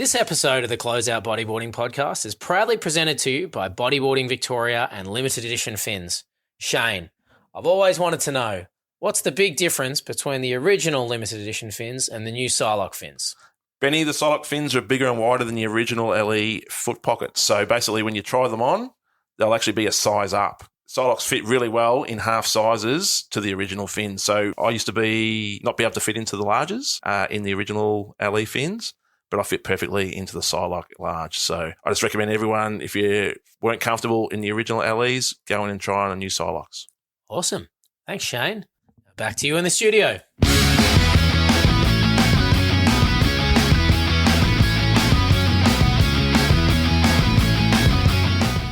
This episode of the Closeout Bodyboarding podcast is proudly presented to you by Bodyboarding Victoria and limited edition fins. Shane, I've always wanted to know, what's the big difference between the original limited edition fins and the new Psylocke fins? Benny, the Psylocke fins are bigger and wider than the original LE foot pockets. So basically when you try them on, they'll actually be a size up. Psylocke's fit really well in half sizes to the original fins. So I used to not be able to fit into the larges in the original LE fins, but I fit perfectly into the Psylocke large. So I just recommend everyone, if you weren't comfortable in the original LEs, go in and try on a new Psylocke's. Awesome. Thanks, Shane. Back to you in the studio.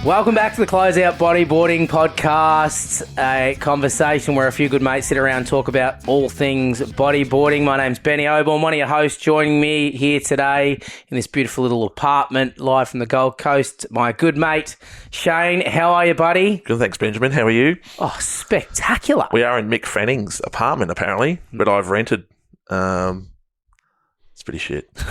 Welcome back to the Closeout Bodyboarding podcast, a conversation where a few good mates sit around and talk about all things bodyboarding. My name's Benny Oborn, one of your hosts, joining me here today in this beautiful little apartment live from the Gold Coast. My good mate, Shane. How are you, buddy? Good, thanks, Benjamin. How are you? Oh, spectacular. We are in Mick Fanning's apartment, apparently, but I've rented. It's pretty shit. Sorry,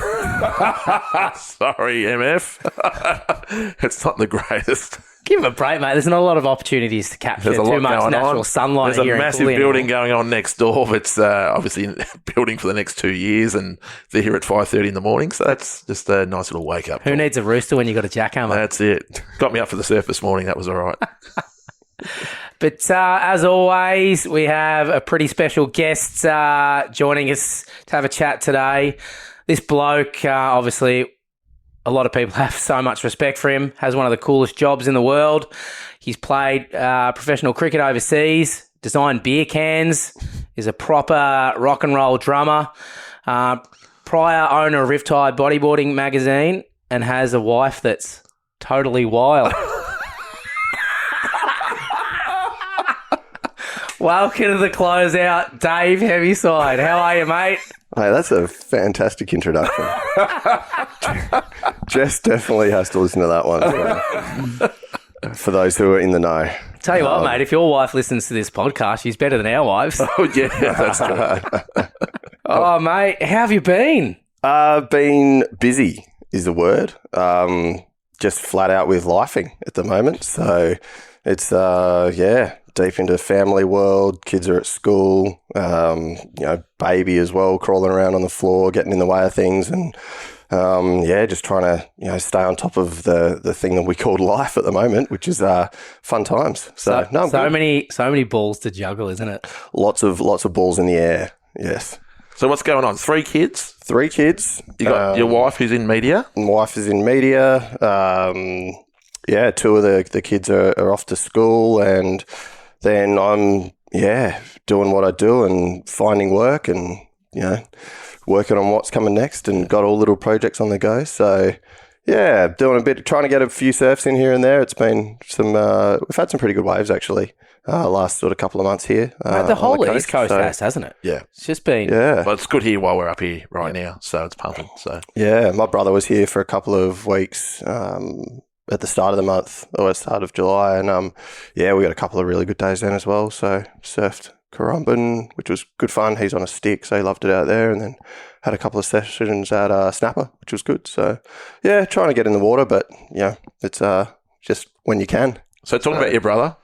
MF. It's not the greatest. Give him a break, mate. There's not a lot of opportunities to capture too much natural sunlight here. There's a massive building going on next door. It's obviously building for the next 2 years, and they're here at 5:30 in the morning. So that's just a nice little wake up. Who needs a rooster when you got a jackhammer? That's it. Got me up for the surf this morning. That was all right. But as always, we have a pretty special guest joining us to have a chat today. This bloke, obviously, a lot of people have so much respect for him, has one of the coolest jobs in the world. He's played professional cricket overseas, designed beer cans, is a proper rock and roll drummer, prior owner of Riptide Magazine, and has a wife that's totally wild. Welcome to the Closeout, Dave Heavyside. How are you, mate? Hey, that's a fantastic introduction. Jess definitely has to listen to that one for those who are in the know. Tell you what, mate, if your wife listens to this podcast, she's better than our wives. Oh, yeah, that's true. Oh, mate, how have you been? Been busy is the word. Just flat out with lifing at the moment. So it's, deep into family world. Kids are at school, baby as well, crawling around on the floor, getting in the way of things. And, just trying to, stay on top of the thing that we call life at the moment, which is fun times. So many balls to juggle, isn't it? Lots of balls in the air. Yes. So what's going on? 3 kids? 3 kids. You got your wife who's in media? My wife is in media. 2 of the kids are off to school, and then I'm, doing what I do and finding work and, working on what's coming next, and got all little projects on the go. So, doing a bit, trying to get a few surfs in here and there. It's been we've had some pretty good waves actually, last sort of couple of months here. The whole East Coast has, hasn't it? Yeah. It's just been... Yeah. But it's good here while we're up here right now, so it's pumping. So yeah, my brother was here for a couple of weeks, at the start of the month, or at the start of July. And, we got a couple of really good days then as well. So surfed Currumbin, which was good fun. He's on a stick, so he loved it out there. And then had a couple of sessions at Snapper, which was good. So, trying to get in the water, but, it's just when you can. So talking about your brother,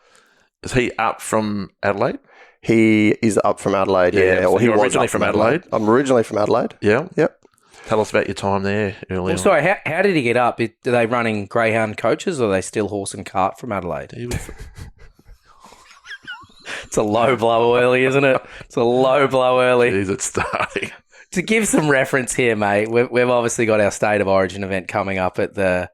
is he up from Adelaide? He is up from Adelaide, yeah. So Well, he you're was originally up from Adelaide? I'm originally from Adelaide. Yeah. Yep. Tell us about your time there earlier. Well, sorry, how did he get up? Are they running greyhound coaches, or are they still horse and cart from Adelaide? It's a low blow early, isn't it? It's a low blow early. Jeez, it's starting. To give some reference here, mate, we've obviously got our State of Origin event coming up at the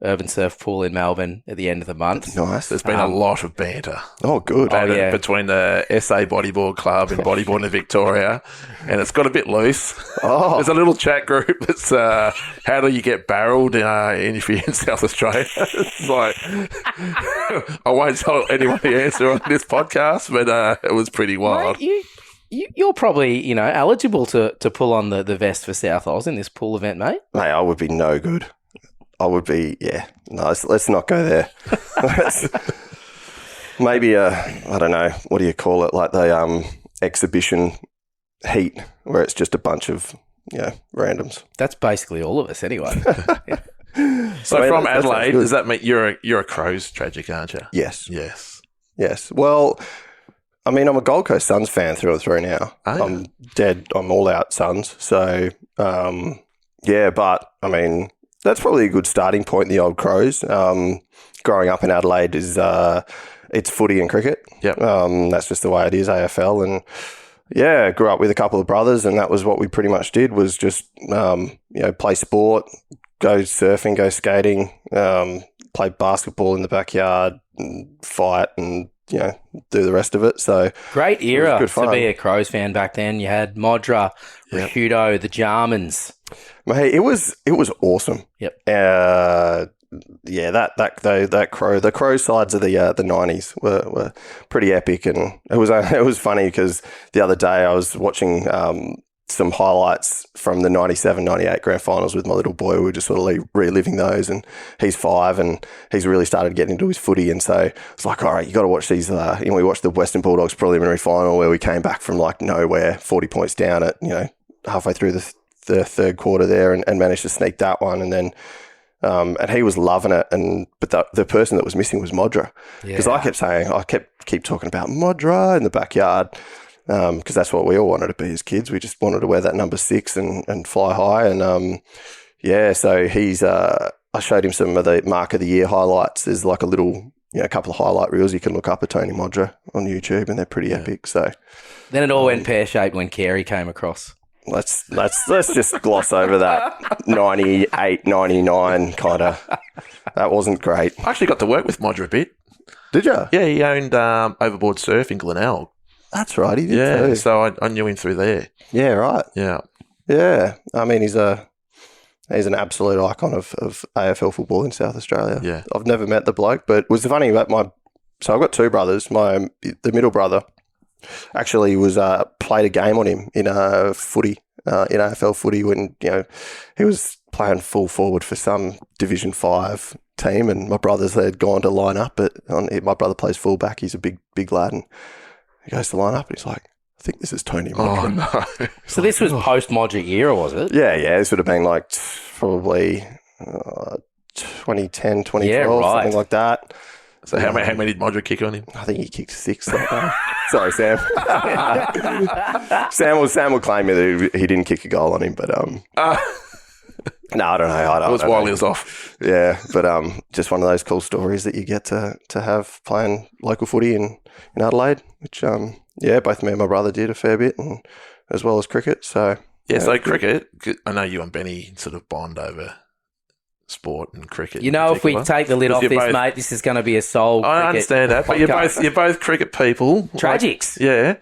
Urban Surf Pool in Melbourne at the end of the month. Nice. There's been a lot of banter. Oh, good. Between the SA Bodyboard Club and Bodyboarding Victoria, and it's got a bit loose. Oh. There's a little chat group that's how do you get barreled if you're in South Australia? It's like, I won't tell anyone the answer on this podcast, but it was pretty wild. Mate, you're probably, eligible to pull on the vest for South Oz in this pool event, mate. Mate, I would be no good. I would be, no, let's not go there. Maybe I don't know, what do you call it? Like the exhibition heat, where it's just a bunch of randoms. That's basically all of us anyway. So I mean, from that sounds Adelaide, good. does that mean you're a Crows tragic, aren't you? Yes. Yes. Well, I mean, I'm a Gold Coast Suns fan through and through now. Oh, yeah. I'm all out Suns. So, but I mean, that's probably a good starting point, the old Crows. Growing up in Adelaide is, it's footy and cricket. Yep. That's just the way it is, AFL. And yeah, grew up with a couple of brothers, and that was what we pretty much did, was just, play sport, go surfing, go skating, play basketball in the backyard, and fight, and do the rest of it. So Great era good fun. to be a Crows fan back then. You had Modra, Yep. Rahudo, the Jarmans. mate, it was awesome. Yep. The Crow sides of the 90s were pretty epic, and it was funny because the other day I was watching some highlights from the 97-98 grand finals with my little boy. We were just sort of reliving those, and he's 5 and he's really started getting into his footy, and so it's like, all right, you got to watch these. We watched the Western Bulldogs preliminary final where we came back from like nowhere, 40 points down at halfway through the third quarter there, and managed to sneak that one, and then and he was loving it, but the person that was missing was Modra, because I keep talking about Modra in the backyard, because that's what we all wanted to be as kids. We just wanted to wear that number 6 and fly high, and so he's I showed him some of the Mark of the Year highlights. There's like a little couple of highlight reels you can look up at Tony Modra on YouTube, and they're pretty epic. So Then it all went pear-shaped when Carey came across. let's just gloss over that 98, 99 kind of. That wasn't great. I actually got to work with Modra a bit. Did you? Yeah, he owned Overboard Surf in Glenelg. That's right. He did Yeah, too. so I knew him through there. Yeah, right. Yeah. Yeah. I mean, he's an absolute icon of AFL football in South Australia. Yeah. I've never met the bloke, but it was funny about so I've got 2 brothers. The middle brother actually was played a game on him in footy, in AFL footy, when he was playing full forward for some Division 5 team, and my brothers had gone to line up. My brother plays fullback. He's a big lad, and he goes to line up, and he's like, I think this is Tony Modra. Oh, no. So this was post-Modra era, was it? Yeah. This would have been like probably 2010, 2012, Yeah, right. something like that. So how many did Modra kick on him? I think he kicked 6 that day. Sorry, Sam. Sam will claim that he didn't kick a goal on him, but no, I don't know. It was while he was off. Yeah, but just one of those cool stories that you get to have playing local footy in Adelaide, which both me and my brother did a fair bit, and as well as cricket. So So cricket, I know you and Benny sort of bond over sport and cricket. If we take the lid off this, mate, this is going to be a soul. I understand that, but you're both cricket people. Tragics. Yeah.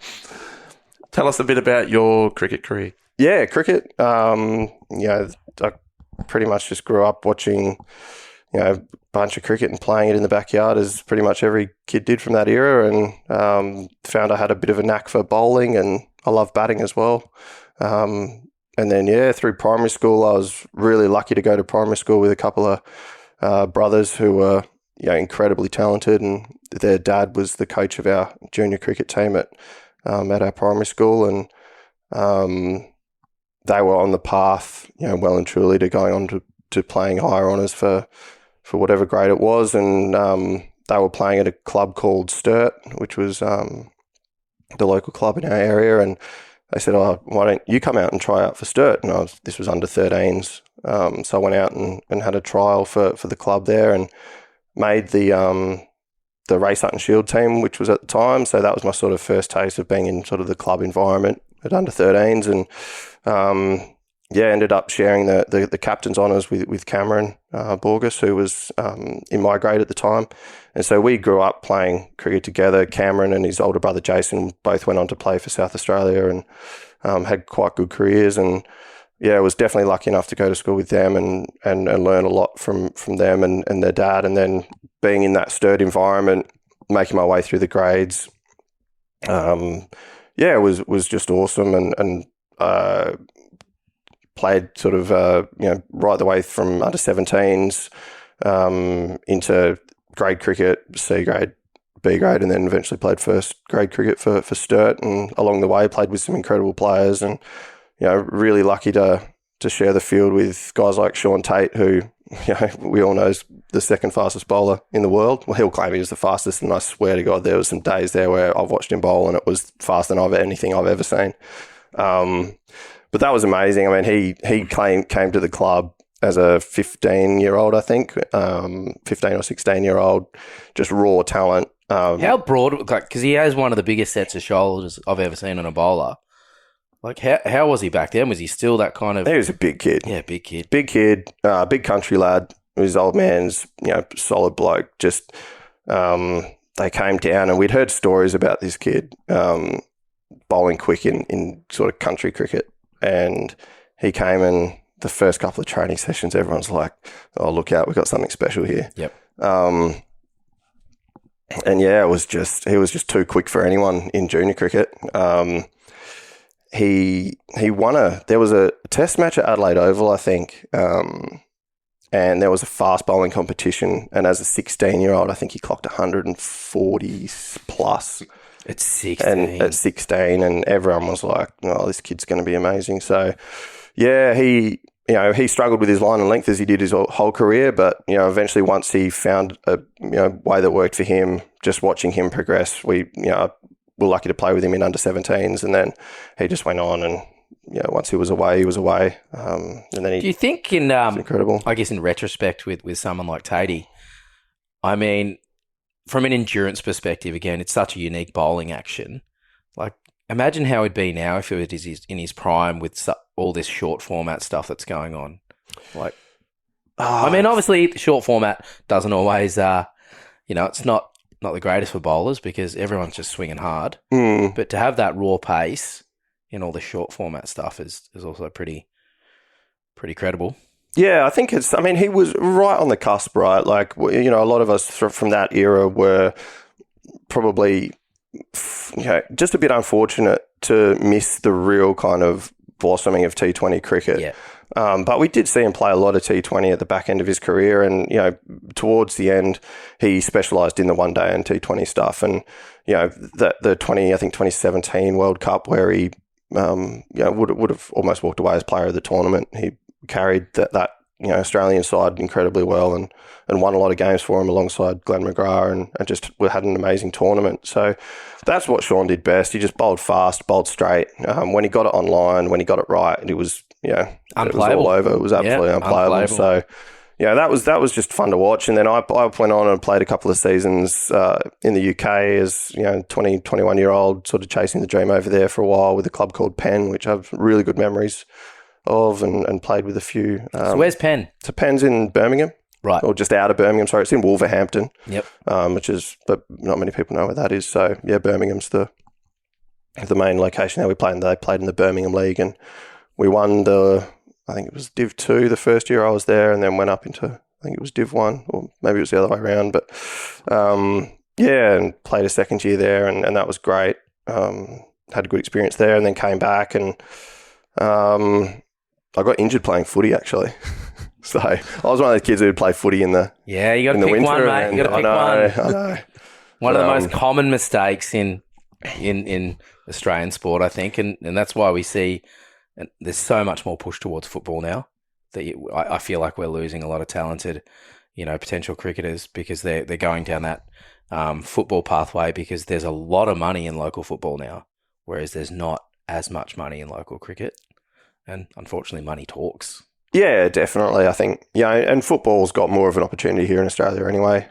Tell us a bit about your cricket career. Yeah, cricket. I pretty much just grew up watching, a bunch of cricket and playing it in the backyard, as pretty much every kid did from that era, and found I had a bit of a knack for bowling, and I love batting as well. And then, through primary school, I was really lucky to go to primary school with a couple of brothers who were incredibly talented, and their dad was the coach of our junior cricket team at our primary school, and they were on the path, well and truly to going on to playing higher honours for whatever grade it was, and they were playing at a club called Sturt, which was the local club in our area, and they said, why don't you come out and try out for Sturt? And this was under 13s. So I went out and had a trial for the club there, and made the Race Hutton Shield team, which was at the time. So that was my sort of first taste of being in sort of the club environment at under 13s. And ended up sharing the captain's honours with Cameron Borges, who was in my grade at the time. And so we grew up playing cricket together. Cameron and his older brother Jason both went on to play for South Australia, and had quite good careers. And I was definitely lucky enough to go to school with them and learn a lot from them and their dad. And then being in that Sturt environment, making my way through the grades, it was just awesome, and played sort of right the way from under 17s into grade cricket, C grade, B grade, and then eventually played first grade cricket for Sturt, and along the way played with some incredible players, and really lucky to share the field with guys like Sean Tate, who, we all know is the second fastest bowler in the world. Well, he'll claim he was the fastest, and I swear to God, there was some days there where I've watched him bowl and it was faster than anything I've ever seen. But that was amazing. I mean, he came to the club as a 15-year-old, I think, 15 or 16-year-old, just raw talent. How broad, because he has one of the biggest sets of shoulders I've ever seen on a bowler. Like, how was he back then? Was he still that kind of... He was a big kid. Yeah, big kid. Big kid, big country lad. His old man's, solid bloke. Just, they came down and we'd heard stories about this kid bowling quick in sort of country cricket. And he came and the first couple of training sessions, everyone's like, oh, look out, we've got something special here. Yep. And yeah, he was just too quick for anyone in junior cricket. He won there was a test match at Adelaide Oval, I think, and there was a fast bowling competition. And as a 16-year-old, I think he clocked 140 plus. At 16. And at 16, and everyone was like, "Oh, this kid's going to be amazing." So, yeah, he struggled with his line and length as he did his whole career, but eventually once he found a way that worked for him, just watching him progress, we were lucky to play with him in under 17s, and then he just went on, and once he was away, he was away. And then do you think incredible? I guess in retrospect with someone like Tatey, I mean, from an endurance perspective, again, it's such a unique bowling action. Like, imagine how it'd be now if it was in his prime with all this short format stuff that's going on. Like, I mean, obviously, the short format doesn't always, it's not the greatest for bowlers because everyone's just swinging hard. But to have that raw pace in all the short format stuff is also pretty credible. Yeah, I think he was right on the cusp, right? Like, a lot of us from that era were probably, just a bit unfortunate to miss the real kind of blossoming of T20 cricket. Yeah. But we did see him play a lot of T20 at the back end of his career, and towards the end, he specialised in the one day and T20 stuff. And the 2017 World Cup where he would have almost walked away as player of the tournament. He carried that Australian side incredibly well and won a lot of games for him alongside Glenn McGrath and just had an amazing tournament. So that's what Sean did best. He just bowled fast, bowled straight. When he got it online, when he got it right, it was unplayable. It was all over. It was absolutely unplayable. So that was just fun to watch. And then I went on and played a couple of seasons in the UK as 20, 21-year-old, sort of chasing the dream over there for a while with a club called Penn, which I have really good memories of and played with a few. So where's Penn? So Penn's in Birmingham. Right. Or just out of Birmingham. Sorry, it's in Wolverhampton. Yep. But not many people know where that is. So, yeah, Birmingham's the main location there. They played in the Birmingham League, and we won I think it was Div 2 the first year I was there, and then went up into, I think it was Div 1, or maybe it was the other way around. But, and played a second year there, and that was great. Had a good experience there, and then came back, and I got injured playing footy, actually. So I was one of those kids who would play footy in the you got to pick winter, one, mate. You got to pick one. I know. One of the most common mistakes in Australian sport, I think, and that's why we see there's so much more push towards football now. That I feel like we're losing a lot of talented, potential cricketers because they're going down that football pathway because there's a lot of money in local football now, whereas there's not as much money in local cricket, and unfortunately, money talks. Yeah, definitely. I think, and football's got more of an opportunity here in Australia anyway.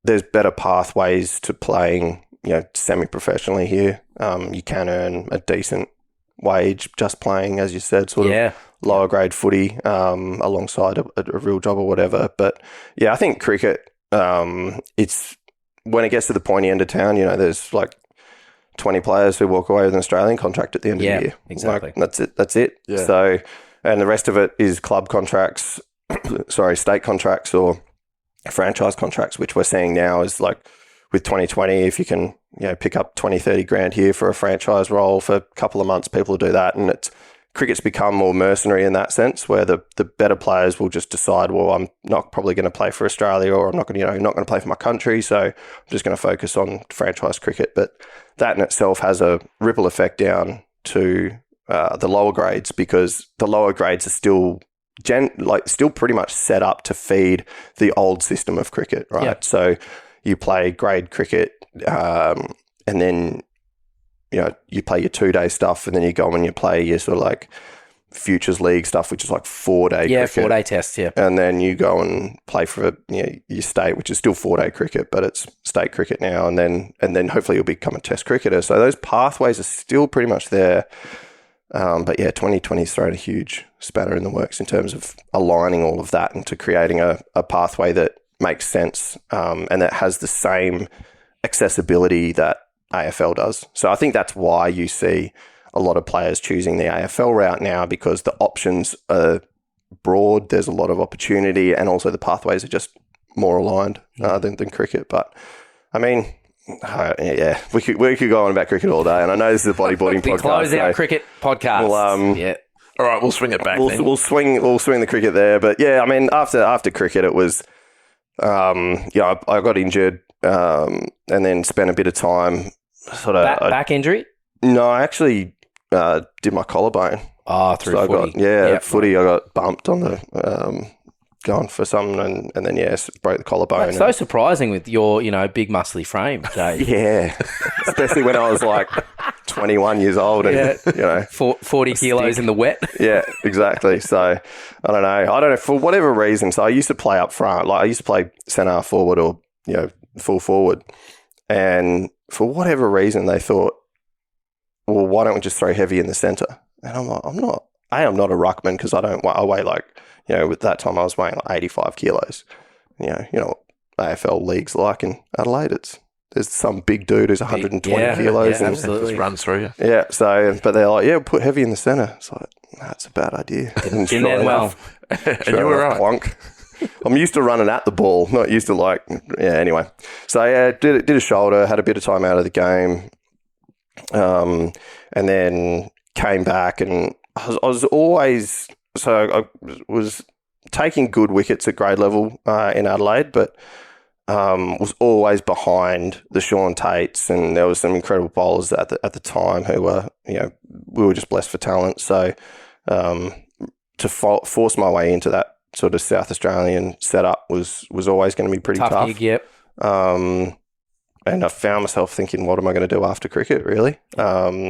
There's better pathways to playing, semi-professionally here. You can earn a decent wage just playing, as you said, sort of lower grade footy alongside a real job or whatever. But yeah, I think cricket, it's when it gets to the pointy end of town, there's like 20 players who walk away with an Australian contract at the end of the year. Exactly. Like, that's it. Yeah. So, and the rest of it is club contracts, state contracts or franchise contracts, which we're seeing now is like with 2020, if you can, pick up 20, 30 grand here for a franchise role for a couple of months, people will do that. And cricket's become more mercenary in that sense, where the better players will just decide, well, I'm not probably going to play for Australia, or I'm not going to play for my country, so I'm just going to focus on franchise cricket. But that in itself has a ripple effect down to the lower grades, because the lower grades are still still pretty much set up to feed the old system of cricket, right? Yep. So you play grade cricket, and then you play your 2-day stuff, and then you go and you play your sort of like Futures League stuff, which is like 4-day cricket. 4-day tests, yeah. And then you go and play for your state, which is still 4-day cricket, but it's state cricket now. And then hopefully you'll become a test cricketer. So those pathways are still pretty much there. But yeah, 2020's thrown a huge spanner in the works in terms of aligning all of that into creating a pathway that makes sense, and that has the same accessibility that AFL does. So I think that's why you see a lot of players choosing the AFL route now, because the options are broad, there's a lot of opportunity, and also the pathways are just more aligned than cricket. But I mean, yeah, we could go on about cricket all day, and I know this is a bodyboarding podcast. Closeout cricket podcast. Well, All right, we'll swing it back. We'll swing the cricket there. But yeah, I mean, after cricket, it was, I got injured, and then spent a bit of time sort of back injury. No, I actually did my collarbone. Through so footy. Footy. I got bumped on the going for something, and then broke the collarbone. That's so surprising with your big muscly frame, Dave. Yeah, especially when I was like 21 years old, and 40 kilos in the wet. Yeah, exactly. So I don't know for whatever reason. So I used to play up front, like I used to play centre forward or full forward, and for whatever reason they thought, well, why don't we just throw heavy in the centre? And I'm like, I'm not a ruckman, because I weigh like, at that time I was weighing like 85 kilos. You know what AFL league's like in Adelaide. There's some big dude who's 120 kilos. Yeah, and absolutely. Just runs through you. Yeah, so, but they're like, put heavy in the centre. It's like, that's a bad idea. Didn't end well. And you were right. Plonk. I'm used to running at the ball, not used to anyway. So did a shoulder, had a bit of time out of the game, and then came back, and I was taking good wickets at grade level in Adelaide, but was always behind the Sean Tates, and there was some incredible bowlers at the time who were, we were just blessed for talent. So to force my way into that sort of South Australian setup was always going to be pretty tough. Gig, yep. And I found myself thinking, what am I going to do after cricket, really?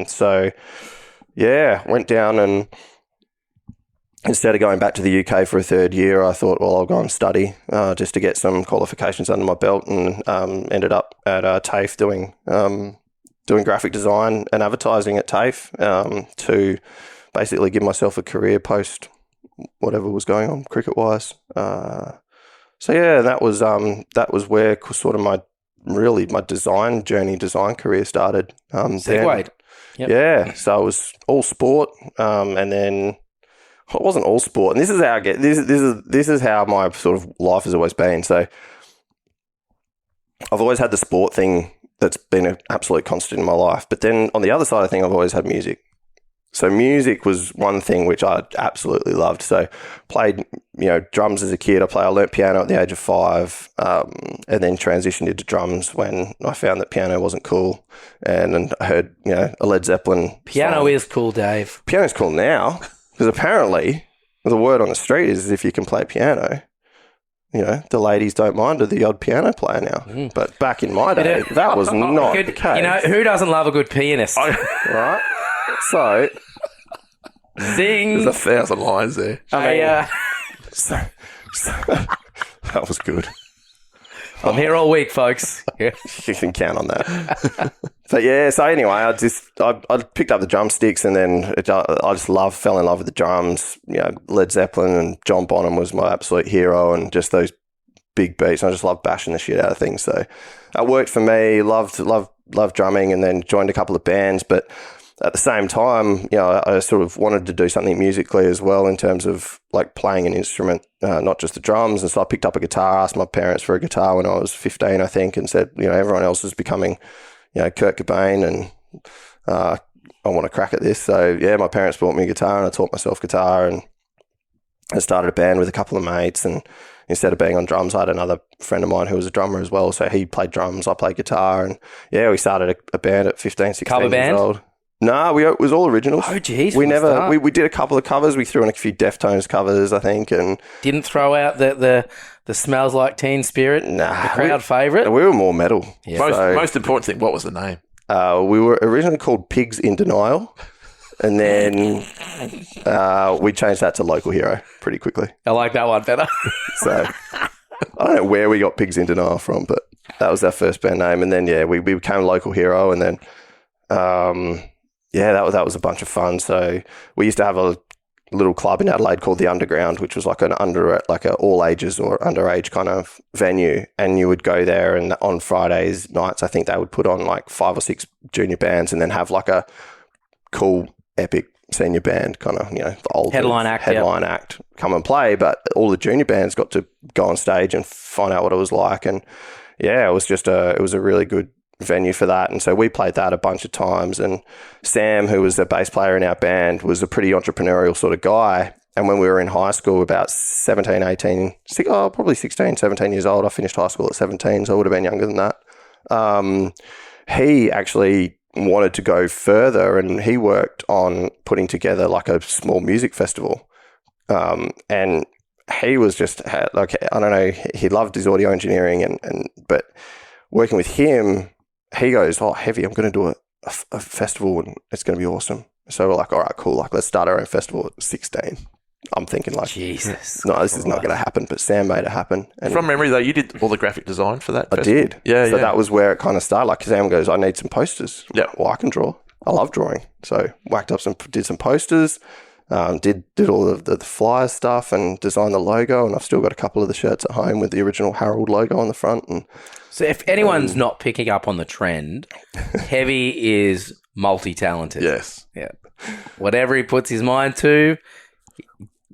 So, went down, and instead of going back to the UK for a third year, I thought, well, I'll go and study just to get some qualifications under my belt, and ended up at TAFE doing graphic design and advertising at TAFE to basically give myself a career post whatever was going on cricket-wise. That was where sort of my design career started. Segued. Yep. Yeah, so it was all sport, and then it wasn't all sport. And this is how this is how my sort of life has always been. So I've always had the sport thing that's been an absolute constant in my life. But then on the other side of things, I've always had music. So music was one thing which I absolutely loved. So played, drums as a kid. I learnt piano at the age of 5, and then transitioned into drums when I found that piano wasn't cool. And I heard, a Led Zeppelin Piano song. is cool, Dave. Piano's cool now, because apparently the word on the street is if you can play piano, the ladies don't mind the odd piano player now. But back in my day, that was not the case. Who doesn't love a good pianist? Right? So... Zing. There's 1,000 lines there. that was good. I'm here all week, folks. Yeah. You can count on that. But yeah, so anyway, I picked up the drumsticks, and then I just fell in love with the drums. Led Zeppelin and John Bonham was my absolute hero, and just those big beats. I just love bashing the shit out of things. So that worked for me. Loved drumming, and then joined a couple of bands, but at the same time, I sort of wanted to do something musically as well, in terms of like playing an instrument, not just the drums. And so I picked up a guitar, asked my parents for a guitar when I was 15, I think, and said, everyone else is becoming, Kurt Cobain, and I want to crack at this. So yeah, my parents bought me a guitar, and I taught myself guitar, and I started a band with a couple of mates. And instead of being on drums, I had another friend of mine who was a drummer as well. So he played drums, I played guitar, and yeah, we started a band at 15, 16 Cover years band? old. No, it was all originals. Oh, geez. We from the never. start. We did a couple of covers. We threw in a few Deftones covers, I think, and Didn't throw out the Smells Like Teen Spirit, the crowd favourite. we were more metal. Yeah. Most important thing, what was the name? We were originally called Pigs in Denial, and then we changed that to Local Hero pretty quickly. I like that one better. So I don't know where we got Pigs in Denial from, but that was our first band name. And then we became Local Hero, and then that was a bunch of fun. So we used to have a little club in Adelaide called the Underground, which was like an all ages or underage kind of venue, and you would go there, and on Fridays nights I think they would put on like 5 or 6 junior bands, and then have like a cool epic senior band kind of, the old Headline act come and play, but all the junior bands got to go on stage and find out what it was like. And it was a really good venue for that. And so we played that a bunch of times, and Sam, who was the bass player in our band, was a pretty entrepreneurial sort of guy. And when we were in high school, about 17, 18, probably 16, 17 years old, I finished high school at 17, so I would have been younger than that. He actually wanted to go further, and he worked on putting together like a small music festival. And he was just like, I don't know, he loved his audio engineering, but working with him, he goes, "Oh, Heavy, I'm going to do a festival, and it's going to be awesome." So we're like, "All right, cool. Like, let's start our own festival at 16." I'm thinking like, Jesus, no, this is not going to happen. But Sam made it happen. And From memory, though, you did all the graphic design for that I festival? did. Yeah, So that was where it kind of started. Like Sam goes, "I need some posters." Yeah. Well, I can draw. I love drawing. So did some posters, did all of the flyer stuff, and designed the logo. And I've still got a couple of the shirts at home with the original Harold logo on the front. And So if anyone's not picking up on the trend, Heavy is multi-talented. Yes. Yeah. Whatever he puts his mind to,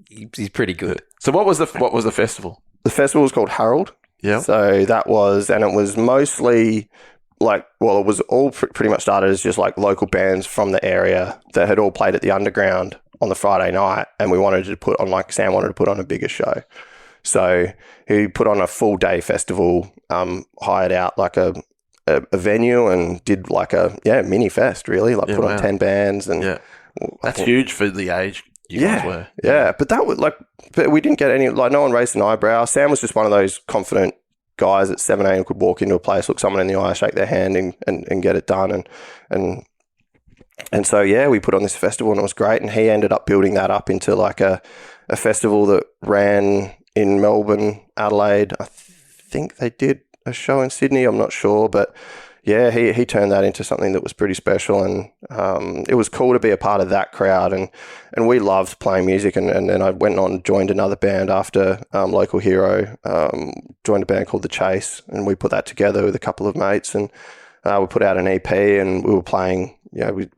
he's pretty good. So what was the festival? the festival was called Harold. Yeah. So it was mostly it was all pretty much started as just like local bands from the area that had all played at the Underground on the Friday night, and we wanted to put on, Sam wanted to put on a bigger show. So he put on a full day festival, hired out like a venue and did like a mini fest really, put on 10 bands and that's huge for the age you guys were. Yeah, but that was but we didn't get any, no one raised an eyebrow. Sam was just one of those confident guys at 17 who could walk into a place, look someone in the eye, shake their hand and get it done. And so, we put on this festival and it was great. And he ended up building that up into like a festival that ran in Melbourne, Adelaide. I think they did a show in Sydney. I'm not sure, but he turned that into something that was pretty special. And it was cool to be a part of that crowd. And we loved playing music. And then I went on and joined another band after Local Hero, joined a band called The Chase. And we put that together with a couple of mates. And we put out an EP and we were playing,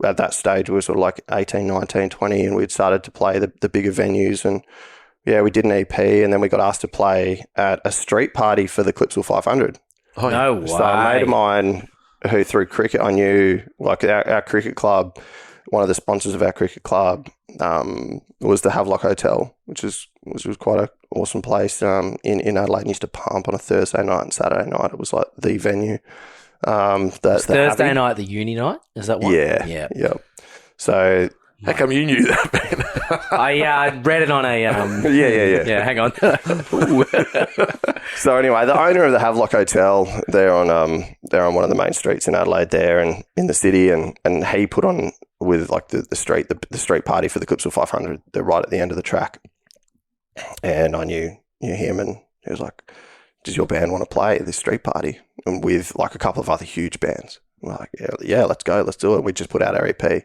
at that stage we were sort of like 18, 19, 20, and we'd started to play the bigger venues. And we did an EP, and then we got asked to play at a street party for the Clipsal 500. Oh, no way. So a mate of mine who through cricket I knew, our cricket club, one of the sponsors of our cricket club was the Havelock Hotel, which was quite an awesome place in Adelaide. And used to pump on a Thursday night and Saturday night. It was like the venue. Thursday night, the uni night? Is that one? Yeah. So how come you knew that, man? I read it on a... Yeah, hang on. So anyway, the owner of the Havelock Hotel, they're on one of the main streets in Adelaide there and in the city, and he put on with like the street party for the Clipsal 500. They're right at the end of the track. And I knew him, and he was like, "Does your band want to play at this street party?" And with like a couple of other huge bands. We're like, yeah, let's go, let's do it. We just put out our EP.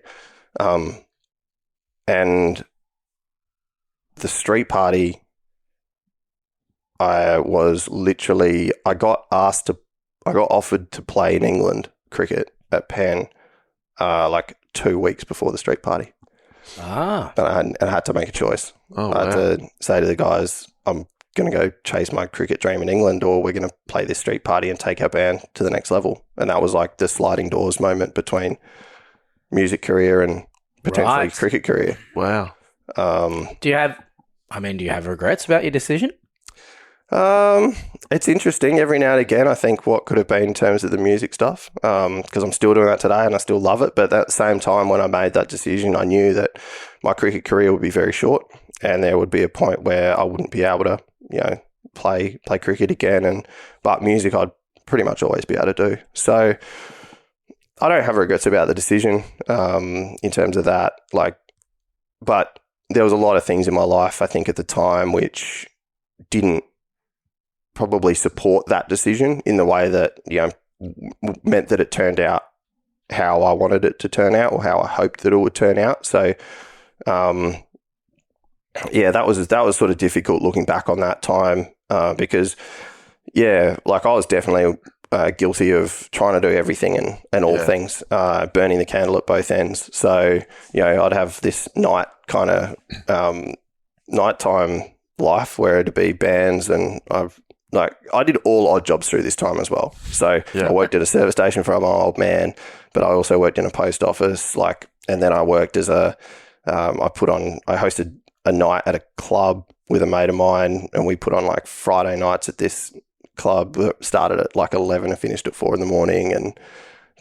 And the street party, I got offered to play in England cricket at Penn, 2 weeks before the street party. And I had to make a choice. I had to say to the guys, I'm going to go chase my cricket dream in England, or we're going to play this street party and take our band to the next level. And that was like the sliding doors moment between music career and potentially cricket career. Wow. Do you have regrets about your decision? It's interesting. Every now and again, I think what could have been in terms of the music stuff, because I'm still doing that today and I still love it. But at the same time, when I made that decision, I knew that my cricket career would be very short, and there would be a point where I wouldn't be able to, play cricket again. But music, I'd pretty much always be able to do. So I don't have regrets about the decision in terms of that. But there was a lot of things in my life, I think, at the time, which didn't probably support that decision in the way that, meant that it turned out how I wanted it to turn out, or how I hoped that it would turn out. So, that was sort of difficult looking back on that time because, I was definitely guilty of trying to do everything and all things, burning the candle at both ends. So, I'd have this nighttime life where it'd be bands, and I did all odd jobs through this time as well. So I worked at a service station for my old man, but I also worked in a post office, and then I worked as I hosted a night at a club with a mate of mine, and we put on Friday nights at this club that started at 11 and finished at 4 a.m, and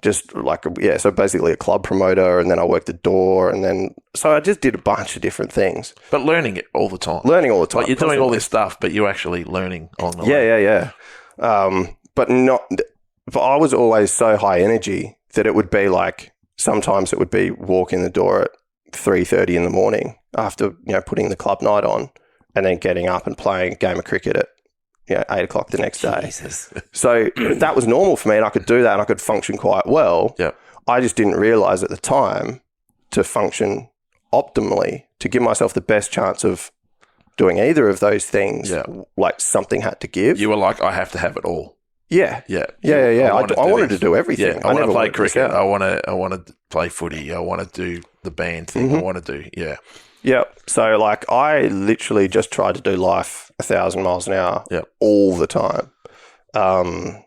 just so basically a club promoter, and then I worked the door, and then so I just did a bunch of different things. But learning it all the time. You're constantly doing all this stuff, but you're actually learning on the way. Yeah. But I was always so high energy that it would be sometimes it would be walking the door at 3:30 in the morning after putting the club night on, and then getting up and playing a game of cricket at 8 o'clock the next day. Jesus. So that was normal for me, and I could do that, and I could function quite well. Yeah. I just didn't realize at the time to function optimally, to give myself the best chance of doing either of those things, something had to give. You were like, I have to have it all. Yeah. Yeah. I wanted to do everything. Yeah. I want to play cricket. I want to play footy. I want to do the band thing. I want to do, Yeah. So I literally just tried to do life 1,000 miles an hour all the time. And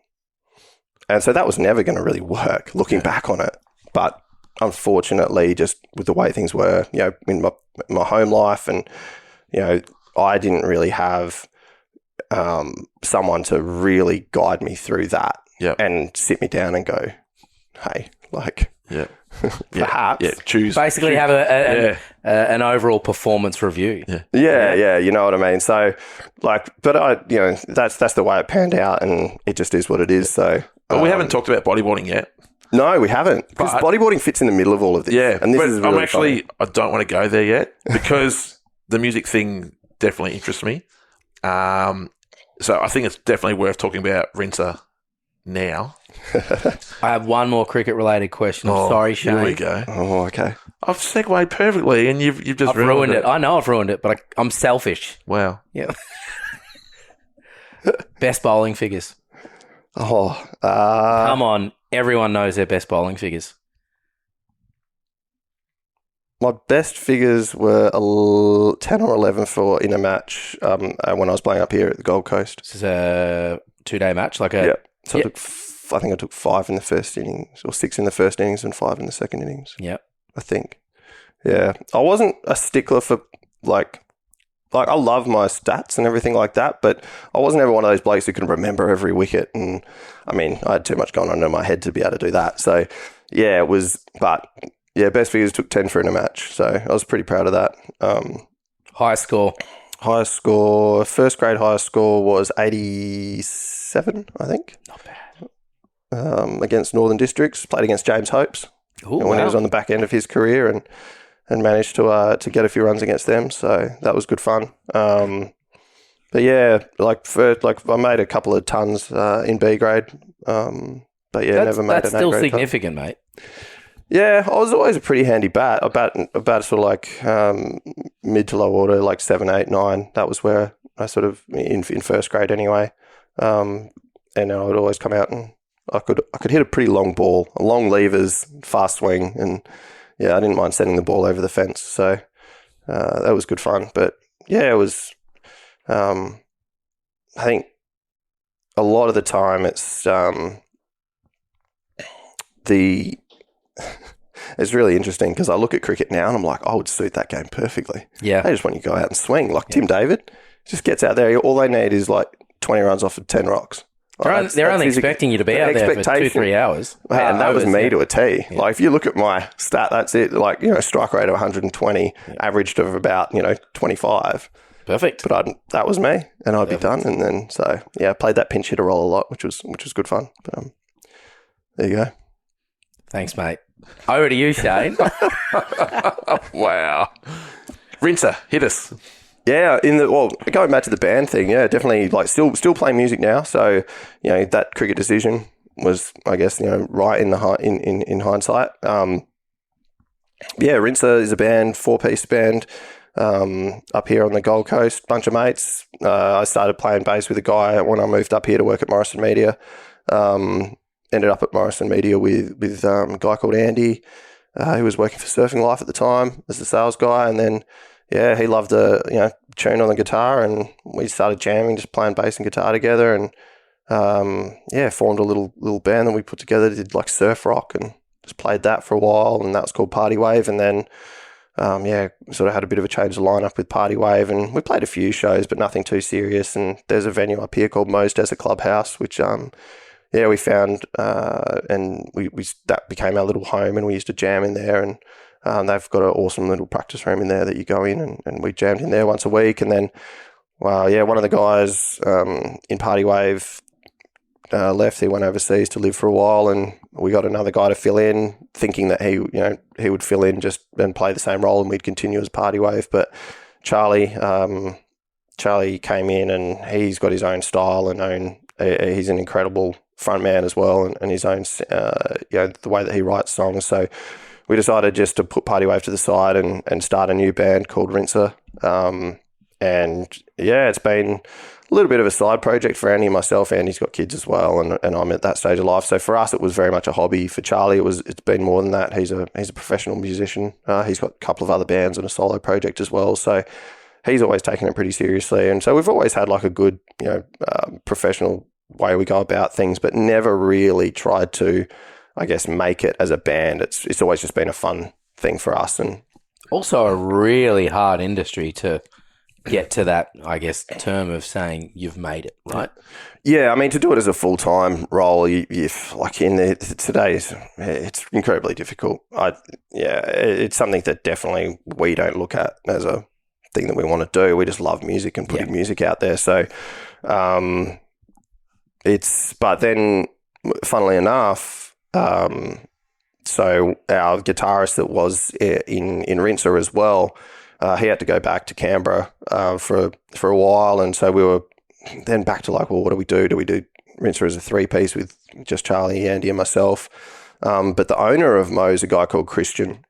so that was never going to really work looking back on it. But unfortunately, just with the way things were, in my home life, and, I didn't really have someone to really guide me through that and sit me down and go, hey, perhaps. Yeah, choose. Basically have an overall performance review. Yeah, you know what I mean? So, but that's the way it panned out, and it just is what it is. So, but we haven't talked about bodyboarding yet. No, we haven't. Because bodyboarding fits in the middle of all of this. Yeah, and this is really I don't want to go there yet because the music thing definitely interests me. So I think it's definitely worth talking about Rinser now. I have one more cricket-related question. I'm sorry, Shane. Here we go. Oh, okay. I've segued perfectly, and you've just I've ruined it. I know I've ruined it, but I'm selfish. Wow. Yeah. Best bowling figures. Oh, come on. Everyone knows their best bowling figures. My best figures were 10 or 11 in a match when I was playing up here at the Gold Coast. This is a 2-day match? So I think I took 5 in the first innings, or 6 in the first innings and 5 in the second innings. Yeah. I think. Yeah. I wasn't a stickler for, I love my stats and everything like that, but I wasn't ever one of those blokes who can remember every wicket. And, I mean, I had too much going on in my head to be able to do that. So, yeah, it was, but... Yeah, best figures took 10 for in a match, so I was pretty proud of that. Highest score? Highest score, first grade highest score was 87, I think. Not bad. Against Northern Districts, played against James Hopes when he was on the back end of his career, and managed to get a few runs against them, so that was good fun. But yeah, I made a couple of tons in B grade, but yeah, never made an A grade. That's still significant, mate. Yeah, I was always a pretty handy bat. I bat sort of mid to low order, 7, 8, 9. That was where I sort of in first grade anyway. And I would always come out and I could hit a pretty long ball, long levers, fast swing, and yeah, I didn't mind sending the ball over the fence. So that was good fun. But yeah, it was. I think a lot of the time it's it's really interesting because I look at cricket now and I'm like, I would suit that game perfectly. Yeah. They just want you to go out and swing. Tim David just gets out there. All they need is 20 runs off of 10 rocks. They're only expecting you to be out there for 2-3 hours. And that was me to a T. Yeah. Like, if you look at my stat, that's it. Like, strike rate of 120, averaged of about, 25. Perfect. But that was me, and I'd be done. And then, I played that pinch hitter role a lot, which was good fun. But there you go. Thanks, mate. Over to you, Shane. Wow. Rinser, hit us. Yeah, going back to the band thing, yeah, definitely, like, still playing music now. So, that cricket decision was, I guess, right in hindsight. Rinser is a band, 4-piece band, up here on the Gold Coast, bunch of mates. I started playing bass with a guy when I moved up here to work at Morrison Media. Ended up at Morrison Media with a guy called Andy, who was working for Surfing Life at the time as the sales guy, and then he loved the tune on the guitar, and we started jamming, just playing bass and guitar together, and formed a little band that we put together. Did like surf rock and just played that for a while, and that was called Party Wave. And then sort of had a bit of a change of lineup with Party Wave, and we played a few shows, but nothing too serious. And there's a venue up here called Moe's Desert Clubhouse, which we found, and we that became our little home, and we used to jam in there. And they've got an awesome little practice room in there that you go in, and we jammed in there once a week. And then, one of the guys in Party Wave left. He went overseas to live for a while, and we got another guy to fill in, thinking that he would fill in just and play the same role, and we'd continue as Party Wave. But Charlie came in, and he's got his own style and he's an incredible frontman as well, and his own the way that he writes songs. So we decided just to put Party Wave to the side and start a new band called Rinser. It's been a little bit of a side project for Andy and myself. Andy's got kids as well, and I'm at that stage of life. So for us, it was very much a hobby. For Charlie, it's been more than that. He's a professional musician. He's got a couple of other bands and a solo project as well. So he's always taken it pretty seriously. And so we've always had like a good, professional way we go about things, but never really tried to, I guess, make it as a band. It's always just been a fun thing for us. And also a really hard industry to get to that, I guess, term of saying you've made it, right? Yeah, I mean, to do it as a full-time role, today's, it's incredibly difficult. It's something that definitely we don't look at as a thing that we want to do. We just love music and putting music out there. So, but then, funnily enough, so our guitarist that was in Rinser as well, he had to go back to Canberra for a while, and so we were then back to like, well, what do we do? Do we do Rinser as a 3-piece with just Charlie, Andy, and myself? But the owner of Moe's, a guy called Christian,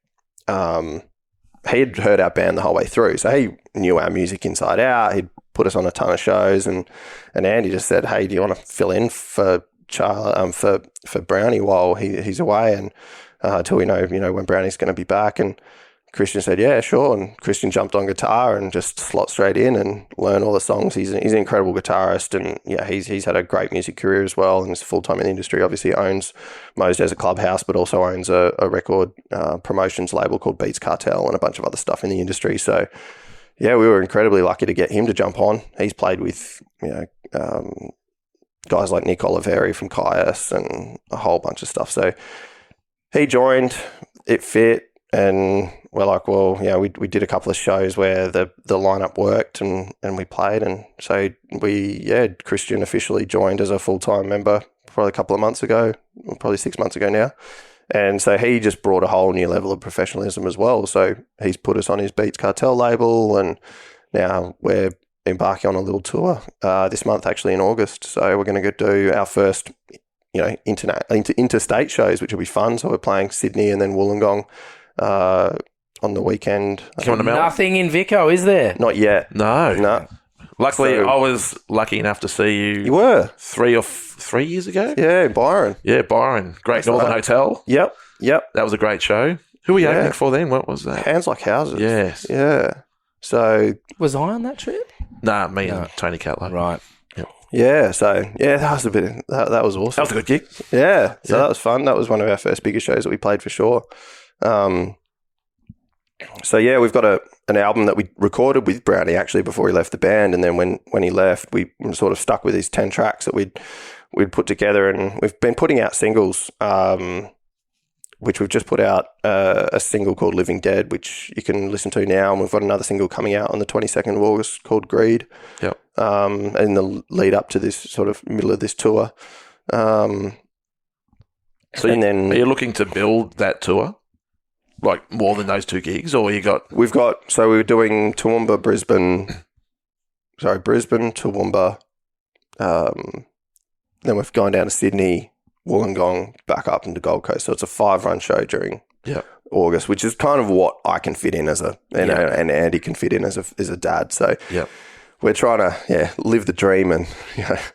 he had heard our band the whole way through, so he knew our music inside out. He'd put us on a ton of shows, and Andy just said, "Hey, do you want to fill in for Charlie, for Brownie while he's away, and until we know when Brownie's going to be back?" And Christian said, "Yeah, sure." And Christian jumped on guitar and just slot straight in and learn all the songs. He's an incredible guitarist, and he's had a great music career as well, and he's full time in the industry. Obviously, owns Moe's Desert Clubhouse, but also owns a record promotions label called Beats Cartel and a bunch of other stuff in the industry. So, we were incredibly lucky to get him to jump on. He's played with guys like Nick Oliveri from Caius and a whole bunch of stuff. So he joined. It fit. And we're like, well, we did a couple of shows where the lineup worked and we played. And so Christian officially joined as a full-time member probably a couple of months ago, probably 6 months ago now. And so he just brought a whole new level of professionalism as well. So he's put us on his Beats Cartel label, and now we're embarking on a little tour this month, actually in August. So we're going to go do our first interstate shows, which will be fun. So we're playing Sydney and then Wollongong on the weekend. Nothing in Vico, is there? Not yet. No. Luckily, I was lucky enough to see you. You were 3 years ago. Yeah, Byron. Yeah, Byron. Great Northern Hotel. Yep. That was a great show. Who were you opening for then? What was that? Hands Like Houses. Yes. Yeah. So was I on that trip? Nah, me and Tony Catlow. Right. Yep. Yeah. So that was that was awesome. That was a good gig. Yeah. So that was fun. That was one of our first bigger shows that we played for sure. So yeah, we've got an album that we recorded with Brownie actually before he left the band, and then when he left, we were sort of stuck with these 10 tracks that we'd put together, and we've been putting out singles, which we've just put out a single called Living Dead, which you can listen to now, and we've got another single coming out on the 22nd of August called Greed. Yep. In the lead up to this sort of middle of this tour. So and then are you looking to build that tour? Like more than those 2 gigs, or we were doing Toowoomba, Brisbane, Toowoomba. Then we've gone down to Sydney, Wollongong, back up into Gold Coast. So it's a 5-run show during August, which is kind of what I can fit in and Andy can fit in as a dad. So we're trying to live the dream and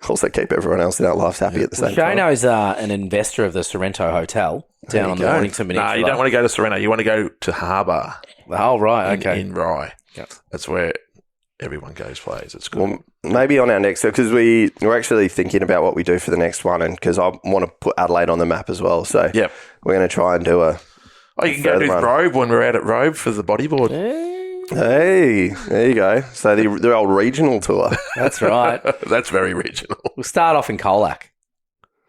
also keep everyone else in our lives happy at the same time. Shano's an investor of the Sorrento Hotel down on the Mornington Peninsula. No, you don't want to go to Sorrento. You want to go to Harbour. Oh, right. Okay. In Rye. Yep. That's where everyone goes plays. It's good. Well, maybe on our next, because we're actually thinking about what we do for the next one, and because I want to put Adelaide on the map as well. So we're going to try and do a. Oh, you can go to Robe when we're out at Robe for the bodyboard. Hey, there you go. So the old regional tour. That's right. That's very regional. We'll start off in Colac.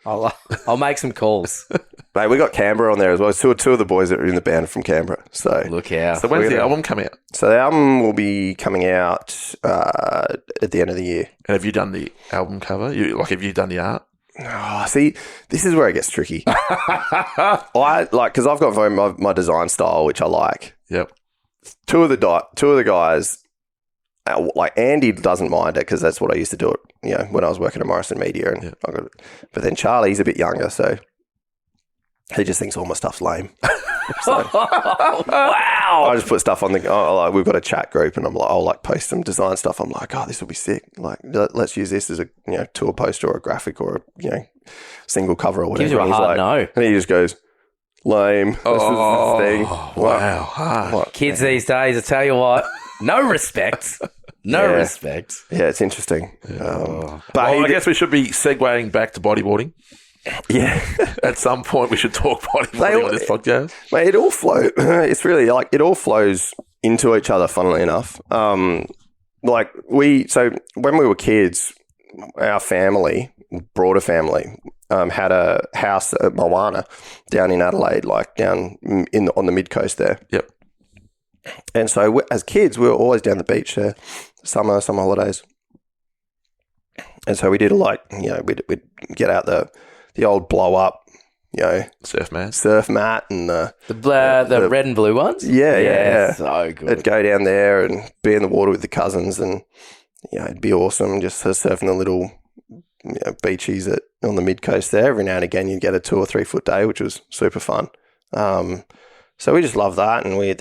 I'll make some calls. Mate, we got Canberra on there as well. Two of the boys that are in the band are from Canberra. So look out. So when's the album come out? So the album will be coming out at the end of the year. And have you done the album cover? Have you done the art? Oh, see, this is where it gets tricky. Because I've got my design style, which I like. Yep. Two of the guys, like Andy doesn't mind it because that's what I used to do it, when I was working at Morrison Media, and I got it. But then Charlie's a bit younger, so he just thinks all my stuff's lame. So, wow! I just put stuff on we've got a chat group, and I'll post some design stuff. I'm like, oh, this will be sick. Like, let's use this as a tour poster or a graphic or a single cover or whatever. Gives you a hard no, and he just goes, lame. This is the thing. Wow, hard. Kids these days, I tell you what, no respect. No respect. Yeah, it's interesting. But I guess we should be segueing back to bodyboarding. Yeah. At some point, we should talk bodyboarding on this podcast. Mate, it all flows. It's really it all flows into each other, funnily enough. So when we were kids, our family, broader family, had a house at Moana down in Adelaide, down on the mid-coast there. Yep. And so as kids, we were always down the beach there, summer holidays. And so we did we'd get out the old blow up, surf mat and the red and blue ones. Yeah. So good. I'd go down there and be in the water with the cousins, and it'd be awesome just surfing the little beachies on the mid coast there. Every now and again, you'd get a 2 or 3 foot day, which was super fun. So we just loved that, and we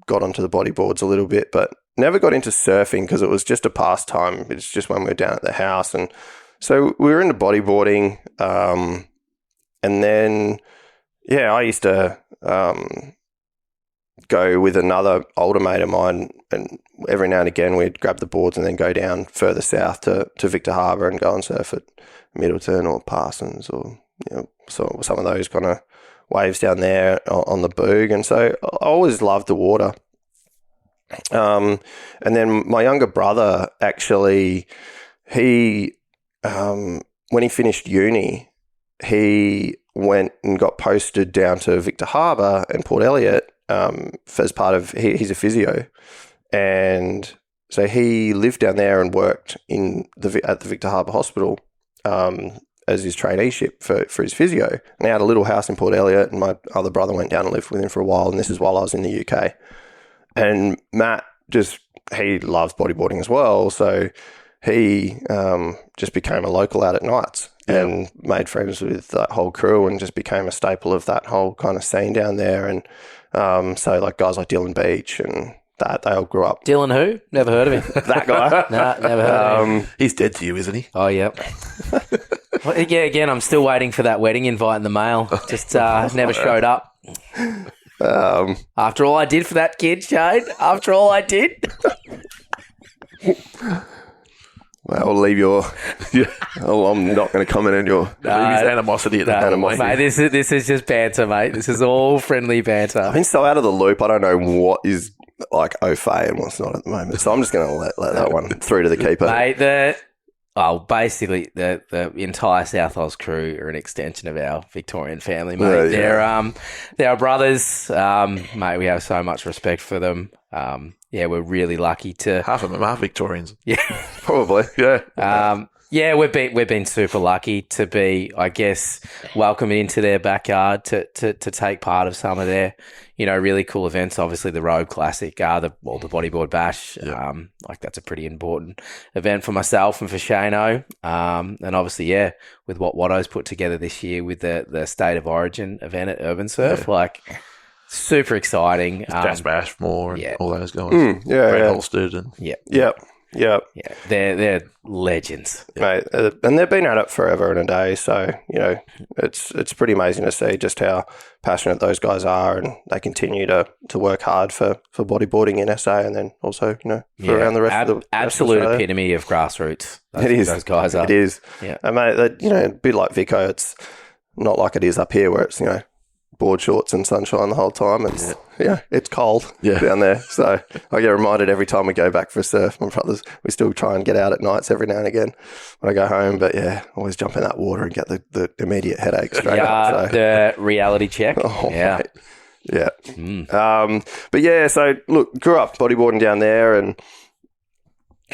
got onto the bodyboards a little bit, but never got into surfing because it was just a pastime. It's just when we were down at the house, and so we were into bodyboarding, and then I used to go with another older mate of mine, and every now and again we'd grab the boards and then go down further south to Victor Harbour and go and surf at Middleton or Parsons or so some of those kind of waves down there on the Boog. And so I always loved the water. And then my younger brother, actually, when he finished uni, he went and got posted down to Victor Harbour and Port Elliot as part of, he's a physio. And so he lived down there and worked at the Victor Harbour Hospital as his traineeship for his physio. And he had a little house in Port Elliot, and my other brother went down and lived with him for a while, and this is while I was in the UK. And Matt he loves bodyboarding as well, so he just became a local out at nights and made friends with that whole crew and just became a staple of that whole kind of scene down there. And so guys like Dylan Beach and that, they all grew up. Dylan who? Never heard of him. That guy. No, never heard of him. He's dead to you, isn't he? Oh, yep. Well, again, I'm still waiting for that wedding invite in the mail. Just never showed up. After all I did for that kid, Shane. After all I did. Well, I'll leave your. I'm not going to comment on your. Leave his animosity at the moment. Mate, this is just banter, mate. This is all friendly banter. I've been so out of the loop. I don't know what is like au fait and what's not at the moment. So I'm just going to let that one through to the keeper. Mate, basically the entire South Oz crew are an extension of our Victorian family, mate. Yeah. They're our brothers. Mate, we have so much respect for them. We're really lucky to. Half of them are Victorians. Yeah, Probably. Yeah. We've been super lucky to be, I guess, welcomed into their backyard to take part of some of their, really cool events. Obviously, the Road Classic, the Bodyboard Bash. Yeah. That's a pretty important event for myself and for Shano. And obviously, with what Watto's put together this year with the State of Origin event at Urban Surf, super exciting. Jazz Bashmore and all those guys. Yeah. Holstered and Yep. Yeah, they're legends, mate, and they've been at it forever and a day. So it's pretty amazing to see just how passionate those guys are, and they continue to work hard for bodyboarding in SA, and then also for around the rest of the absolute epitome of grassroots. It is. Those guys are. It is. Yeah, and mate, a bit like Vico, it's not like it is up here where it's board shorts and sunshine the whole time. It's it's cold down there. So I get reminded every time we go back for a surf. My brothers, we still try and get out at nights every now and again when I go home. But always jump in that water and get the immediate headache straight up. So. The reality check. Mate. Yeah. So look, grew up bodyboarding down there, and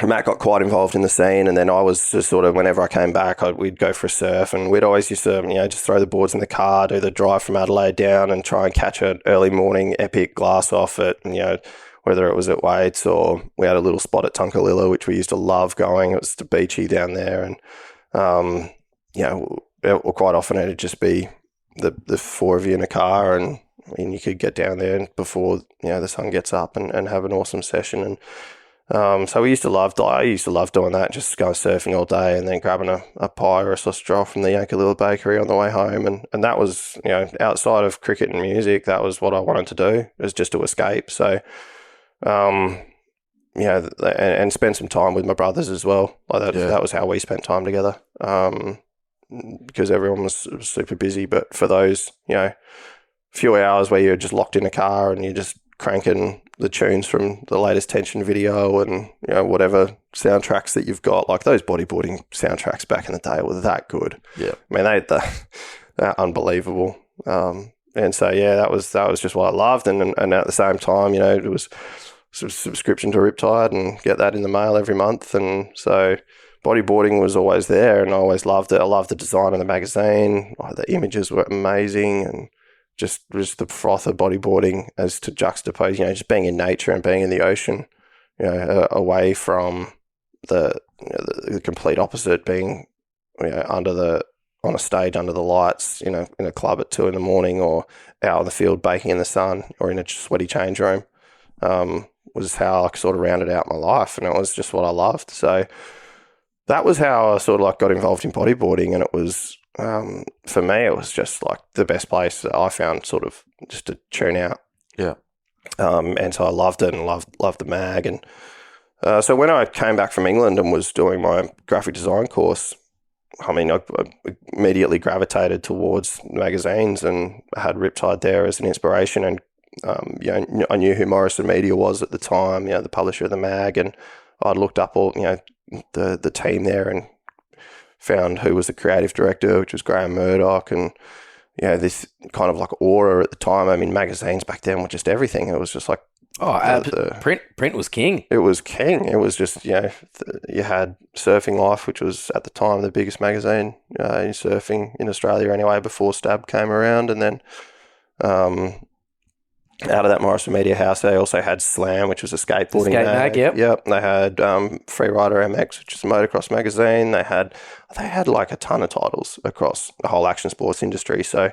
Matt got quite involved in the scene, and then I was just sort of, whenever I came back, we'd go for a surf, and we'd always used to, just throw the boards in the car, do the drive from Adelaide down and try and catch an early morning epic glass off it, and, whether it was at Waits or we had a little spot at Tunkalilla, which we used to love going. It was the beachy down there, and, quite often it'd just be the four of you in a car, and you could get down there before, the sun gets up and have an awesome session. And, so I used to love doing that, just going surfing all day and then grabbing a pie or a sausage roll from the Yankalilla bakery on the way home. And that was, outside of cricket and music, that was what I wanted to do, was just to escape. So, and spend some time with my brothers as well. That was how we spent time together, because everyone was super busy. But for those, few hours where you're just locked in a car and you're just cranking the tunes from the latest Tension video and whatever soundtracks that you've got, like those bodyboarding soundtracks back in the day were that good. Yeah, I mean they're unbelievable. And so that was just what I loved, and at the same time, it was subscription to Riptide and get that in the mail every month, and so bodyboarding was always there, and I always loved it. I loved the design of the magazine. The images were amazing, and just the froth of bodyboarding as to juxtapose, just being in nature and being in the ocean, away from the complete opposite, being on a stage under the lights, in a club at 2 a.m, or out in the field baking in the sun, or in a sweaty change room, was how I sort of rounded out my life, and it was just what I loved. So that was how I sort of got involved in bodyboarding, and it was. For me, it was just like the best place that I found, sort of just to tune out. Yeah. And so I loved it and loved the mag. And so when I came back from England and was doing my graphic design course, I immediately gravitated towards magazines, and I had Riptide there as an inspiration. And I knew who Morrison Media was at the time, the publisher of the mag, and I'd looked up all the team there and found who was the creative director, which was Graham Murdoch, and this kind of like aura at the time. I mean, magazines back then were just everything. It was just like print was king. It was king. It was just you had Surfing Life, which was at the time the biggest magazine in surfing in Australia anyway, before Stab came around, and then out of that Morrison Media house, they also had Slam, which was a skateboarding mag. Yep. They had Freerider MX, which is a motocross magazine. They had like a ton of titles across the whole action sports industry. So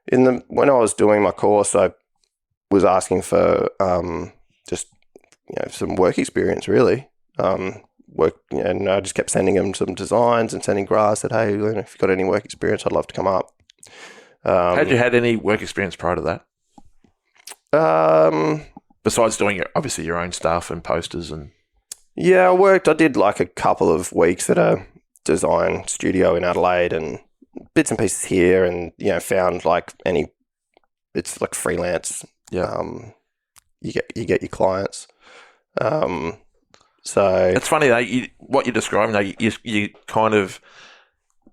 when I was doing my course, I was asking for just some work experience, really. And I just kept sending them some designs and sending graphs. Said, hey, if you've got any work experience, I'd love to come up. Had you had any work experience prior to that? Besides doing obviously your own stuff and posters and Yeah, I did like a couple of weeks at a design studio in Adelaide and bits and pieces here, and found like it's like freelance. Yeah. You get your clients. So It's funny though. What you're describing though, you kind of,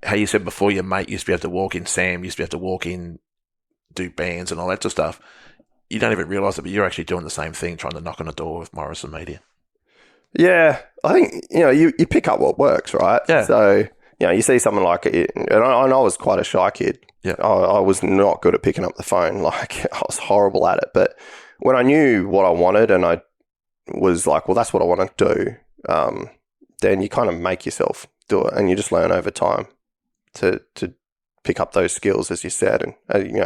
how you said before, your mate used to be able to walk in. Sam used to be able to walk in, do bands and all that sort of stuff. You don't even realise it, but you're actually doing the same thing, trying to knock on a door with Morrison Media. yeah, I think you pick up what works, right? Yeah. So you see someone like it, and I was quite a shy kid. Yeah. I was not good at picking up the phone. Like I was horrible at it. But when I knew what I wanted, and I was like, well, that's what I want to do. Then you kind of make yourself do it, and you just learn over time to pick up those skills, as you said, and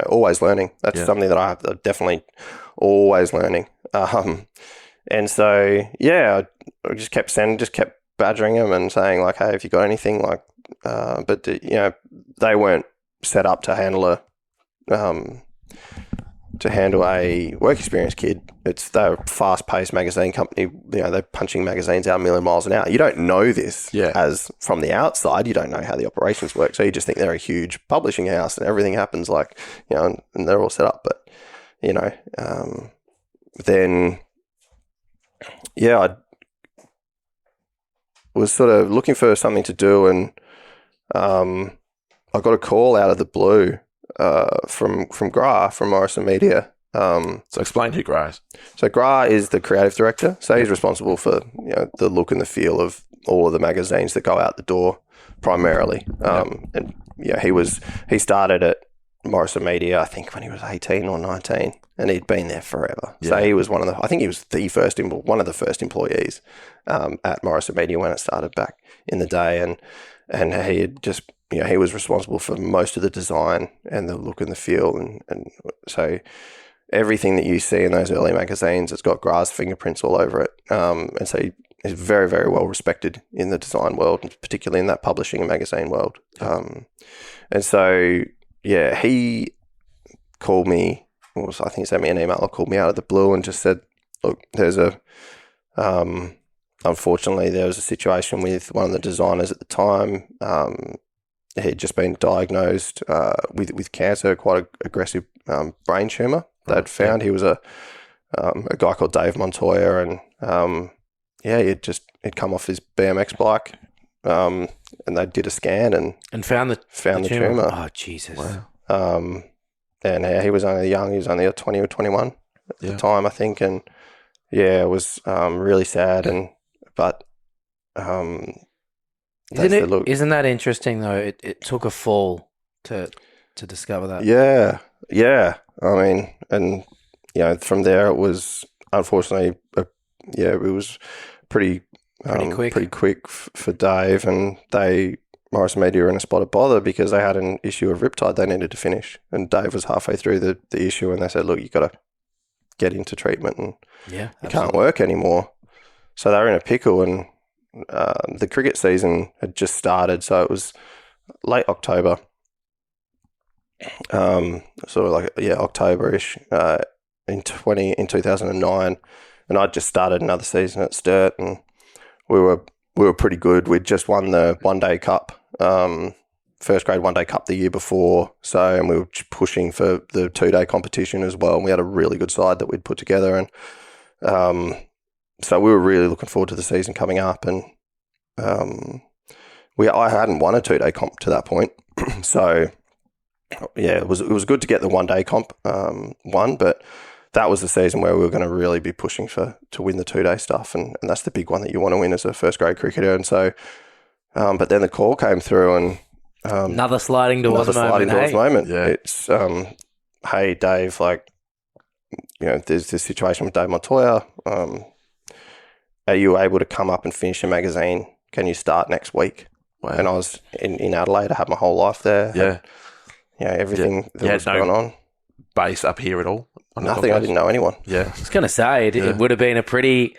always learning. That's something that I'm definitely always learning. And so I just kept badgering them and saying like, hey, if you got anything like, but they weren't set up to handle a work experience kid. They're a fast-paced magazine company. They're punching magazines out a million miles an hour. You don't know this as from the outside. You don't know how the operations work. So you just think they're a huge publishing house and everything happens like, and they're all set up. But, then, I was sort of looking for something to do, and I got a call out of the blue from Gra, from Morrison Media. So explain who Gra is. So Gra is the creative director. So he's responsible for the look and the feel of all of the magazines that go out the door, primarily. And he started at Morrison Media, I think, when he was 18 or 19, and he'd been there forever. Yeah. So he was one of the first employees at Morrison Media when it started back in the day, and he had just he was responsible for most of the design and the look and the feel, and so everything that you see in those early magazines, it's got Gra's fingerprints all over it. And so he's very, very well respected in the design world, and particularly in that publishing and magazine world. And so, he called me, I think he sent me an email or called me out of the blue and just said, look, unfortunately, there was a situation with one of the designers at the time. He'd just been diagnosed with cancer, quite an aggressive brain tumour they'd found. He was a guy called Dave Montoya, and he'd come off his BMX bike, and they did a scan and found the tumour. Oh, Jesus! Wow. And he was only young. He was only 20 or 21 at the time, I think, and it was really sad. Isn't that interesting though? It took a fall to discover that. Yeah. I mean, and from there it was unfortunately, it was pretty quick for Dave, and Morrison Media were in a spot of bother because they had an issue of Riptide they needed to finish, and Dave was halfway through the issue, and they said, look, you got to get into treatment, and you can't work anymore. So they were in a pickle, and the cricket season had just started, so it was late October, sort of like October-ish in 2009, and I'd just started another season at Sturt, and we were pretty good. We'd just won the one-day cup, first grade one-day cup the year before, and we were pushing for the two-day competition as well, and we had a really good side that we'd put together, and so we were really looking forward to the season coming up, and I hadn't won a two-day comp to that point, so it was good to get the one-day comp won, but that was the season where we were going to really be pushing to win the two-day stuff, and that's the big one that you want to win as a first-grade cricketer, and so, but then the call came through, and another sliding doors moment. Yeah, it's hey Dave, like there's this situation with Dave Montoya. Are you able to come up and finish a magazine? Can you start next week? Wow. And I was in Adelaide. I had my whole life there. Yeah. Everything that was going on. Base up here at all? Nothing. I didn't know anyone. Yeah. I was going to say, it would have been a pretty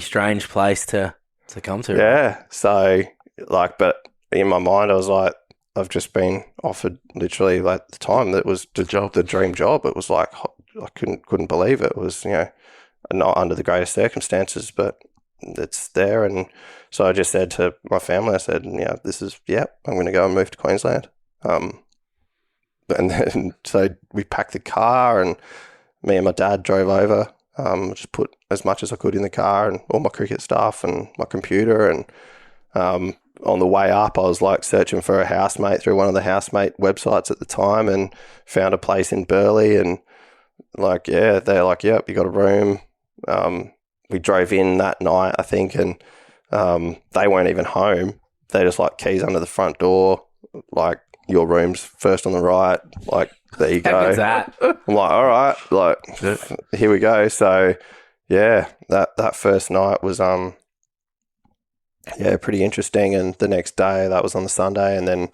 strange place to come to. Yeah. So, but in my mind, I was like, I've just been offered literally like the time that was the dream job. It was like, I couldn't believe it. It was, not under the greatest circumstances, but it's there. And so I just said to my family, I said, I'm going to go and move to Queensland. And then so we packed the car, and me and my dad drove over. Just put as much as I could in the car and all my cricket stuff and my computer. And on the way up, I was like searching for a housemate through one of the housemate websites at the time, and found a place in Burleigh. And they're like, yep, you got a room. We drove in that night, I think, and they weren't even home. They just like keys under the front door, like, your room's first on the right, like, there you go. How good's that? I'm like, all right, like, here we go. So yeah, that first night was pretty interesting. And the next day, that was on the Sunday, and then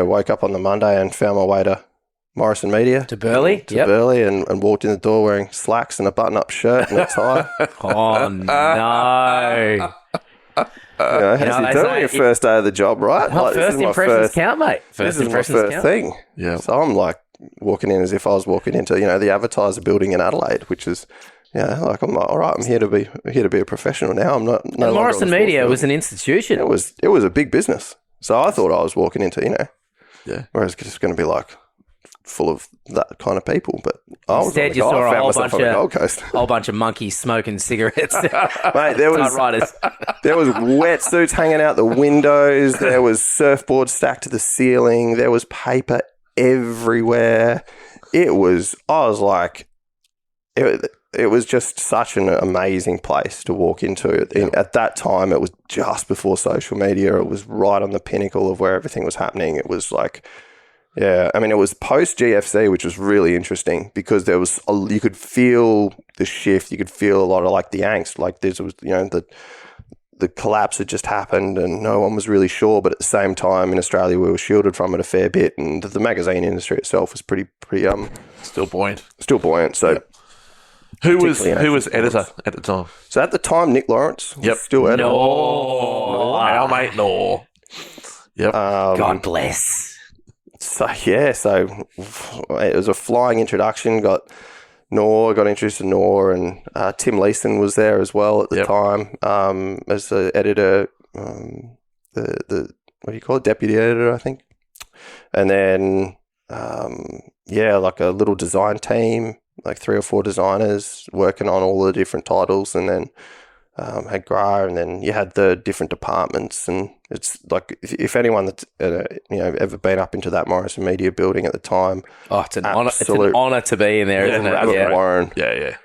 woke up on the Monday and found my way to Morrison Media. To Burleigh? Burleigh, and walked in the door wearing slacks and a button-up shirt and a tie. Oh, no. How's you doing your first day of the job, right? Well, first impressions count, mate. This is my first thing. Yeah. So I'm like walking in as if I was walking into, the advertiser building in Adelaide, which is, I'm like, all right, I'm here to be a professional now. I'm not. No Morrison Media was an institution. It was a big business. So I thought I was walking into, where it's just going to be like full of that kind of people, but instead you saw a whole bunch of monkeys smoking cigarettes. Mate, there was wetsuits hanging out the windows. There was surfboards stacked to the ceiling. There was paper everywhere. It was just such an amazing place to walk into. At that time, it was just before social media. It was right on the pinnacle of where everything was happening. It was like, it was post GFC, which was really interesting because there was you could feel the shift. You could feel a lot of like the angst. Like this was, the collapse had just happened and no one was really sure. But at the same time, in Australia, we were shielded from it a fair bit, and the magazine industry itself was pretty still buoyant. So, who was editor at the time? So at the time, Nick Lawrence was still editor. Our mate Nor. Yep. God bless. So it was a flying introduction. Got introduced to Nor, and Tim Leeson was there as well at the time as the editor, the what do you call it, deputy editor, I think. And then like a little design team, like 3 or 4 designers working on all the different titles, and then had Gra, and then you had the different departments. And it's like, if anyone that's ever been up into that Morrison Media building at the time, it's an honour to be in there, isn't it? Yeah. Warren. Yeah.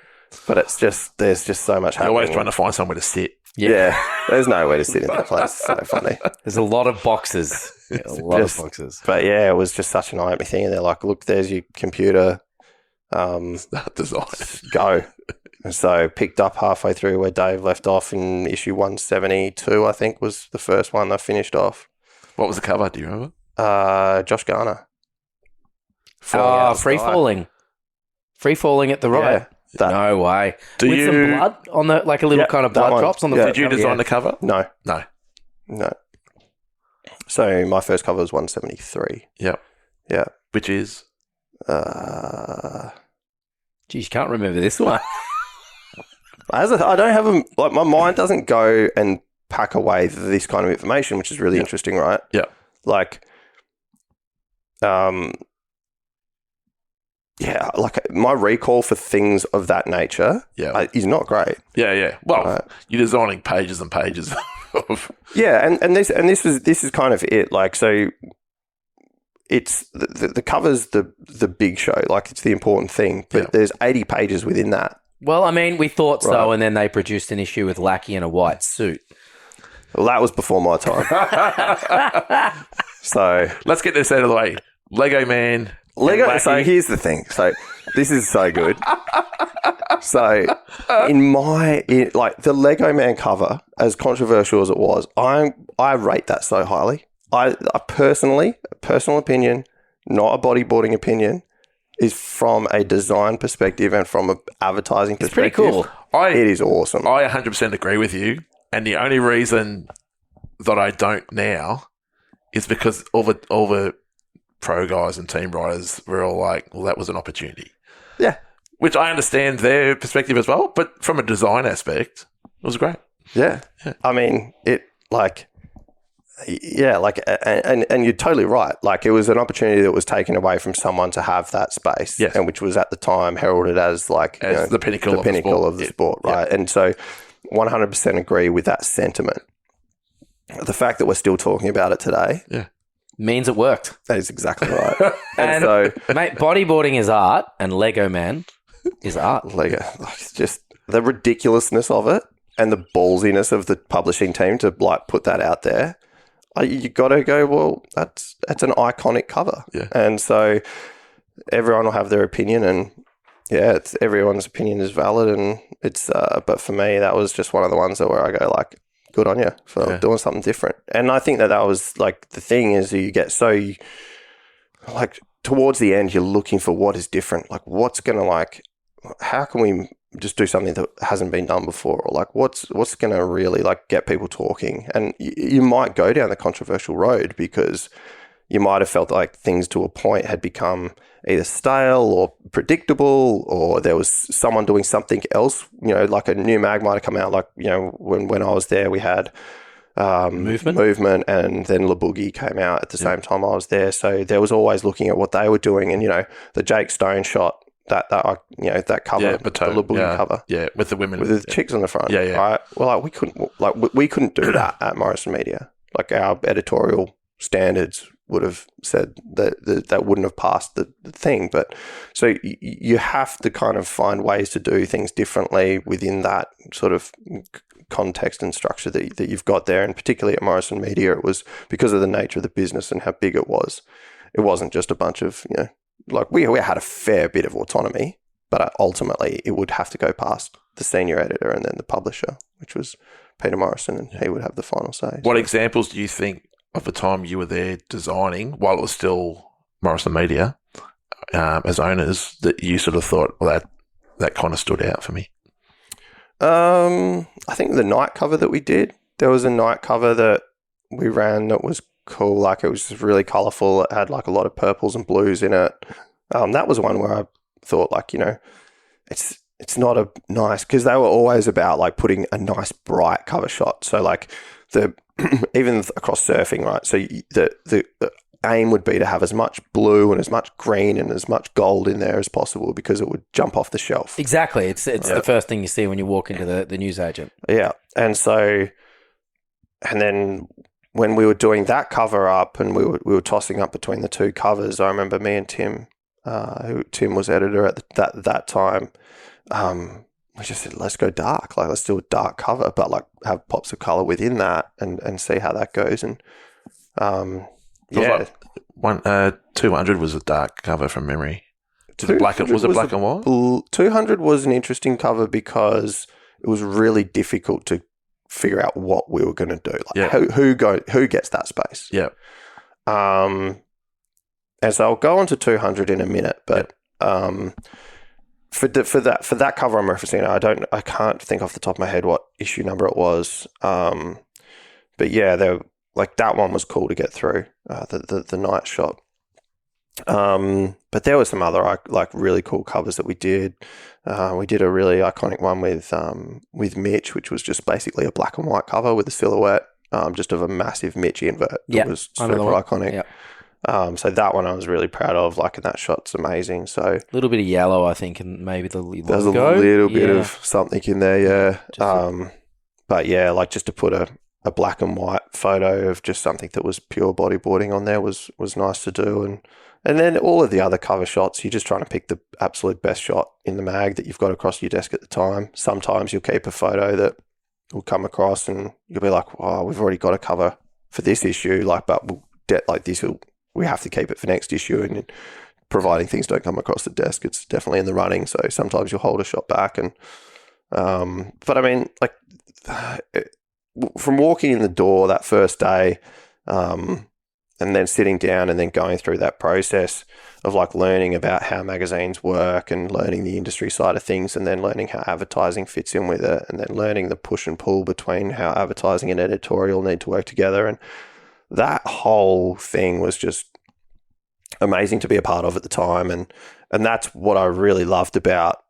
But it's just, there's just so much happening. You're always trying to find somewhere to sit. Yeah. There's nowhere to sit in that place. It's so funny. There's a lot of boxes. Of boxes. But yeah, it was just such an eye-opening thing. And they're like, look, there's your computer. Start design. Go. And so picked up halfway through where Dave left off in issue 172, I think, was the first one I finished off. What was the cover? Do you remember? Josh Garner. Free falling. Free falling at the right. Yeah, no way. With some blood on the, like a little kind of blood drops on the Did you design the cover? No. No. So my first cover was 173. Yeah. Yeah. Which is? Geez, you can't remember this one. I don't have my mind doesn't go and pack away this kind of information, which is really interesting, right? Yeah. Like, like my recall for things of that nature is not great. Yeah. Well, you're designing pages and pages of. Yeah, and this is kind of it. Like, so it's the cover's the big show, like it's the important thing, but there's 80 pages within that. Well, I mean, we thought so, and then they produced an issue with Lackey in a white suit. Well, that was before my time. So let's get this out of the way. Lego Man. So here's the thing. So this is so good. So like the Lego Man cover, as controversial as it was, I rate that so highly. I personal opinion, not a bodyboarding opinion, is from a design perspective and from an advertising perspective. It's pretty cool. It is awesome. I 100% agree with you. And the only reason that I don't now is because all the pro guys and team writers were all like, well, that was an opportunity. Yeah. Which I understand their perspective as well. But from a design aspect, it was great. Yeah. I mean, and you're totally right. Like, it was an opportunity that was taken away from someone to have that space, Yes. and which was at the time heralded as the pinnacle of the sport, right? And so 100% agree with that sentiment. The fact that we're still talking about it today means it worked. that is exactly right. And so, mate, bodyboarding is art and Lego Man is art. Lego, it's just the ridiculousness of it and the ballsiness of the publishing team to put that out there. You got to go, well, that's an iconic cover. Yeah. And so everyone will have their opinion, and everyone's opinion is valid. And it's, but for me, that was just one of the ones where I go like, good on you for doing something different. And I think that was like, the thing is, you get so like towards the end, you're looking for what is different. Like, what's going to how can we just do something that hasn't been done before, or like what's going to really like get people talking? And you might go down the controversial road because you might have felt like things to a point had become either stale or predictable, or there was someone doing something else, like a new mag might have come out. Like, when I was there, we had movement, and then La Boogie came out at the same time I was there. So there was always looking at what they were doing, and the Jake Stone shot, that cover, the La Boogie cover, with the women, with the chicks on the front, right? Well, we couldn't do that at Morrison Media. Like, our editorial standards would have said that wouldn't have passed the thing. But so you have to kind of find ways to do things differently within that sort of context and structure that you've got there. And particularly at Morrison Media, it was because of the nature of the business and how big it was. It wasn't just a bunch of, like we had a fair bit of autonomy, but ultimately it would have to go past the senior editor and then the publisher, which was Peter Morrison, and he would have the final say. What examples do you think of the time you were there designing, while it was still Morrison Media, as owners, that you sort of thought, well, that kind of stood out for me? I think the night cover that we did, there was a night cover that we ran that was cool. Like, it was just really colourful. It had like a lot of purples and blues in it. That was one where I thought, like, it's not a nice, because they were always about like putting a nice bright cover shot. So like even across surfing, right? So the aim would be to have as much blue and as much green and as much gold in there as possible, because it would jump off the shelf. Exactly. It's the first thing you see when you walk into the newsagent. Yeah. And then when we were doing that cover up and we were tossing up between the two covers, I remember me and Tim, Tim was editor at that time, we just said, let's go dark. Like, let's do a dark cover, but like have pops of color within that and see how that goes. And like 200 was a dark cover from memory. Was it black and white? 200 was an interesting cover because it was really difficult to figure out what we were going to do. Like, who gets that space? Yeah. And so I'll go on to 200 in a minute, but for that cover I'm referencing, I can't think off the top of my head what issue number it was. But yeah, that one was cool to get through, the night shot. But there were some other like really cool covers that we did. We did a really iconic one with Mitch, which was just basically a black and white cover with a silhouette, just of a massive Mitch invert. It was super iconic. Yep. So that one I was really proud of. Like, and that shot's amazing. So a little bit of yellow, I think, and maybe the logo. There's a little bit of something in there, yeah. But yeah, like, just to put a black and white photo of just something that was pure bodyboarding on there was nice to do. And then all of the other cover shots, you're just trying to pick the absolute best shot in the mag that you've got across your desk at the time. Sometimes you'll keep a photo that will come across and you'll be like, oh, we've already got a cover for this issue, like, but we have to keep it for next issue. And providing things don't come across the desk, it's definitely in the running. So sometimes you'll hold a shot back. And but I mean, like, from walking in the door that first day, and then sitting down and then going through that process of like learning about how magazines work and learning the industry side of things, and then learning how advertising fits in with it, and then learning the push and pull between how advertising and editorial need to work together. And that whole thing was just amazing to be a part of at the time. And that's what I really loved about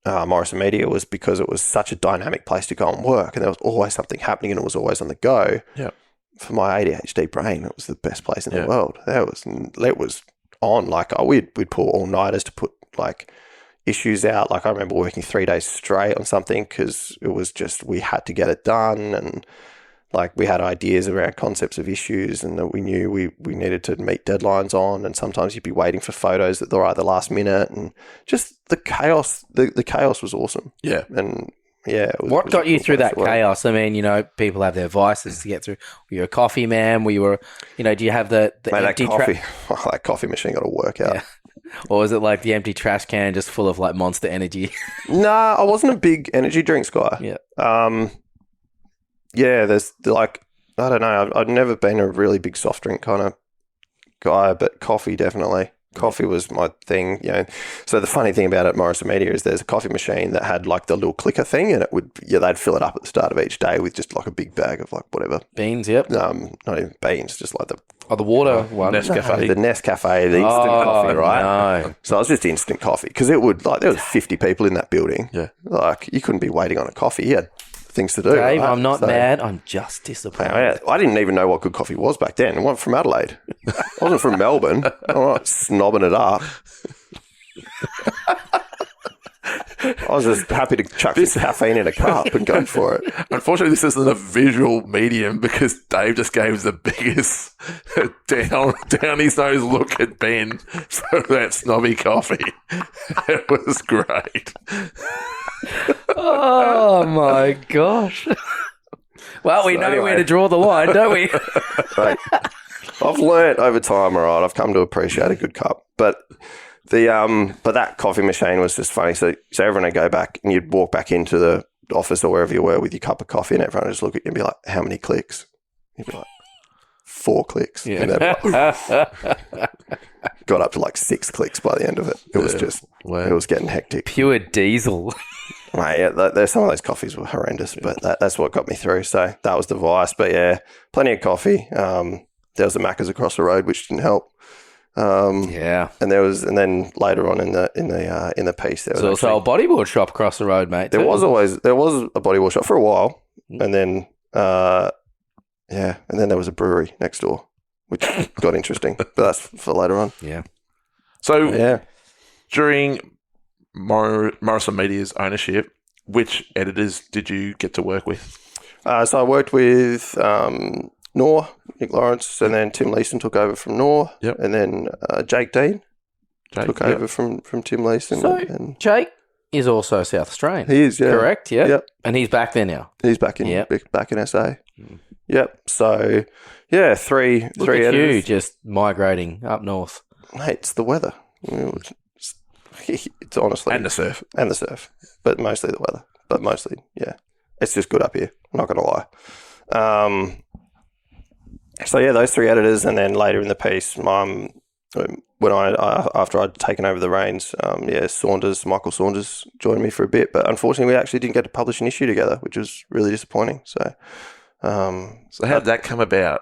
Morrison Media was because it was such a dynamic place to go and work, and there was always something happening, and it was always on the go. Yeah. For my ADHD brain, it was the best place in the world. It was on. Like, we'd pull all-nighters to put, like, issues out. Like, I remember working 3 days straight on something because it was just, we had to get it done, and, like, we had ideas around concepts of issues, and that we knew we needed to meet deadlines on, and sometimes you'd be waiting for photos that were at the last minute, and just the chaos. The chaos was awesome. Yeah. And yeah. What got you through that chaos? I mean, people have their vices to get through. Were you a coffee man? Do you have the Mate, empty that coffee machine got to work out. Yeah. Or was it like the empty trash can just full of like Monster Energy? Nah, I wasn't a big energy drinks guy. Yeah. Yeah, there's like, I don't know. I've never been a really big soft drink kind of guy, but coffee definitely. Coffee was my thing, So the funny thing about it, Morrison Media, is there's a coffee machine that had like the little clicker thing, and they'd fill it up at the start of each day with just like a big bag of like whatever. Beans, yep. Not even beans, just like the water one. Nescafe. the Nescafe, the instant coffee, right? No. So it was just instant coffee because there was 50 people in that building. Yeah. Like, you couldn't be waiting on a coffee. You had things to do. Dave, right? I'm not mad. I'm just disappointed. I didn't even know what good coffee was back then. I wasn't from Adelaide. I wasn't from Melbourne. I'm not snobbing it up. I was just happy to chuck some caffeine in a cup and go for it. Unfortunately, this isn't a visual medium because Dave just gave the biggest down his nose look at Ben for that snobby coffee. It was great. Oh my gosh. Well, we know where to draw the line, don't we? Right. I've learnt over time, all right. I've come to appreciate a good cup. But but that coffee machine was just funny. So everyone would go back and you'd walk back into the office or wherever you were with your cup of coffee, and everyone would just look at you and be like, how many clicks? You'd be like, 4 clicks. Yeah. And got up to like 6 clicks by the end of it. It was just, it was getting hectic. Pure diesel. Right, yeah, some of those coffees were horrendous, but that's what got me through. So that was the vice. But yeah, plenty of coffee. There was the Macca's across the road, which didn't help. Yeah, and then later on in the piece there was also a bodyboard shop across the road, mate. There was a bodyboard shop for a while, and then and then there was a brewery next door, which got interesting. But that's for later on. Yeah. So during Morrison Media's ownership, which editors did you get to work with? So I worked with Nick Lawrence, and then Tim Leeson took over from Nor, and then Jake Dean took over from Tim Leeson. So Jake is also South Australian. He is, yeah. Correct, yeah. Yep. And he's back there now. He's back in SA. Yep. So, yeah, three editors. You just migrating up north. Mate, it's the weather. It's honestly... And the surf. But mostly the weather. But mostly, yeah. It's just good up here. I'm not going to lie. So, yeah, those 3 editors. And then later in the piece, after I'd taken over the reins, Michael Saunders joined me for a bit. But unfortunately, we actually didn't get to publish an issue together, which was really disappointing. So how did that come about?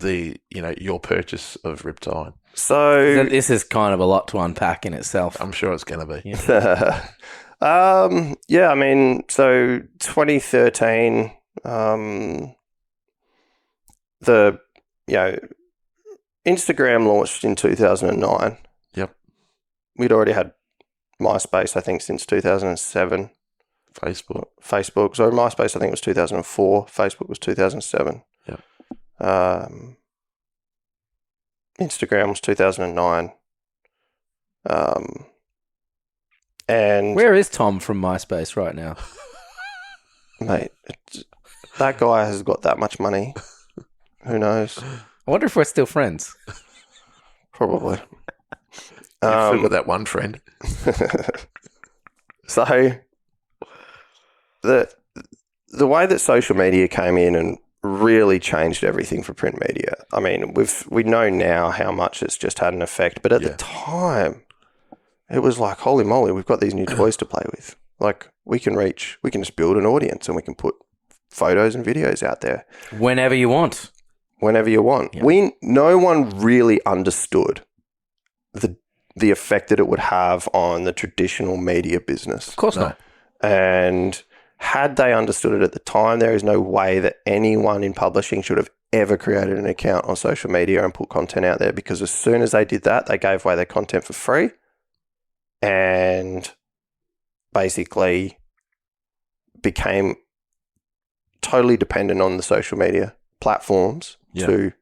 Your purchase of Riptide. So this is kind of a lot to unpack in itself. I'm sure it's going to be. Yeah. I mean, so 2013, Instagram launched in 2009. Yep. We'd already had MySpace, I think, since 2007. Facebook. So MySpace, I think, was 2004. Facebook was 2007. Yep. Instagram was 2009. And where is Tom from MySpace right now? Mate, that guy has got that much money. Who knows? I wonder if we're still friends. Probably. You've still got that one friend. So the way that social media came in and really changed everything for print media. I mean, we know now how much it's just had an effect, but at the time, it was like, holy moly, we've got these new toys to play with. Like, we can just build an audience and we can put photos and videos out there. Whenever you want. Whenever you want. Yeah. No one really understood the effect that it would have on the traditional media business. Of course not. And had they understood it at the time, there is no way that anyone in publishing should have ever created an account on social media and put content out there, because as soon as they did that, they gave away their content for free and basically became totally dependent on the social media platforms to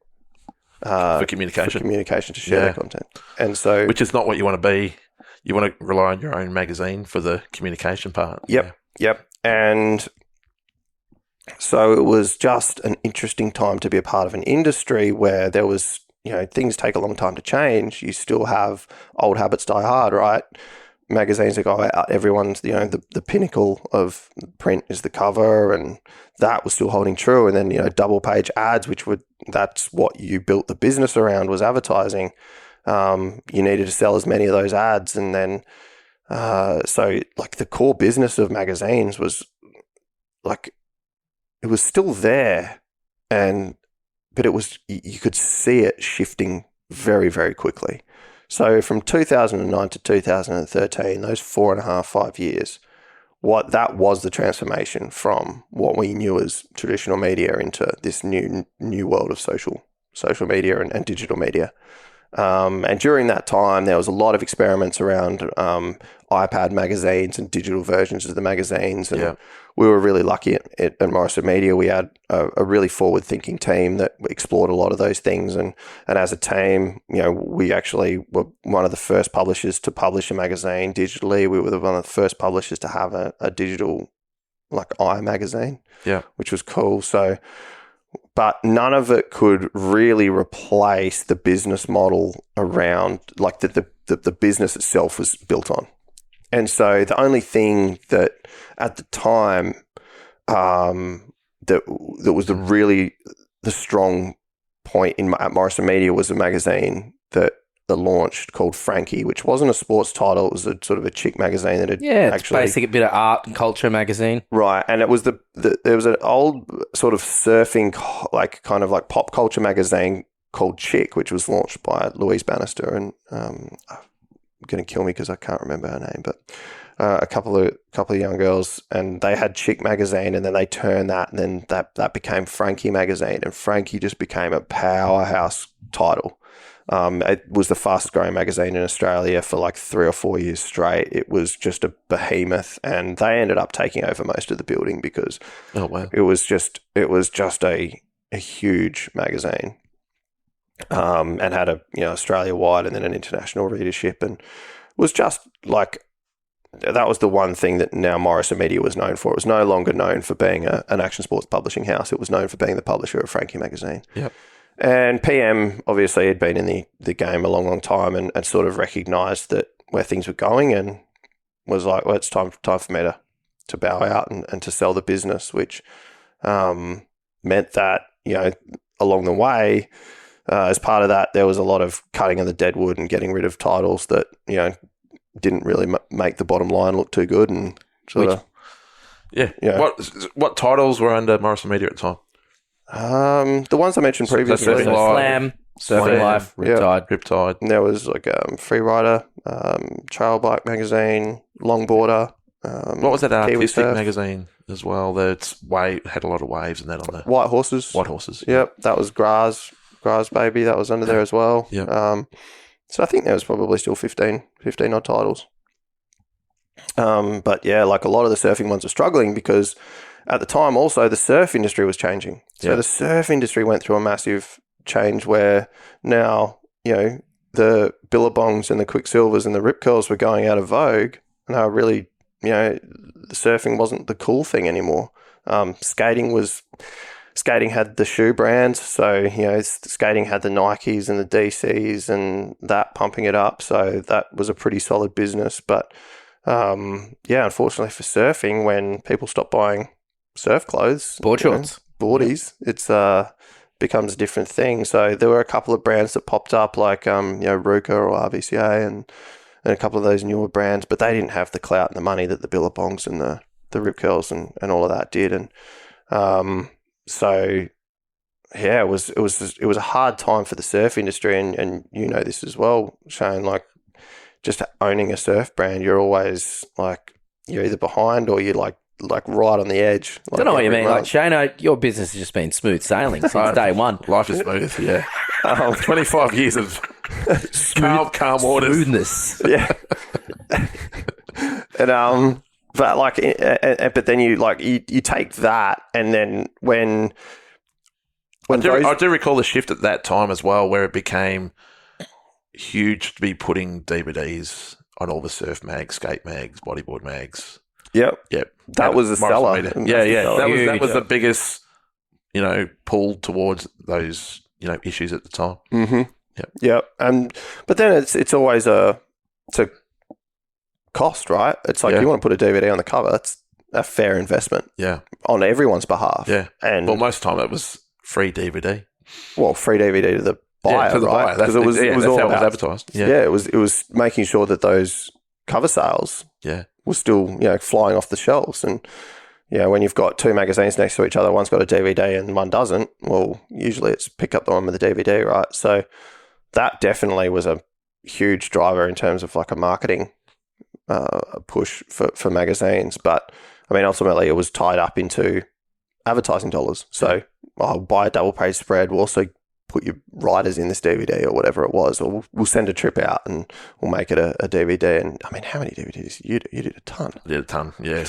for communication to share their content. And so, which is not what you want to be. You want to rely on your own magazine for the communication part. Yep. And so it was just an interesting time to be a part of an industry where there was, things take a long time to change. You still have old habits die hard, right? Magazines that go out, everyone's, the pinnacle of print is the cover, and that was still holding true. And then, double page ads, that's what you built the business around, was advertising. You needed to sell as many of those ads. And then, so like the core business of magazines was like, it was still there, but it was, you could see it shifting very, very quickly. So from 2009 to 2013, those 5 years, that was the transformation from what we knew as traditional media into this new world of social media and digital media. And during that time, there was a lot of experiments around iPad magazines and digital versions of the magazines. And we were really lucky at Morrison Media. We had a really forward-thinking team that explored a lot of those things. And as a team, we actually were one of the first publishers to publish a magazine digitally. We were one of the first publishers to have a digital, like, iMagazine, which was cool. So, but none of it could really replace the business model around, like, the business itself was built on. And so the only thing that at the time that was the strong point at Morrison Media was a magazine that launched called Frankie, which wasn't a sports title. It was a sort of a chick magazine that had it's basically a bit of art and culture magazine. Right. And it was there was an old sort of surfing, like, kind of like pop culture magazine called Chick, which was launched by Louise Bannister, and going to kill me because I can't remember her name, but a couple of young girls, and they had Chick magazine, and then they turned that, and then that became Frankie magazine, and Frankie just became a powerhouse title. It was the fastest growing magazine in Australia for like 3 or 4 years straight. It was just a behemoth, and they ended up taking over most of the building because it was just a huge magazine. And had a Australia wide and then an international readership, and was just like, that was the one thing that now Morrison Media was known for. It was no longer known for being an action sports publishing house. It was known for being the publisher of Frankie magazine. Yep. And PM obviously had been in the game a long time and sort of recognised that where things were going, and was like, well, it's time for me to bow out and to sell the business, which meant that, along the way, as part of that, there was a lot of cutting of the deadwood and getting rid of titles that, didn't really make the bottom line look too good, and sort of. Yeah. What titles were under Morrison Media at the time? The ones I mentioned previously. Slam, Surfing Life, Riptide. And there was like Freerider, Trail Bike Magazine, Longboarder. What was that artistic magazine as well? That had a lot of waves and that on there. White Horses. Yep, that was Graz Baby. That was under there as well. Yeah. So I think there was probably still 15 odd titles. But yeah, like a lot of the surfing ones were struggling because at the time also the surf industry was changing. So the surf industry went through a massive change where now, the Billabongs and the Quicksilvers and the Rip Curls were going out of vogue, and they were really, the surfing wasn't the cool thing anymore. Skating had the shoe brands, so skating had the Nikes and the DCs and that pumping it up. So that was a pretty solid business. But unfortunately for surfing, when people stop buying surf clothes, board shorts, boardies, it's becomes a different thing. So there were a couple of brands that popped up, like Ruka or RVCA and a couple of those newer brands, but they didn't have the clout and the money that the Billabongs and the Rip Curls and all of that did. And so yeah, it was a hard time for the surf industry, and this as well, Shane. Like, just owning a surf brand, you're always like, you're either behind or you're like right on the edge. I don't know what you mean. Like, Shano, your business has just been smooth sailing since day one. Life is smooth, yeah. 25 years of calm waters. Smoothness. Yeah. And but like, but then you take that, and then when I do recall the shift at that time as well, where it became huge to be putting DVDs on all the surf mags, skate mags, bodyboard mags. Yep. That was a seller. Yeah. That was the biggest, pull towards those, issues at the time. Mm-hmm. Yep. But then it's always a cost, right? It's like you want to put a DVD on the cover. It's a fair investment. Yeah. On everyone's behalf. Yeah. And most of the time it was free DVD. Well, free DVD to the buyer, to the right? buyer. Because it was all how it was about, advertised. Yeah. it was making sure that those cover sales were still, flying off the shelves. And when you've got two magazines next to each other, one's got a DVD and one doesn't, well, usually it's pick up the one with the DVD, right? So that definitely was a huge driver in terms of like a marketing push for magazines. But I mean, ultimately it was tied up into advertising dollars. So I'll buy a double page spread. We'll also put your writers in this DVD or whatever it was, or we'll send a trip out and we'll make it a DVD. And I mean, how many DVDs you did a ton? I did a ton, yeah.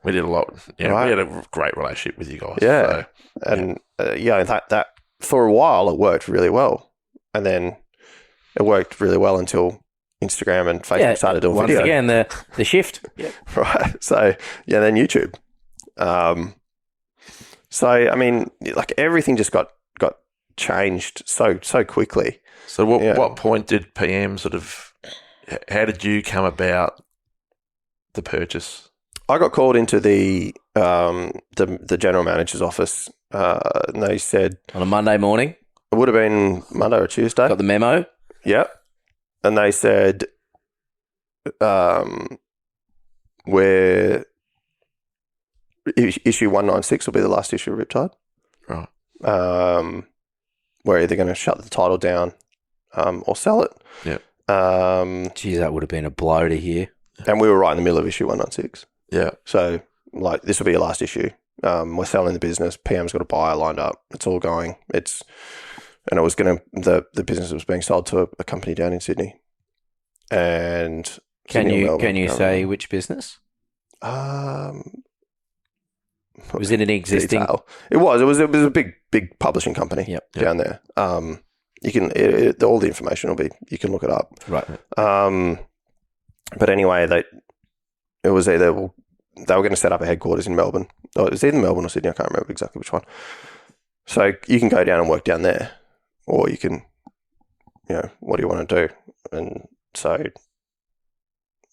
We did a lot. Yeah, right. We had a great relationship with you guys. Yeah, so, and that for a while it worked really well, and then it worked really well until Instagram and Facebook started doing video. Once again, the shift. Right. So then YouTube. So I mean, like everything just got changed so quickly. So what point did PM how did you come about the purchase? I got called into the general manager's office, and they said on a Monday morning. It would have been Monday or Tuesday. Got the memo. Yep. And they said, issue 196 will be the last issue of Riptide. Right. We're either going to shut the title down or sell it. Yeah. Geez, that would have been a blow to hear. And we were right in the middle of issue 196. Yeah. So, like, this will be your last issue. We're selling the business. PM's got a buyer lined up. It's all going. And it was going to, the business was being sold to a company down in Sydney. And can you say which business? Was it an existing? Detail. It was a big publishing company down there. You can all the information will be, you can look it up. Right. But anyway, they were going to set up a headquarters in Melbourne. Oh, it was either Melbourne or Sydney. I can't remember exactly which one. So you can go down and work down there, or you can, what do you want to do? And so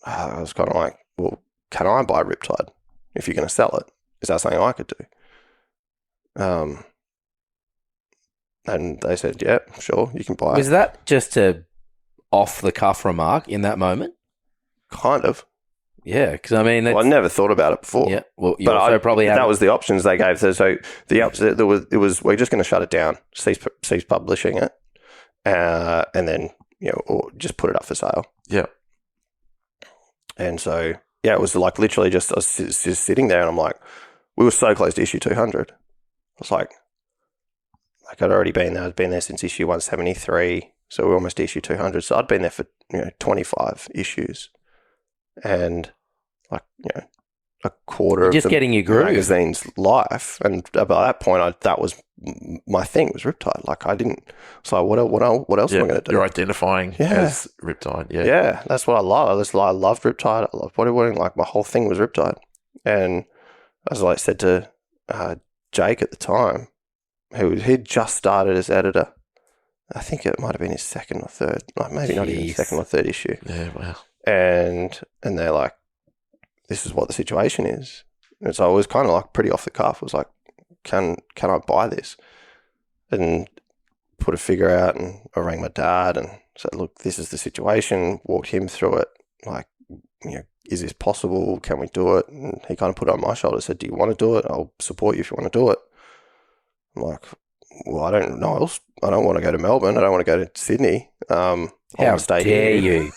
I was kind of like, well, can I buy Riptide if you're going to sell it? Is that something I could do? And they said, yeah, sure, you can buy it. Was that just a off-the-cuff remark in that moment? Kind of. Yeah, because I mean... I never thought about it before. Yeah, well, you also probably have... That was the options they gave. So the opposite, we're just going to shut it down, cease publishing it, and then, or just put it up for sale. Yeah. And so, it was like literally just, I was just sitting there and I'm like, we were so close to issue 200. I was like I'd already been there. I'd been there since issue 173. So we're almost issue 200. So I'd been there for, 25 issues. And a quarter of the magazine's life. And by that point, that was my thing, was Riptide. Like I didn't, so what else am I going to do? You're identifying as Riptide. Yeah. Yeah. That's what I love. I loved Riptide. I loved bodyboarding. Like my whole thing was Riptide. And as I said to Jake at the time, he'd just started as editor. I think it might have been his second or third, like maybe not even his second or third issue. Yeah, wow. And they're like, this is what the situation is. And so I was kind of like pretty off the cuff. I was like, can I buy this? And put a figure out, and I rang my dad and said, look, this is the situation, walked him through it. Like, is this possible? Can we do it? And he kind of put it on my shoulder, said, do you want to do it? I'll support you if you want to do it. I'm like, well, I don't know. I don't want to go to Melbourne. I don't want to go to Sydney. How dare you?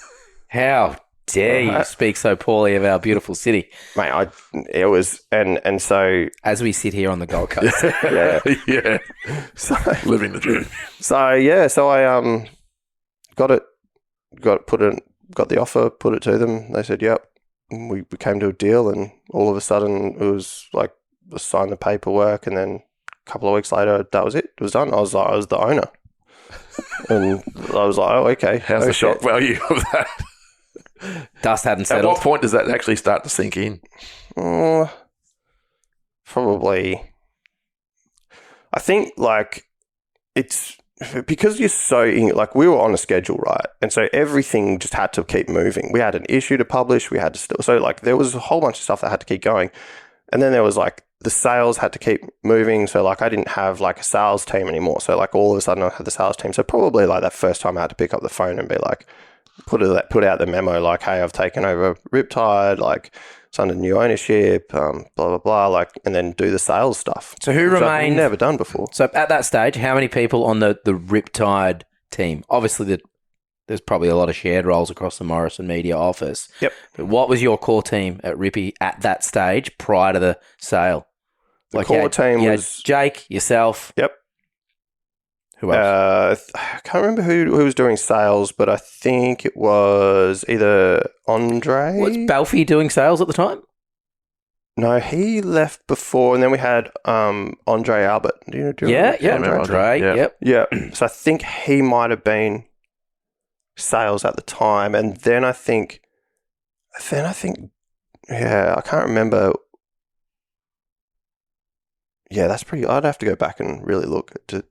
How dare you speak so poorly of our beautiful city Mate, it was, and so, as we sit here on the Gold Coast? yeah. Yeah. So, Living the dream. so I got the offer, put it to them. They said, yep. We came to a deal, and all of a sudden it was like, I signed the paperwork, and then a couple of weeks later, that was it. It was done. I was the owner. And I was like, oh, okay. How's the shock value of that? Dust hadn't At settled. what point does that actually start to sink in? Probably. I think like it's because you're so like we were on a schedule, right? And so everything just had to keep moving. We had an issue to publish. We had to so like there was a whole bunch of stuff that had to keep going. And then there was like the sales had to keep moving. So like I didn't have like a sales team anymore. So like all of a sudden I had the sales team. So probably like that first time I had to pick up the phone and be like, put out the memo like, hey, I've taken over Riptide, like it's under new ownership, blah, blah, blah, like, and then do the sales stuff. So who which I've remained? never done before. So at that stage, how many people on the Riptide team? Obviously, there's probably a lot of shared roles across the Morrison Media office. Yep. But what was your core team at Rippy at that stage prior to the sale? The core team was Jake, yourself. Yep. Who else? I can't remember who was doing sales, but I think it was either Andre. Was Balfi doing sales at the time? No, he left before, and then we had Andre Albert. Do you Yeah, remember Andre. Yeah. Yep. Yeah. So I think he might have been sales at the time, and then I think, yeah, I can't remember. Yeah, that's pretty. I'd have to go back and really look through.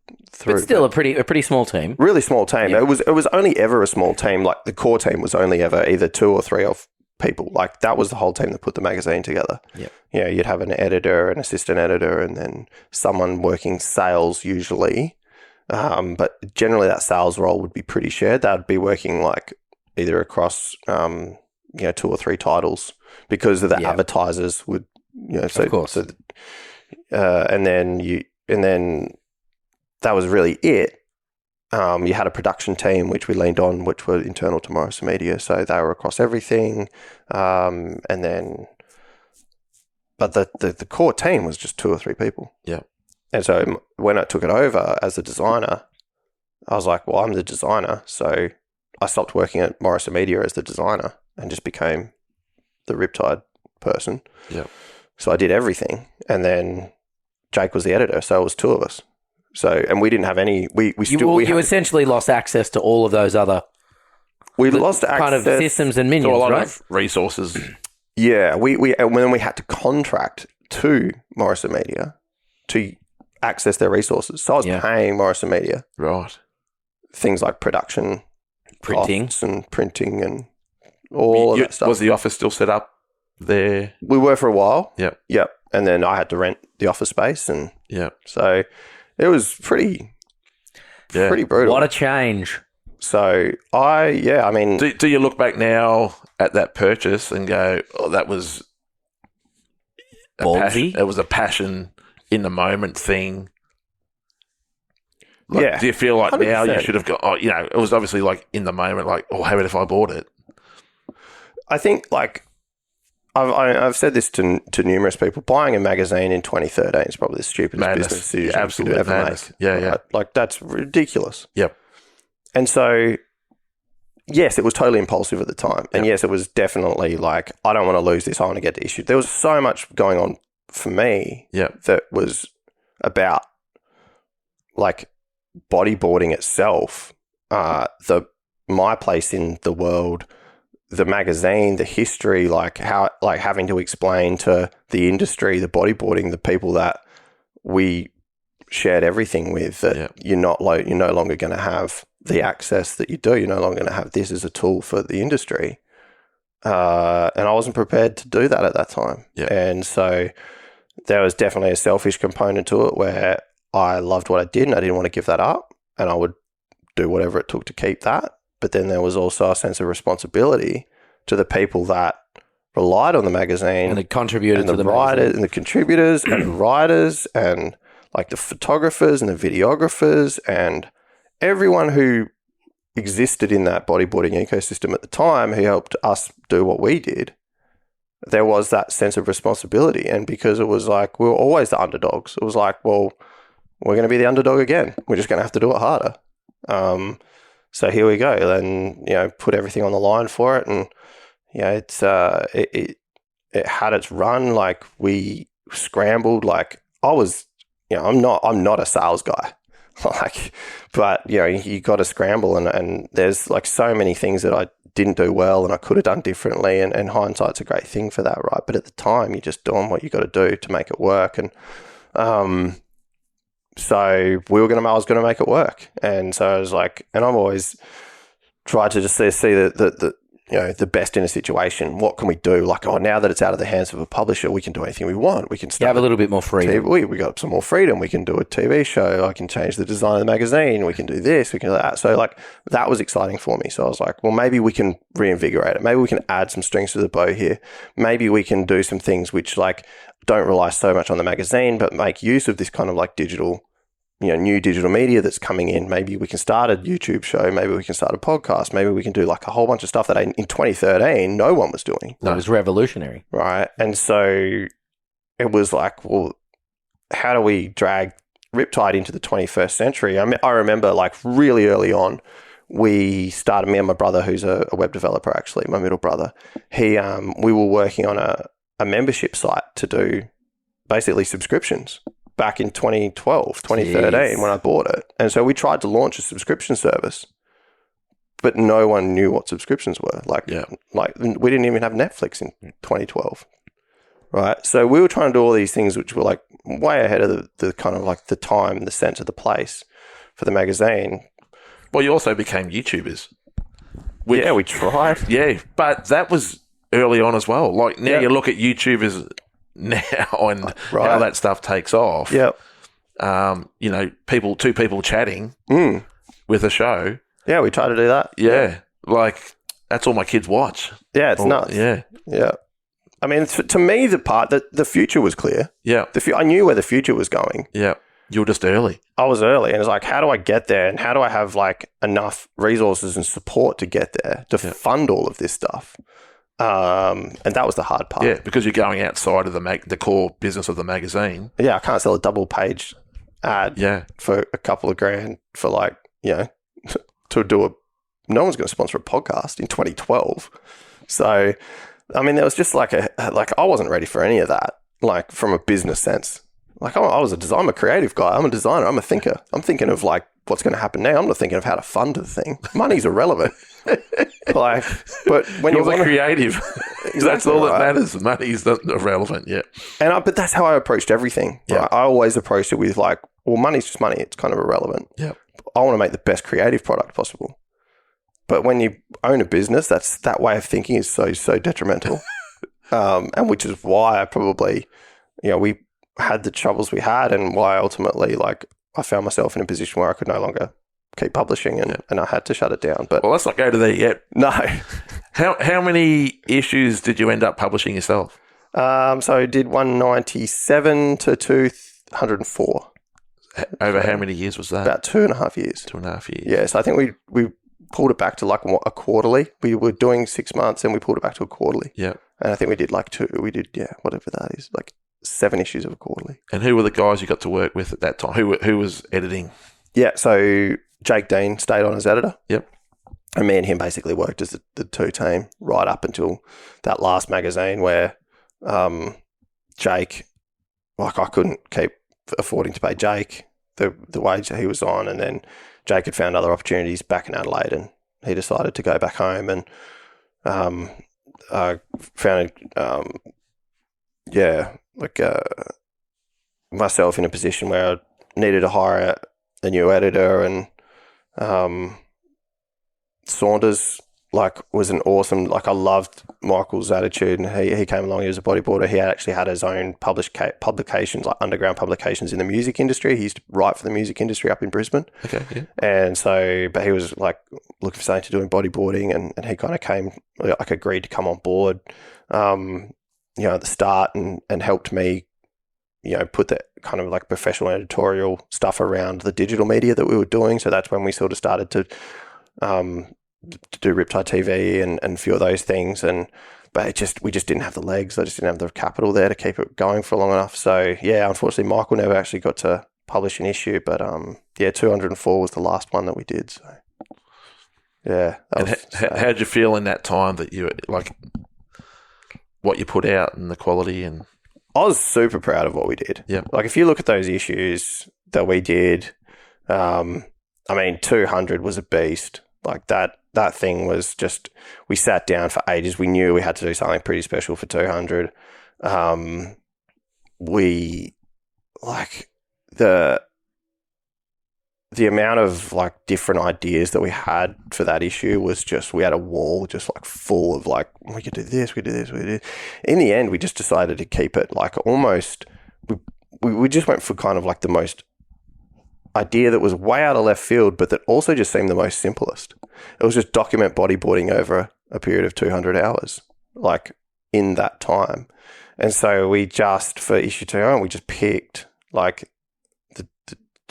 But still, a pretty small team. Really small team. Yeah. It was only ever a small team. Like the core team was only ever either 2 or 3 of people. Like that was the whole team that put the magazine together. Yeah. Yeah, you'd have an editor, an assistant editor, and then someone working sales usually. But generally, that sales role would be pretty shared. That would be working like either across 2 or 3 titles because of the advertisers would So, of course. And then that was really it. You had a production team which we leaned on, which were internal to Morrison Media, so they were across everything. And then, but the core team was just 2 or 3 people. Yeah. And so when I took it over as a designer, I was like, well, I'm the designer, so I stopped working at Morrison Media as the designer and just became the Riptide person. Yeah. So I did everything, and then Jake was the editor, so it was 2 of us. So, and we didn't have any. You essentially lost access to all of those other. We lost kind access of systems and minions, to a lot right? of resources. Yeah, and then we had to contract to Morrison Media to access their resources. So I was paying Morrison Media, Right. things like production, Printing. costs and printing, and all of that stuff. Was the office still set up there? We were for a while. Yep. And then I had to rent the office space, and Yep. so it was pretty brutal. What a change. So I mean, Do you look back now at that purchase and go, "Oh, that was a Ballsy? It was a passion in the moment thing." Like, Yeah. Do you feel like now you 100%. should have got? Oh, it was obviously like in the moment, like, "Oh, how about if I bought it?" I think like I've said this to numerous people. Buying a magazine in 2013 is probably the stupidest Madness. business decision Absolute you could ever madness. make. Yeah, yeah. Right? Like that's ridiculous. Yep. And so, yes, it was totally impulsive at the time, and yes, it was definitely like I don't want to lose this. I want to get to issue. There was so much going on for me Yep. that was about like bodyboarding itself, my place in the world, the magazine, the history, like how, like having to explain to the industry, the bodyboarding, the people that we shared everything with, that you're no longer going to have the access that you do. You're no longer going to have this as a tool for the industry. And I wasn't prepared to do that at that time. Yeah. And so there was definitely a selfish component to it where I loved what I did and I didn't want to give that up, and I would do whatever it took to keep that. But then there was also a sense of responsibility to the people that relied on the magazine And it contributed to the writers magazine. and the contributors and the writers and like the photographers and the videographers and everyone who existed in that bodyboarding ecosystem at the time, who helped us do what we did, there was that sense of responsibility. And because it was like, we were always the underdogs, it was like, well, we're going to be the underdog again. We're just going to have to do it harder. So here we go. Then, put everything on the line for it. And, it had its run. Like, we scrambled. Like, I was, I'm not a sales guy. Like, but, you got to scramble. And there's like so many things that I didn't do well and I could have done differently. And hindsight's a great thing for that, right? But at the time, you're just doing what you got to do to make it work. And, so I was going to make it work. And so I was like, and I've always tried to just see the best in a situation. What can we do? Like, now that it's out of the hands of a publisher, we can do anything we want. We can have a little bit more freedom. We got some more freedom. We can do a TV show. I can change the design of the magazine. We can do this. We can do that. So like, that was exciting for me. So I was like, well, maybe we can reinvigorate it. Maybe we can add some strings to the bow here. Maybe we can do some things which like don't rely so much on the magazine, but make use of this kind of like digital, new digital media that's coming in. Maybe we can start a YouTube show. Maybe we can start a podcast. Maybe we can do like a whole bunch of stuff that in 2013, no one was doing. That was revolutionary. Right. And so it was like, well, how do we drag Riptide into the 21st century? I remember like really early on, we started, me and my brother, who's a web developer, actually, my middle brother, we were working on a membership site to do basically subscriptions back in 2012, 2013 when I bought it. And so we tried to launch a subscription service, but no one knew what subscriptions were. Like we didn't even have Netflix in 2012. Right. So we were trying to do all these things which were like way ahead of the kind of like the time, the sense of the place for the magazine. Well, you also became YouTubers. We tried. Yeah, but that was early on as well. Like now you look at YouTubers now and how that stuff takes off. Yeah. Two people chatting with a show. Yeah, we try to do that. Yeah. Like that's all my kids watch. Yeah, it's nuts. Yeah. Yeah. I mean, to me, the part that the future was clear. Yeah. I knew where the future was going. Yeah. You were just early. I was early, and it's like, how do I get there? And how do I have like enough resources and support to get there to fund all of this stuff? And that was the hard part. Yeah, because you're going outside of the core business of the magazine. Yeah, I can't sell a double page ad for a couple of grand for like, to do no one's going to sponsor a podcast in 2012. So, I mean, there was just like I wasn't ready for any of that, like from a business sense. Like I'm a creative guy. I'm a designer. I'm a thinker. I'm thinking of like what's going to happen now. I'm not thinking of how to fund the thing. Money's irrelevant. Like, but when you're the creative, exactly that's all that matters. Money's not irrelevant. Yeah. But that's how I approached everything. Yeah. Right? I always approached it with like, well, money's just money. It's kind of irrelevant. Yeah. I want to make the best creative product possible. But when you own a business, that way of thinking is so detrimental. And which is why I probably, we had the troubles we had, and why ultimately, like, I found myself in a position where I could no longer keep publishing, and I had to shut it down. But let's not go to there yet. No. How many issues did you end up publishing yourself? So I did 197 to 204. Over how many years was that? About 2.5 years. 2.5 years. Yeah, so I think we pulled it back to like a quarterly. We were doing 6 months and we pulled it back to a quarterly. Yeah. And I think we did whatever that is, like 7 issues of a quarterly. And who were the guys you got to work with at that time? Who was editing? Yeah, so Jake Dean stayed on as editor. Yep. And me and him basically worked as the two team right up until that last magazine where Jake, like, I couldn't keep affording to pay Jake the wage that he was on, and then Jake had found other opportunities back in Adelaide, and he decided to go back home, and I found myself in a position where I needed to hire a new editor, and Saunders was an awesome, I loved Michael's attitude, and he came along. He was a bodyboarder. He actually had his own publications, like underground publications in the music industry. He used to write for the music industry up in Brisbane. Okay, yeah. And so, but he was looking for something to do in bodyboarding, and he kind of agreed to come on board, at the start, and helped me, put the kind of professional editorial stuff around the digital media that we were doing. So that's when we sort of started to to do Riptide TV and a few of those things. But we just didn't have the legs. I just didn't have the capital there to keep it going for long enough. So yeah, unfortunately, Michael never actually got to publish an issue. But 204 was the last one that we did. So yeah. How'd you feel in that time that you like what you put out and the quality? And I was super proud of what we did. Yeah. Like if you look at those issues that we did, 200 was a beast. Like that thing was just, we sat down for ages. We knew we had to do something pretty special for 200. We like the amount of like different ideas that we had for that issue was just, we had a wall just like full of like, we could do this, we could do this, we could do this. In the end, we just decided to keep it like almost, we just went for kind of like the most idea that was way out of left field, but that also just seemed the most simplest. It was just document bodyboarding over a period of 200 hours, like in that time. And so we just, for issue 200, we just picked like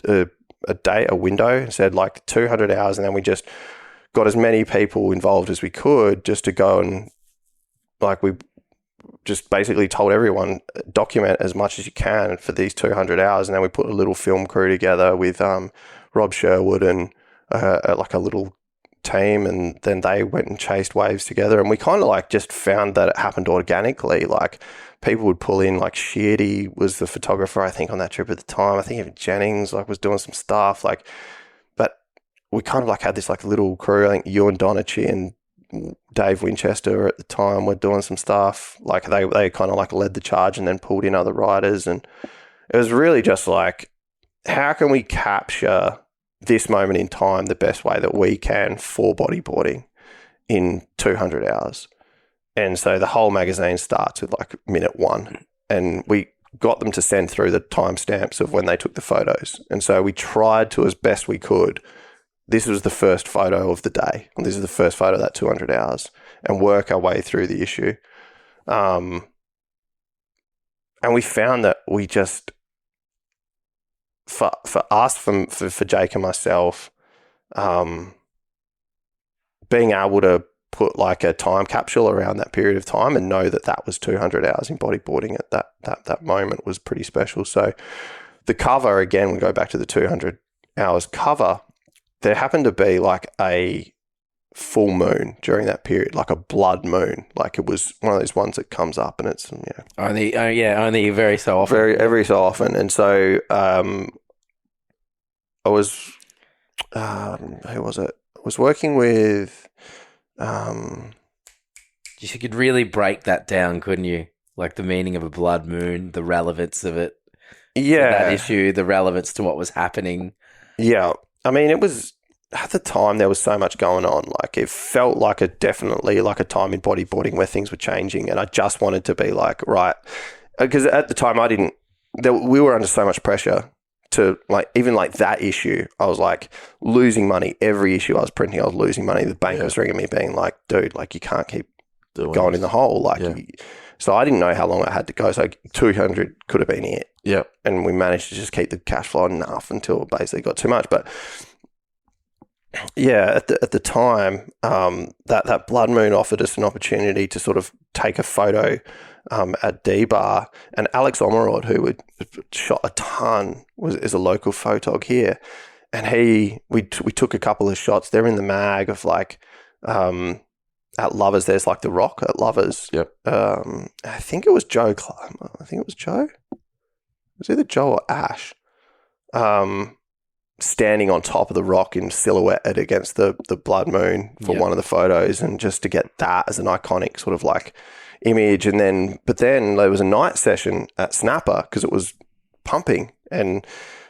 a window and said like 200 hours. And then we just got as many people involved as we could just to go and like, we just basically told everyone, document as much as you can for these 200 hours. And then we put a little film crew together with Rob Sherwood and like a little team. And then they went and chased waves together. And we kind of like just found that it happened organically. Like people would pull in, like Sheardy was the photographer, I think, on that trip at the time. I think even Jennings like was doing some stuff. Like, but we kind of like had this like little crew. I think you and Donachi and Dave Winchester at the time were doing some stuff. Like they kind of like led the charge and then pulled in other writers. And it was really just like, how can we capture this moment in time the best way that we can for bodyboarding in 200 hours? And so the whole magazine starts with like minute 1, and we got them to send through the timestamps of when they took the photos. And so we tried to, as best we could, this was the first photo of the day, and this is the first photo of that 200 hours, and work our way through the issue. And we found that we just, for us, for Jake and myself, being able to put like a time capsule around that period of time and know that that was 200 hours in bodyboarding at that moment was pretty special. So the cover, again, we go back to the 200 hours cover. There happened to be like a full moon during that period, like a blood moon. Like it was one of those ones that comes up and it's, only very so often. Every so often. And so I was, who was it? I was working with, you could really break that down, couldn't you? Like the meaning of a blood moon, the relevance of it. Yeah. That issue, the relevance to what was happening. Yeah. I mean, it was, at the time, there was so much going on. Like, it felt like definitely like a time in bodyboarding where things were changing. And I just wanted to be like, right. Because at the time, we were under so much pressure to like, even like that issue. I was like losing money. Every issue I was printing, I was losing money. The bank was ringing me being like, dude, like you can't keep going in the hole. Like, so I didn't know how long I had to go. So 200 could have been it. Yeah. And we managed to just keep the cash flow enough until it basically got too much. But yeah, at the time, that blood moon offered us an opportunity to sort of take a photo at D-Bar, and Alex Omerod, who had shot a ton, is a local photog here, and we took a couple of shots. They're in the mag of like at Lovers. There's like the rock at Lovers. Yep. I think it was Joe. I think it was Joe. It was either Joe or Ash. Standing on top of the rock in silhouette against the blood moon for one of the photos, and just to get that as an iconic sort of like image. But then there was a night session at Snapper because it was pumping. And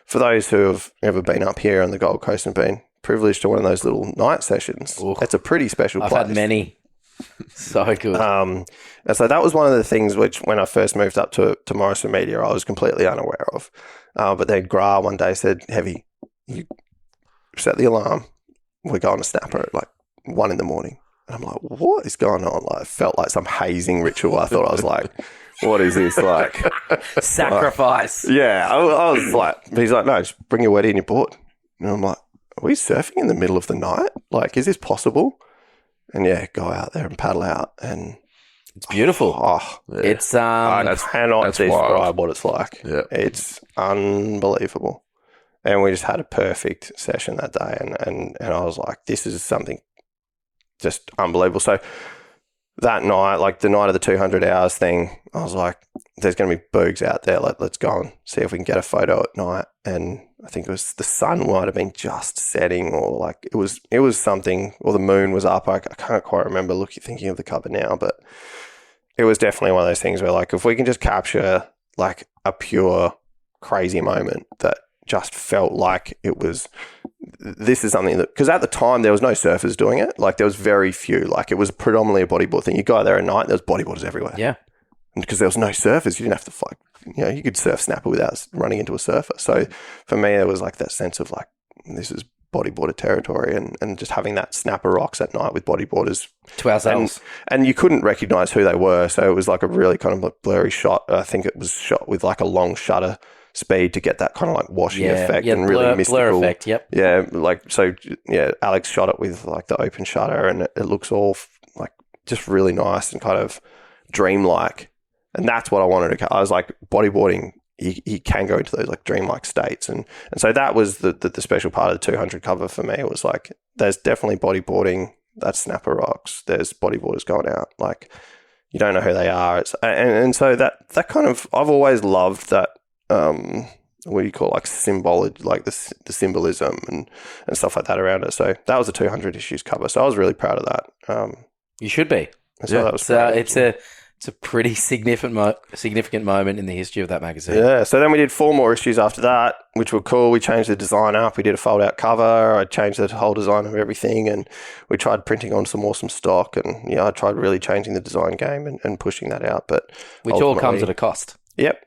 for those who have ever been up here on the Gold Coast and been privileged to one of those little night sessions, it's a pretty special place. I've had many. So good. And so that was one of the things which, when I first moved up to Morrison Media, I was completely unaware of. But then Gra one day said, Heavy, you set the alarm. We're going to Snapper at like 1 a.m. And I'm like, what is going on? Like, it felt like some hazing ritual. I thought, I was like, what is this? Like sacrifice. I was like, he's like, no, just bring your wetty and your board. And I'm like, are we surfing in the middle of the night? Like, is this possible? And yeah, go out there and paddle out, and It's beautiful. It's I cannot that's describe wild. what it's like. Yeah. It's unbelievable. And we just had a perfect session that day, and I was like, this is something just unbelievable. So that night, like the night of the 200 hours thing, I was like, there's going to be boogs out there. Let's go and see if we can get a photo at night. And I think it was the sun might have been just setting, or like it was something, or the moon was up. I can't quite remember thinking of the cover now, but it was definitely one of those things where like, if we can just capture like a pure crazy moment that just felt like this is something that, because at the time there was no surfers doing it. Like there was very few, like it was predominantly a bodyboard thing. You go out there at night, there was bodyboarders everywhere. Yeah. And because there was no surfers, you didn't have to fight. You could surf snapper without running into a surfer. So for me, there was like that sense of like, this is bodyboarder territory, and just having that snapper rocks at night with bodyboarders to ourselves. And you couldn't recognize who they were. So it was like a really kind of a blurry shot. I think it was shot with like a long shutter speed to get that kind of like washing effect and really mystical. Blur effect, yep. Yeah, like, so, yeah, Alex shot it with like the open shutter, and it looks all like just really nice and kind of dreamlike. And that's what I wanted to, I was like, bodyboarding, you can go into those like dreamlike states. And so that was the special part of the 200 cover for me. It was like, there's definitely bodyboarding, that's snapper rocks, there's bodyboarders going out. Like, you don't know who they are. And so that kind of, I've always loved that, what do you call it, like symbology, like the symbolism and stuff like that around it. So that was a 200 issues cover. So I was really proud of that. You should be. So that was great. It's a pretty significant moment in the history of that magazine. Yeah. So then we did 4 more issues after that, which were cool. We changed the design up. We did a fold out cover. I changed the whole design of everything, and we tried printing on some awesome stock. And I tried really changing the design game and pushing that out. But which all comes at a cost. Yep.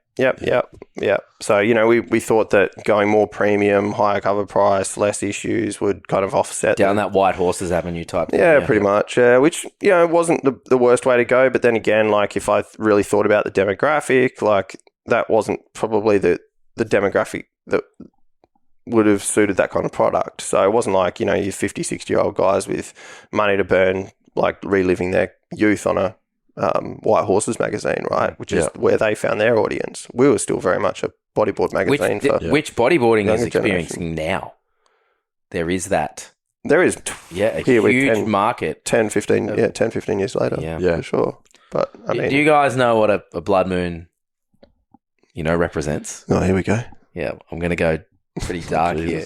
So, we thought that going more premium, higher cover price, less issues would kind of offset down that White Horses Avenue type thing. Yeah, pretty much. Which, wasn't the worst way to go. But then again, like if I really thought about the demographic, like that wasn't probably the demographic that would have suited that kind of product. So it wasn't like, your 50, 60-year-old guys with money to burn, like reliving their youth on a White Horses magazine, right? Which is where they found their audience. We were still very much a bodyboard magazine. Which bodyboarding is experiencing now. There is that. There is. A huge market. 10, 15 years later. Yeah, for sure. But I mean, do you guys know what a blood moon, represents? Oh, here we go. Yeah, I'm going to go pretty dark here.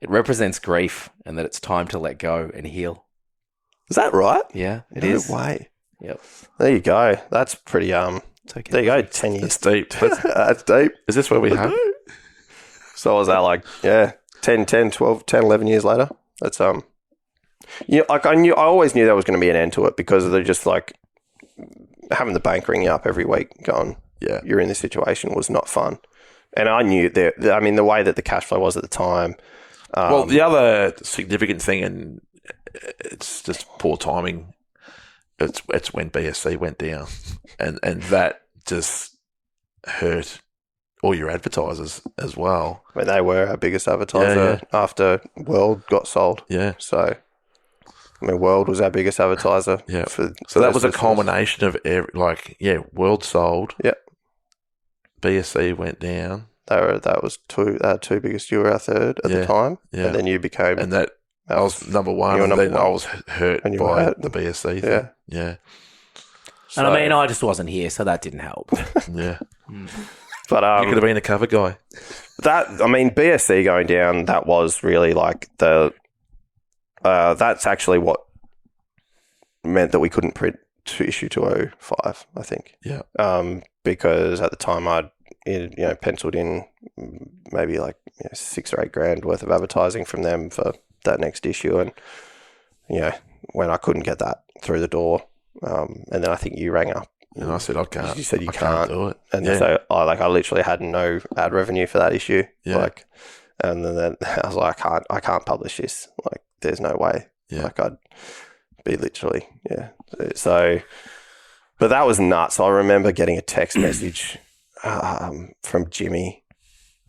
It represents grief, and that it's time to let go and heal. Is that right? Yeah, it is. No way. Yep. There you go. That's pretty, it's okay. There you go, 10 years. It's deep. That's deep. Is this where we have? So was that like, 10, 12, 10, 11 years later? That's, like I always knew there was going to be an end to it, because they're just like having the bank ring you up every week going, you're in this situation was not fun. And I knew the way that the cash flow was at the time. Well, the other significant thing, and it's just poor timing, it's when BSC went down, and that just hurt all your advertisers as well. I mean, they were our biggest advertiser after World got sold. Yeah. So, I mean, World was our biggest advertiser. Yeah. So that was a culmination of World sold. Yeah. BSC went down. That was our two biggest. You were our third at the time. Yeah. And then you became... And that I was number one, and then I was hurt by the BSC thing. Yeah. So, and I mean, I just wasn't here, so that didn't help. Yeah. But you could have been the cover guy. BSC going down, that was really like that's actually what meant that we couldn't print to issue 205, I think. Yeah. Because at the time I'd penciled in maybe like $6 or $8 worth of advertising from them for that next issue, and when I couldn't get that through the door, and then I think you rang up and I said I can't. You said you can't do it, and so I literally had no ad revenue for that issue. And then I was like, I can't publish this. Like, there's no way. Like, I'd be literally So, but that was nuts. I remember getting a text message from Jimmy,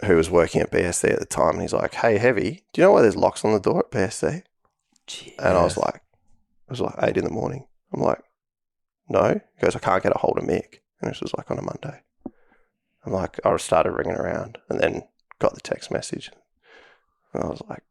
who was working at BSC at the time, and he's like, "Hey, Heavy, do you know why there's locks on the door at BSC?" And I was like, it was like 8 a.m. I'm like, no. He goes, I can't get a hold of Mick. And this was like on a Monday. I'm like, I started ringing around and then got the text message. And I was like,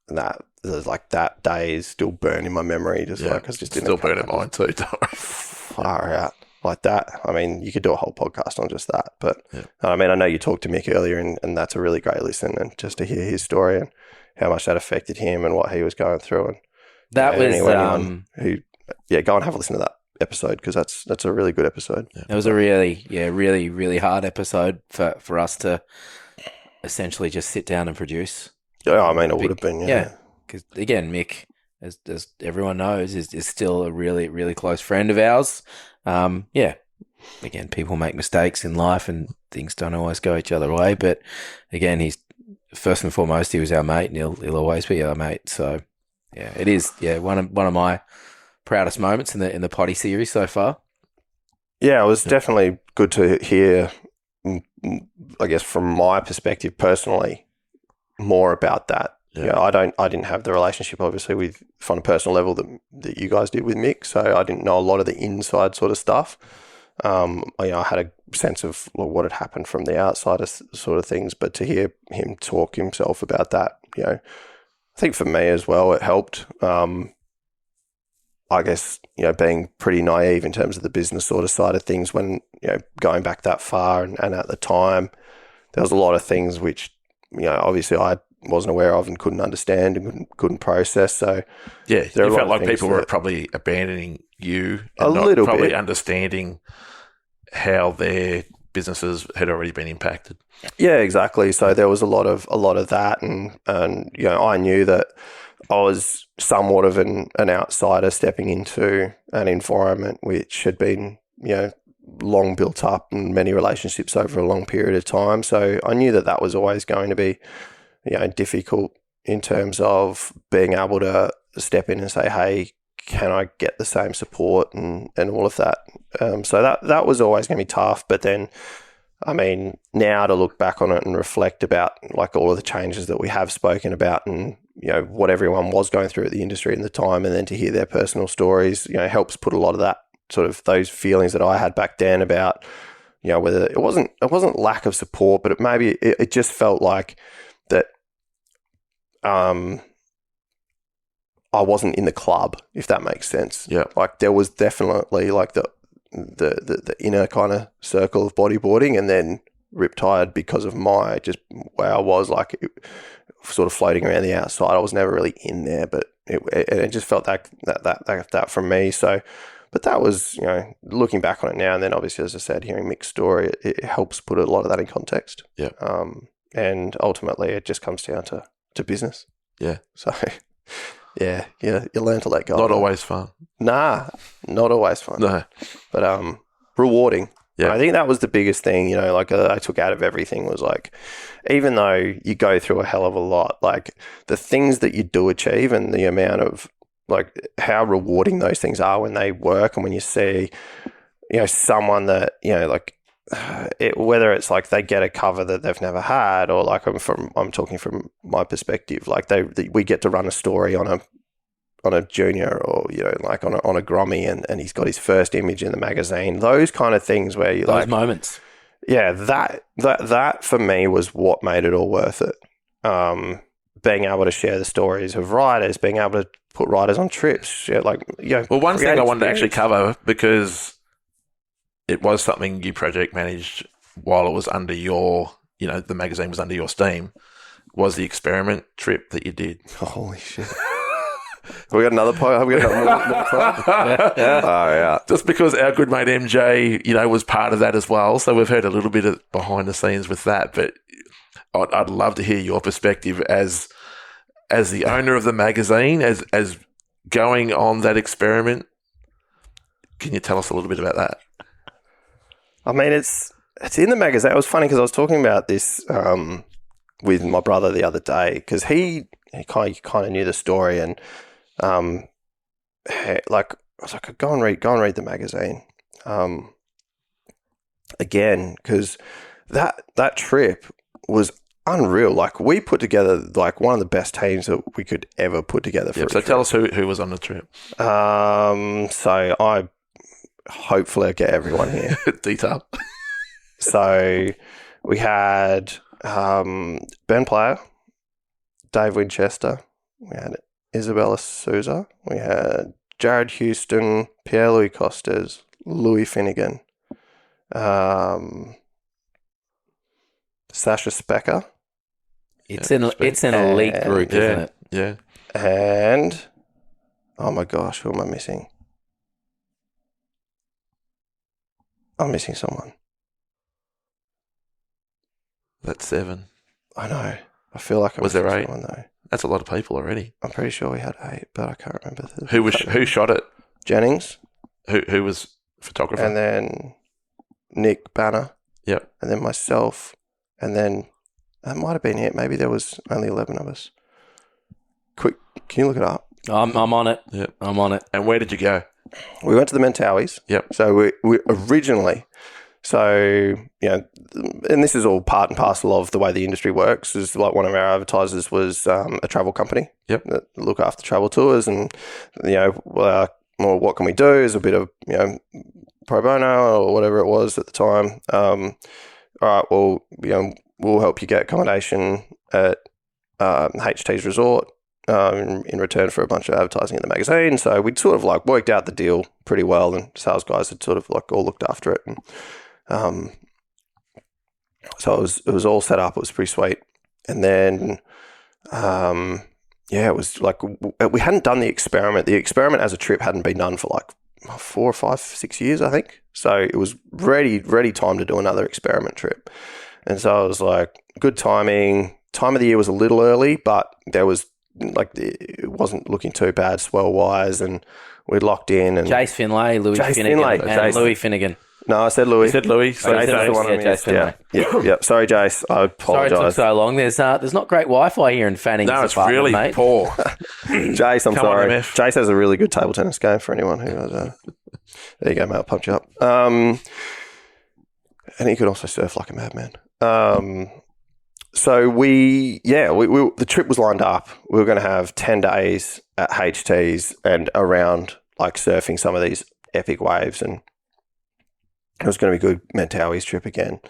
that day is still burned in my memory. Just like, it's just still burning mine too. Far out like that. I mean, you could do a whole podcast on just that. But I mean, I know you talked to Mick earlier, and that's a really great listen. And just to hear his story and how much that affected him and what he was going through. And that was anyone who, go and have a listen to that episode, because that's a really good episode. It was a really, really hard episode for us to essentially just sit down and produce. Yeah, I mean, it would have been, because again, Mick, as everyone knows, is still a really, really close friend of ours. Again, people make mistakes in life and things don't always go each other way. But again, he's first and foremost, he was our mate, and he'll always be our mate. So yeah, it is one of my proudest moments in the potty series so far. Yeah, it was definitely good to hear, I guess, from my perspective personally, more about that. Yeah, I didn't have the relationship, obviously, on a personal level that you guys did with Mick, so I didn't know a lot of the inside sort of stuff. I had a sense of what had happened from the outside sort of things, but to hear him talk himself about that, I think for me as well, it helped. I guess, being pretty naive in terms of the business sort of side of things when, going back that far and at the time, there was a lot of things which, obviously I wasn't aware of and couldn't understand and couldn't process. So you felt like people were probably abandoning you and not probably understanding how their businesses had already been impacted. Yeah, exactly. So there was a lot of that, and I knew that I was somewhat of an outsider stepping into an environment which had been, long built up and many relationships over a long period of time. So I knew that was always going to be, difficult in terms of being able to step in and say, hey, can I get the same support and all of that. So that was always going to be tough. But then, I mean, now to look back on it and reflect about like all of the changes that we have spoken about and, what everyone was going through at the industry at the time, and then to hear their personal stories, helps put a lot of that sort of those feelings that I had back then about, whether it wasn't lack of support, but it just felt like that I wasn't in the club, if that makes sense. Yeah. Like there was definitely like the inner kind of circle of bodyboarding, and then Riptide, because of just where I was like sort of floating around the outside. I was never really in there, but it just felt that from me. So, but that was, looking back on it now, and then obviously, as I said, hearing Mick's story, it helps put a lot of that in context. Yeah. And ultimately it just comes down to business. Yeah. So yeah, you learn to let go. Not always fun. Nah, not always fun. No. But rewarding. Yeah. I think that was the biggest thing, I took out of everything was like, even though you go through a hell of a lot, like the things that you do achieve and the amount of like how rewarding those things are when they work, and when you see, someone that, whether it's like they get a cover that they've never had, or like I'm talking from my perspective, like we get to run a story on a junior, or like on a Grommy, and he's got his first image in the magazine. Those kind of things where you those moments. Yeah, that for me was what made it all worth it. Being able to share the stories of riders, being able to put riders on trips, Well, one thing I wanted to actually cover, because it was something you project managed while it was under your, the magazine was under your steam, was the experiment trip that you did. Holy shit. Have we got another part? Have we got another more part? Yeah. Oh, yeah. Just because our good mate MJ, was part of that as well. So we've heard a little bit of behind the scenes with that, but I'd love to hear your perspective as the owner of the magazine, as going on that experiment. Can you tell us a little bit about that? I mean, it's in the magazine. It was funny because I was talking about this with my brother the other day, because he kind of knew the story, and I was like, go and read the magazine again, because that trip was unreal. Like, we put together like one of the best teams that we could ever put together for. So tell us who was on the trip. So I hopefully get everyone here. Detail. So we had Ben Player, Dave Winchester, we had Isabella Souza, we had Jared Houston, Pierre-Louis Costes, Louis Finnegan, Sasha Specker. It's an elite group, isn't it? Yeah. And, oh my gosh, who am I missing? I'm missing someone. That's 7. I know. I feel like Was there 8? Someone, though. That's a lot of people already. I'm pretty sure we had 8, but I can't remember. Who shot it? Jennings. Who was photographer? And then Nick Banner. Yep. And then myself. And then that might have been it. Maybe there was only 11 of us. Quick, can you look it up? I'm on it. Yep. I'm on it. And where did you go? We went to the Mentawis. Yep. So we originally, and this is all part and parcel of the way the industry works, is like one of our advertisers was a travel company. Yep. That look after travel tours, and, well, what can we do is a bit of, pro bono or whatever it was at the time. All right, well, we'll help you get accommodation at HT's resort in return for a bunch of advertising in the magazine. So we'd sort of like worked out the deal pretty well, and sales guys had sort of like all looked after it. And so it was all set up. It was pretty sweet. And then, it was like we hadn't done the experiment. The experiment as a trip hadn't been done for like 4 or 5, 6 years, I think. So it was ready time to do another experiment trip. And so I was like, good timing. Time of the year was a little early, but there was it wasn't looking too bad swell wise, and we locked in. And Jace Finlay, Jace Finnegan, Louis Finnegan. No, I said Louis. You said Louis. So Jace is the one I missed. Yeah. Sorry, Jace. I apologise. Sorry it took so long. There's not great Wi-Fi here in Fanning. No, it's really mate. poor. Jace, I'm sorry. On, MF. Jace has a really good table tennis game for anyone who has there you go, mate. I'll pump you up. And he could also surf like a madman. So the trip was lined up. We were going to have 10 days at HT's and around like surfing some of these epic waves, and it was going to be a good Mentawis trip again.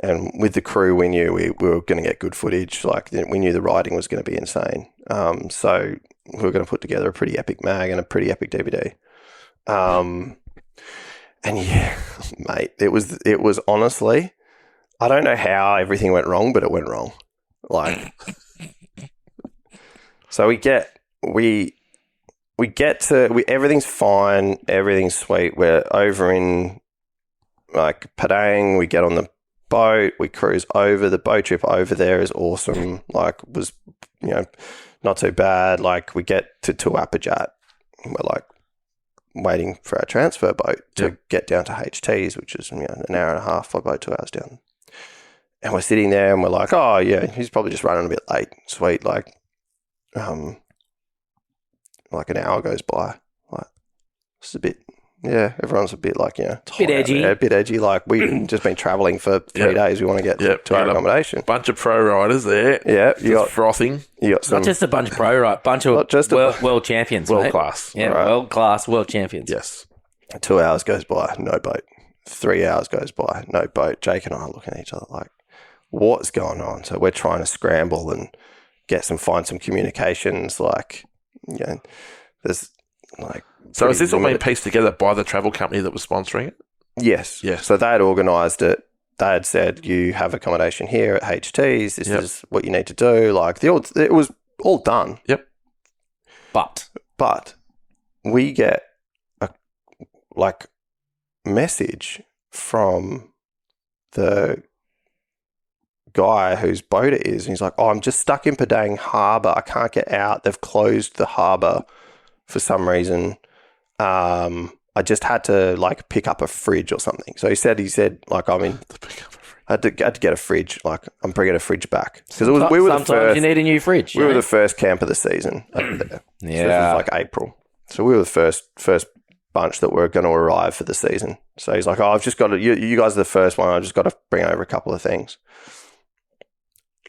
And with the crew, we knew we were going to get good footage. Like, we knew the riding was going to be insane. So we were going to put together a pretty epic mag and a pretty epic DVD. And yeah, mate, it was honestly, I don't know how everything went wrong, but it went wrong. Like, so everything's fine, everything's sweet. We're over in like Padang. We get on the boat, we cruise over. The boat trip over there is awesome. Like, was not too bad. Like, we get to Tuapajat, we're like waiting for our transfer boat to get down to HT's, which is an hour and a half by boat, 2 hours down. And we're sitting there and we're like, oh yeah, he's probably just running a bit late. Sweet. Like an hour goes by. Like, it's a bit, everyone's a bit like, tired, bit edgy. A bit edgy. Like, we've just been traveling for 3 days. We want to get to our accommodation. Bunch of pro riders there. Yeah. You got frothing. You got some, not just a bunch of pro, right? Bunch of world champions. World mate. class. Yeah, right. world class, world champions. Yes. 2 hours goes by, no boat. 3 hours goes by, no boat. Jake and I are looking at each other like, what's going on? So we're trying to scramble and find some communications. Like, there's like. So is this all being pieced together by the travel company that was sponsoring it? Yes. So they had organised it. They had said, you have accommodation here at HT's. This is what you need to do. Like, it was all done. Yep. But we get a message from the guy whose boat it is, and he's like, oh, I'm just stuck in Padang Harbour. I can't get out. They've closed the harbour for some reason. I just had to like pick up a fridge or something. So he said like, I mean, I had to get a fridge. Like, I'm bringing a fridge back because we were the first. You need a new fridge. We were the first camp of the season over there. Yeah, so this was like April. So we were the first bunch that were going to arrive for the season. So he's like, oh, I've just got to. You guys are the first one. I just got to bring over a couple of things.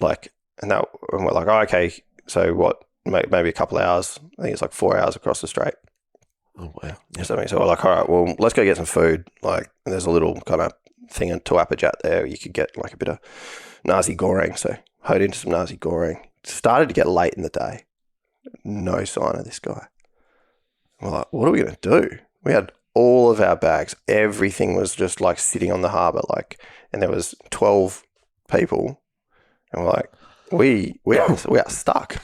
Like, And we're like, oh, okay, so what, maybe a couple of hours. I think it's like 4 hours across the strait. Oh, wow. Yeah. So we're like, all right, well, let's go get some food. Like, there's a little kind of thing in Tuapajat there. You could get like a bit of nasi goreng. So hoed into some nasi goreng. Started to get late in the day. No sign of this guy. We're like, what are we going to do? We had all of our bags. Everything was just like sitting on the harbour. Like, and there was 12 people. And we're like, we are stuck.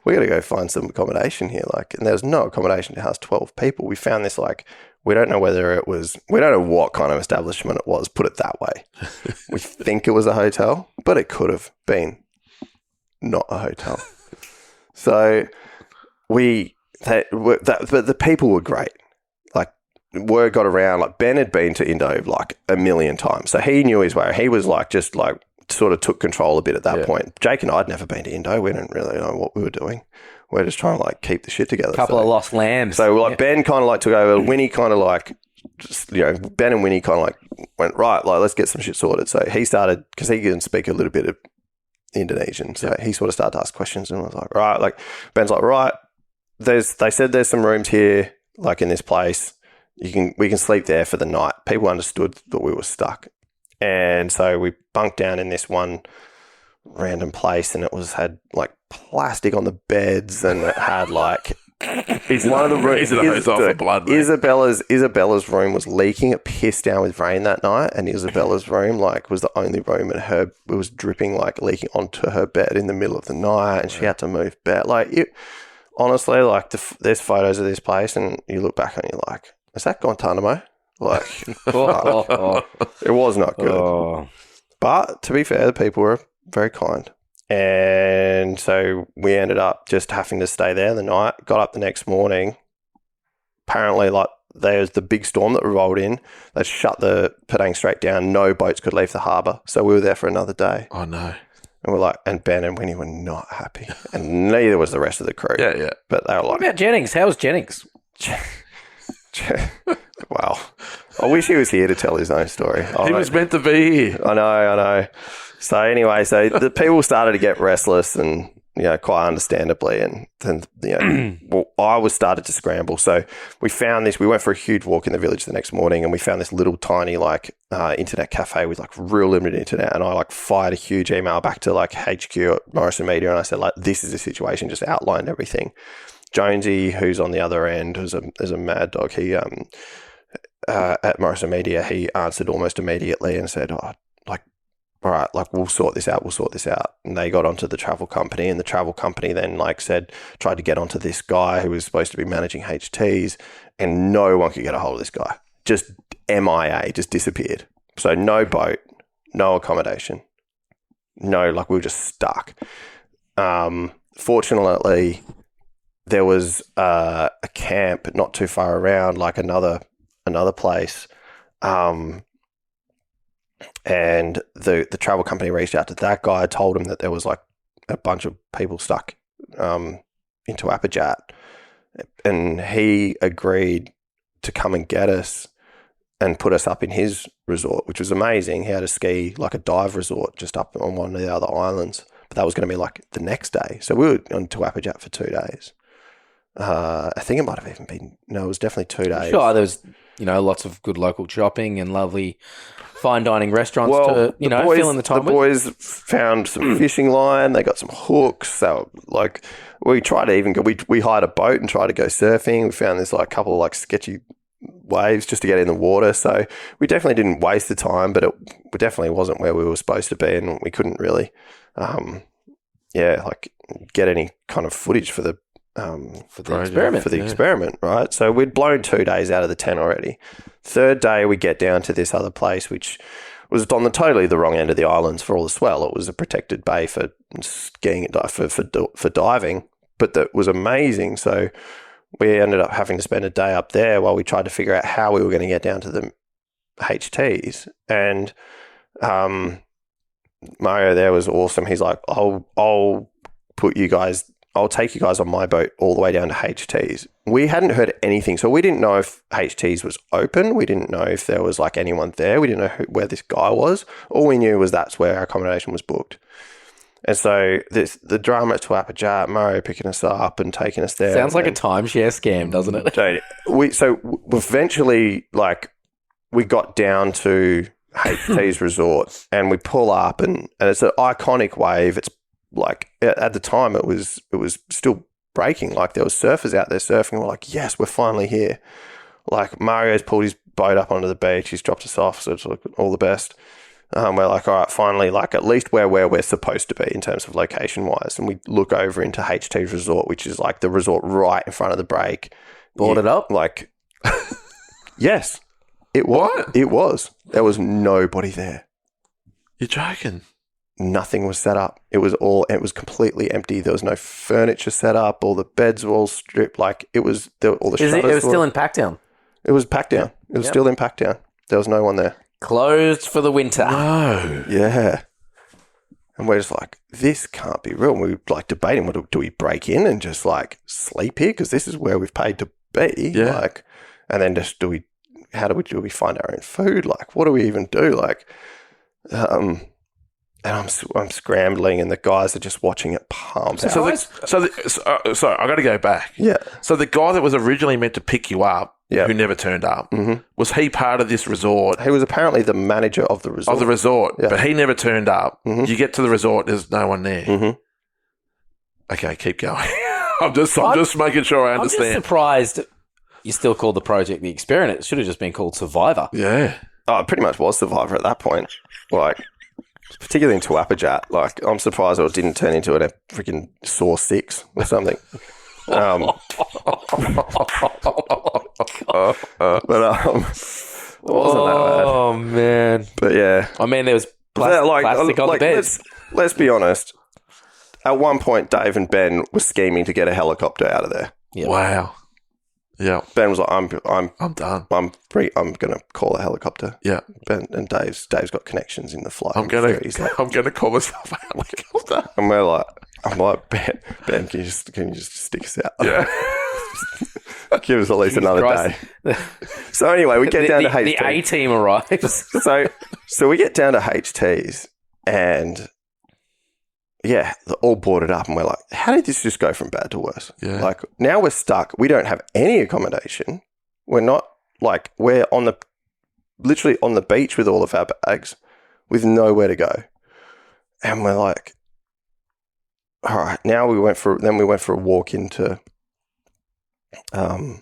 We got to go find some accommodation here. Like, and there's no accommodation to house 12 people. We found this, like, we don't know what kind of establishment it was, put it that way. We think it was a hotel, but it could have been not a hotel. So but the people were great. Like, word got around, like, Ben had been to Indo like a million times. So he knew his way. He was like, just like, sort of took control a bit at that point. Jake and I had never been to Indo. We didn't really know what we were doing. We're just trying to like keep the shit together. Couple of lost lambs. So like Ben kind of like took over. Winnie kind of like, just, Ben and Winnie kind of like went, right, like let's get some shit sorted. So he started, because he can speak a little bit of Indonesian. So he sort of started to ask questions and was like, right, like Ben's like, right, they said there's some rooms here, like in this place. We can sleep there for the night. People understood that we were stuck. And so we bunked down in this one random place, and had like plastic on the beds, and it had like one of the rooms. Isabella's room was leaking. It pissed down with rain that night, and Isabella's room like was the only room, and it was dripping, like leaking onto her bed in the middle of the night, and she had to move bed. Like honestly, like there's photos of this place, and you look back and you're like, is that Guantanamo? Like, it was not good. But to be fair, the people were very kind. And so we ended up just having to stay there the night, got up the next morning. Apparently, like, there's the big storm that rolled in. They shut the Padang Strait down. No boats could leave the harbour. So we were there for another day. Oh, no. And we're like, and Ben and Winnie were not happy. And neither was the rest of the crew. Yeah. But they were like, what about Jennings? How was Jennings? Wow. I wish he was here to tell his own story. He was meant to be here. I know. So anyway, the people started to get restless, and quite understandably, and then well, I was started to scramble. So we found this. We went for a huge walk in the village the next morning, and we found this little tiny like internet cafe with like real limited internet. And I like fired a huge email back to like HQ at Morrison Media, and I said like, this is the situation. Just outlined everything. Jonesy, who's on the other end, is a mad dog. He at Morrison Media, he answered almost immediately and said, "Oh, like, all right, like we'll sort this out. And they got onto the travel company, and the travel company then like tried to get onto this guy who was supposed to be managing HTs, and no one could get a hold of this guy. Just MIA, just disappeared. So no boat, no accommodation, no, like we were just stuck. Fortunately, there was a camp not too far around, like another place, and the travel company reached out to that guy, told him that there was like a bunch of people stuck into Apajat, and he agreed to come and get us and put us up in his resort, which was amazing. He had a dive resort just up on one of the other islands, but that was going to be like the next day. So we were on to Apajat for 2 days. I think it might have even been, no, it was definitely 2 days. Sure, there was, lots of good local shopping and lovely fine dining restaurants to, fill in the time with. The boys found some fishing line. They got some hooks. So, like, we tried to even go, we hired a boat and tried to go surfing. We found this, like, couple of, like, sketchy waves just to get in the water. So we definitely didn't waste the time, but it definitely wasn't where we were supposed to be, and we couldn't really, get any kind of footage for the experiment, right? So we'd blown 2 days out of the 10 already. Third day, we get down to this other place, which was on totally the wrong end of the islands for all the swell. It was a protected bay for skiing, for diving, but that was amazing. So we ended up having to spend a day up there while we tried to figure out how we were going to get down to the HTs. And Mario there was awesome. He's like, I'll take you guys on my boat all the way down to HTs. We hadn't heard anything, so we didn't know if HTs was open. We didn't know if there was like anyone there. We didn't know where this guy was. All we knew was that's where our accommodation was booked. And so the drama at Tuapajat, Mario picking us up and taking us there. Sounds like a timeshare scam, doesn't it? So we eventually, like, we got down to HT's resort and we pull up and it's an iconic wave. It's like, at the time it was still breaking. Like, there was surfers out there surfing. We're like, yes, we're finally here. Like, Mario's pulled his boat up onto the beach. He's dropped us off. So it's like all the best. We're like, all right, finally, like, at least where we're supposed to be in terms of location wise. And we look over into HT's resort, which is like the resort right in front of the break. Boarded up? Like, yes, it was. What? It was. There was nobody there. You're joking. Nothing was set up. It was completely empty. There was no furniture set up. All the beds were all stripped. Like, all the shutters It was still in Packtown. It was packed down. It was still in Packtown. There was no one there. Closed for the winter. No. Yeah. And we're just like, this can't be real. And we were like debating, do we break in and just like sleep here? Because this is where we've paid to be. Yeah. Like, and then just do we find our own food? Like, what do we even do? Like, and I'm scrambling and the guys are just watching it pump. Sorry, I got to go back. Yeah. So the guy that was originally meant to pick you up, Yeah. who never turned up, was he part of this resort? He was apparently the manager of the resort. Yeah. But he never turned up. You get to the resort, there's no one there. Okay, keep going. I'm just making sure I I'm just understand. surprised you still called the project The Experiment. It should have just been called Survivor. Yeah. Oh, it pretty much was Survivor at that point. Like, particularly in Tuapajat. Like, I'm surprised it didn't turn into a freaking Saw 6 or something. But it wasn't that bad. Oh, man. But yeah. I mean, there was plastic on the beds. Let's be honest. At one point, Dave and Ben were scheming to get a helicopter out of there. Yeah. Wow. Yeah. Ben was like, I'm done. I'm going to call a helicopter. Yeah. Ben and Dave's got connections in the flight. I'm going to call myself a helicopter. And I'm like, Ben, can you just stick us out? Yeah. Give us at least another Christ. day. So anyway, we get down to HT. The A-team arrives. So we get down to HT's and yeah, they're all boarded up and we're like, how did this just go from bad to worse? Yeah. Like, now we're stuck. We don't have any accommodation. We're not, like, we're literally on the beach with all of our bags with nowhere to go. And we're like, all right, now we went for a walk into In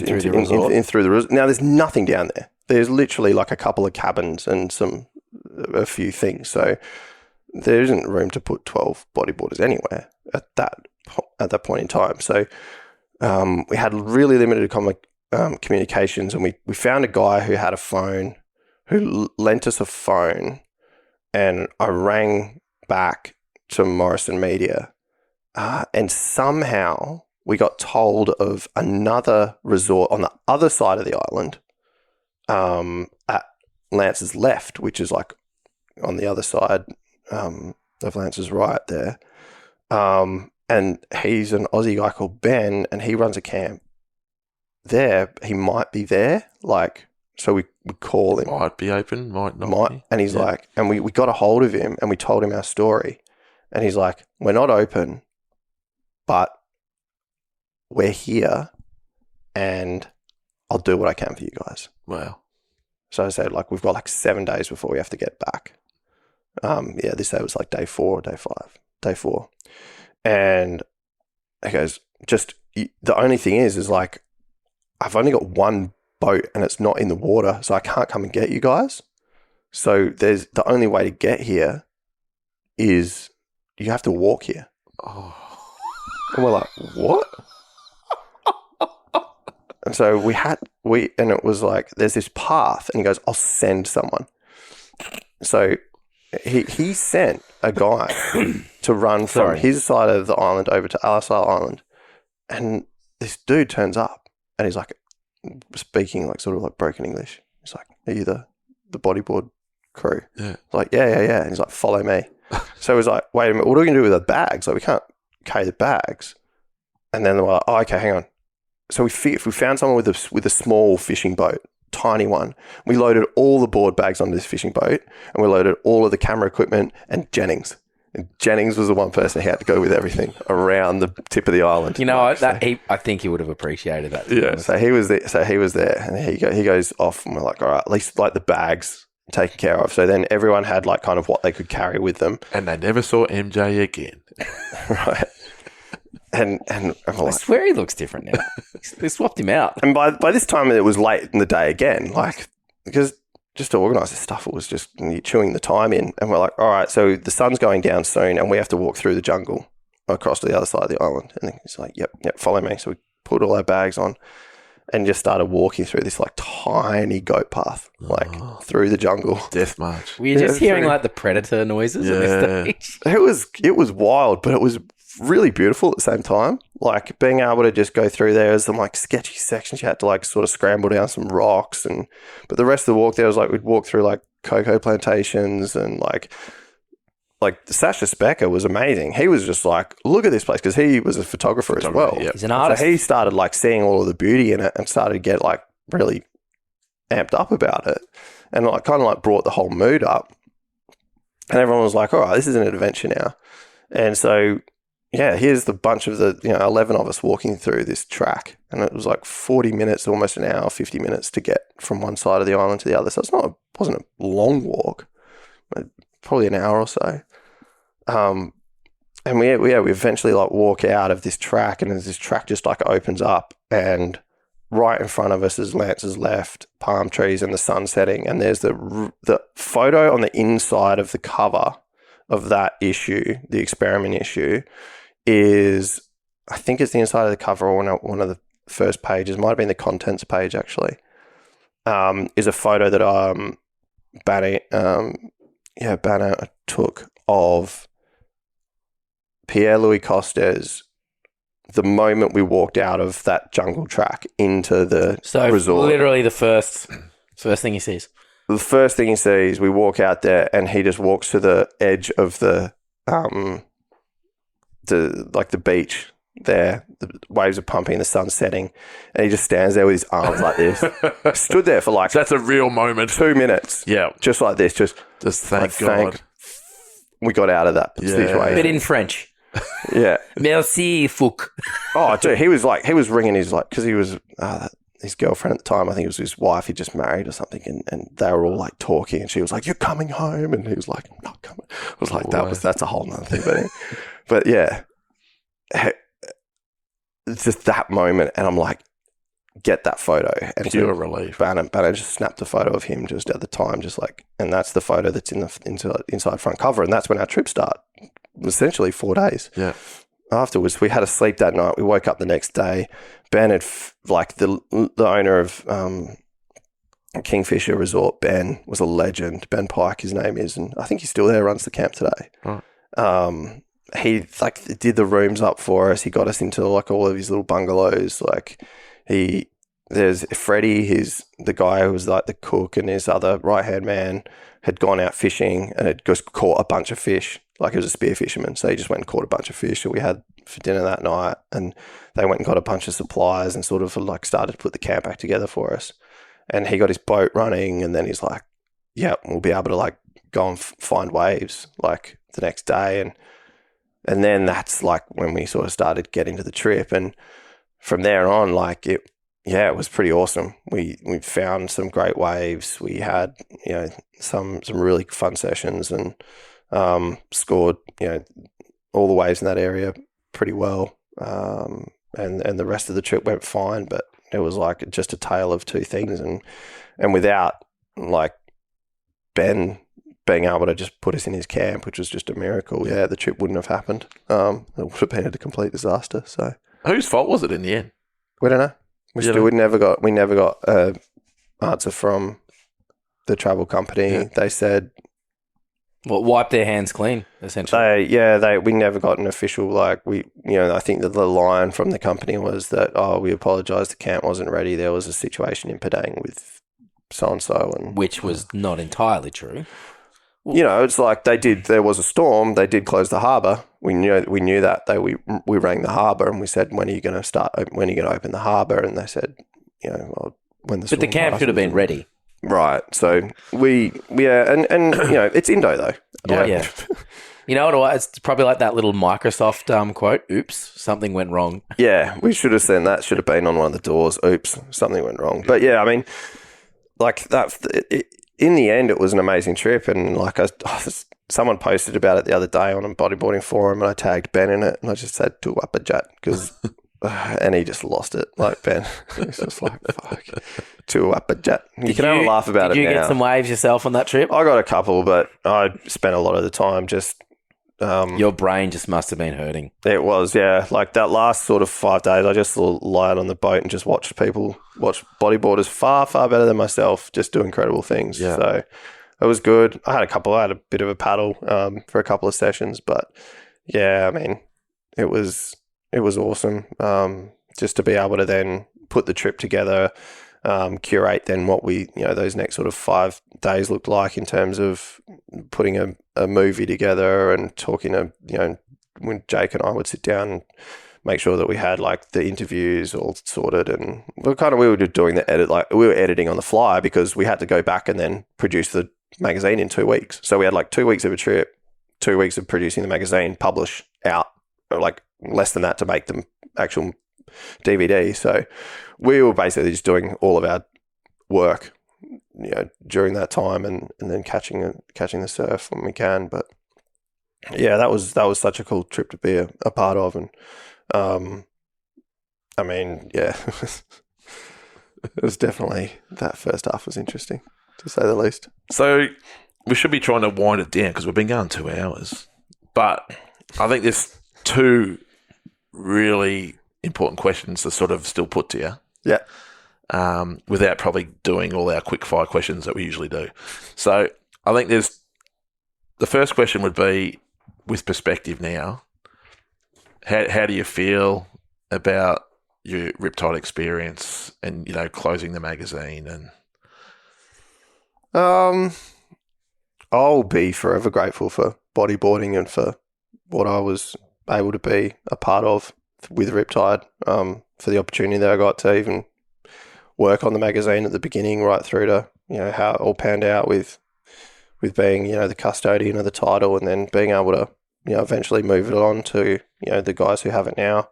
through the resort. Now there's nothing down there. There's literally like a couple of cabins and a few things. So there isn't room to put 12 bodyboarders anywhere at that point in time. So we had really limited communications, and we found a guy who had a phone, who lent us a phone, and I rang back to Morrison Media, and somehow we got told of another resort on the other side of the island, at Lance's left, which is like on the other side of Lance's right there. And he's an Aussie guy called Ben, and he runs a camp there. He might be there, like, so we call him. Might be open, might not be. And he's like, and we got a hold of him and we told him our story. And he's like, we're not open, but we're here and I'll do what I can for you guys. Wow. So I said, like, we've got like 7 days before we have to get back. This day was like day 4 or day 5, day 4. And he goes, the only thing is like, I've only got one boat and it's not in the water, so I can't come and get you guys. So the only way to get here is you have to walk here. Oh. And we're like, what? And so and it was like, there's this path, and he goes, I'll send someone. So he sent a guy to run from his side of the island over to our side of the island. And this dude turns up and he's like speaking like sort of like broken English. He's like, are you the bodyboard crew? Yeah. Like, yeah. And he's like, follow me. So he was like, wait a minute, what are we going to do with the bags? Like, we can't carry the bags. And then they were like, oh, okay, hang on. So we found someone with a small fishing boat, tiny one. We loaded all the board bags onto this fishing boat, and we loaded all of the camera equipment and Jennings. And Jennings was the one person who had to go with everything around the tip of the island. You know, I think he would have appreciated that. Yeah. So he was there, and he goes off, and we're like, all right, at least like the bags taken care of. So then everyone had like kind of what they could carry with them, And they never saw MJ again. right? And I'm I like, swear he looks different now. They swapped him out. and by this time it was late in the day again, like because just to organise this stuff, it was just you're chewing the time in, and we're like, all right, so the sun's going down soon, and we have to walk through the jungle across to the other side of the island. And he's like, yep, follow me. So we put all our bags on and just started walking through this like tiny goat path, like through the jungle. Death March. Were you just Yeah, hearing true. like the predator noises at Yeah. this stage? It was wild, but it was really beautiful at the same time. Like being able to just go through there, there's some like sketchy sections you had to like sort of scramble down some rocks, but the rest of the walk there was like we'd walk through like cocoa plantations and like Sasha Specker was amazing. He was just like, look at this place, because he was a photographer as well. Yep. He's an artist. So he started like seeing all of the beauty in it and started to get like really amped up about it, and like kind of like brought the whole mood up. And everyone was like, all right, this is an adventure now. And so, yeah, here's the bunch of 11 of us walking through this track. And it was like 40 minutes, almost an hour, 50 minutes to get from one side of the island to the other. So wasn't a long walk, but probably an hour or so. And we eventually like walk out of this track, and this track just like opens up, and right in front of us is Lance's left, palm trees and the sun setting. And there's the photo on the inside of the cover of that issue, the experiment issue, is, I think it's the inside of the cover or one of the first pages, might have been the contents page actually, is a photo that Banner took of Pierre-Louis Costes the moment we walked out of that jungle track into the resort. Literally the first thing he sees. The first thing he sees, we walk out there, and he just walks to the edge of the beach there. The waves are pumping, the sun's setting, and he just stands there with his arms like this. Stood there for like So that's a real moment. 2 minutes. Yeah. Just like this. Just Thank like, God. we got out of that situation. But in French. Yeah. Merci, Fouk. Oh, dude, he was ringing his, like, because he was his girlfriend at the time, I think it was his wife, he just married or something, and they were all like talking, and she was like, "You're coming home," and he was like, "I'm not coming." I was like, that's a whole nother thing, but yeah, it's just that moment, and I'm like, get that photo, and Pure relief. Banner just snapped a photo of him just at the time, just like, and that's the photo that's in the inside front cover, and that's when our trip started. Essentially 4 days. Yeah. Afterwards, we had to sleep that night. We woke up the next day. Ben had, the owner of Kingfisher Resort, Ben, was a legend. Ben Pike, his name is, and I think he's still there, runs the camp today. Right. He did the rooms up for us. He got us into like all of his little bungalows. Like there's Freddie, the guy who was like the cook, and his other right-hand man had gone out fishing and had just caught a bunch of fish. Like, he was a spear fisherman, so he just went and caught a bunch of fish that we had for dinner that night, and they went and got a bunch of supplies and sort of like started to put the camp back together for us. And he got his boat running, and then he's like, yeah, we'll be able to like go and find waves like the next day. And then that's like when we sort of started getting to the trip, and from there on, like it was pretty awesome. We found some great waves. We had, some really fun sessions, and scored, all the waves in that area pretty well. And the rest of the trip went fine, but it was like just a tale of two things. And without like Ben being able to just put us in his camp, which was just a miracle, the trip wouldn't have happened. It would have been a complete disaster. So whose fault was it in the end? we don't know. We never got an answer from the travel company. Yeah. They said, Wipe their hands clean, essentially. we never got an official, I think that the line from the company was that, we apologise, the camp wasn't ready. There was a situation in Padang with so-and-so. Which was not entirely true. It's like there was a storm. They did close the harbour. We knew that. We rang the harbour and we said, when are you going to open the harbour? And they said, when the storm But the camp should have been ready. Right. So and it's Indo though. Yeah. You know what? It's probably like that little Microsoft quote. Oops, something went wrong. Yeah, we should have seen that. Should have been on one of the doors. Oops, something went wrong. But yeah, I mean, like that. In the end, it was an amazing trip, and like someone posted about it the other day on a bodyboarding forum, and I tagged Ben in it, and I just said "do up a jet" because, and he just lost it. Like Ben, he's just like fuck, "do up a jet." You can have a laugh about it now. Did you get some waves yourself on that trip? I got a couple, but I spent a lot of the time just. Your brain just must have been hurting. It was, yeah. Like that last sort of 5 days, I just lied on the boat and just watched bodyboarders far, far better than myself, just do incredible things. Yeah. So it was good. I had a bit of a paddle for a couple of sessions, but yeah, I mean, it was awesome. Just to be able to then put the trip together, curate then what those next sort of 5 days looked like in terms of putting a movie together and talking to, when Jake and I would sit down and make sure that we had like the interviews all sorted, and we were doing the edit, like we were editing on the fly because we had to go back and then produce the magazine in 2 weeks. So we had like 2 weeks of a trip, 2 weeks of producing the magazine, publish out, like less than that to make the actual DVD. So we were basically just doing all of our work, during that time, and then catching the surf when we can. But yeah, that was such a cool trip to be a part of, and I mean, yeah, it was definitely, that first half was interesting to say the least. So we should be trying to wind it down because we've been going 2 hours, but I think there's 2 really important questions to sort of still put to you. Yeah. Without probably doing all our quick fire questions that we usually do. So I think the first question would be, with perspective now, how do you feel about your Riptide experience and, closing the magazine? And I'll be forever grateful for bodyboarding and for what I was able to be a part of with Riptide, for the opportunity that I got to even work on the magazine at the beginning, right through to how it all panned out with being the custodian of the title, and then being able to eventually move it on to the guys who have it now,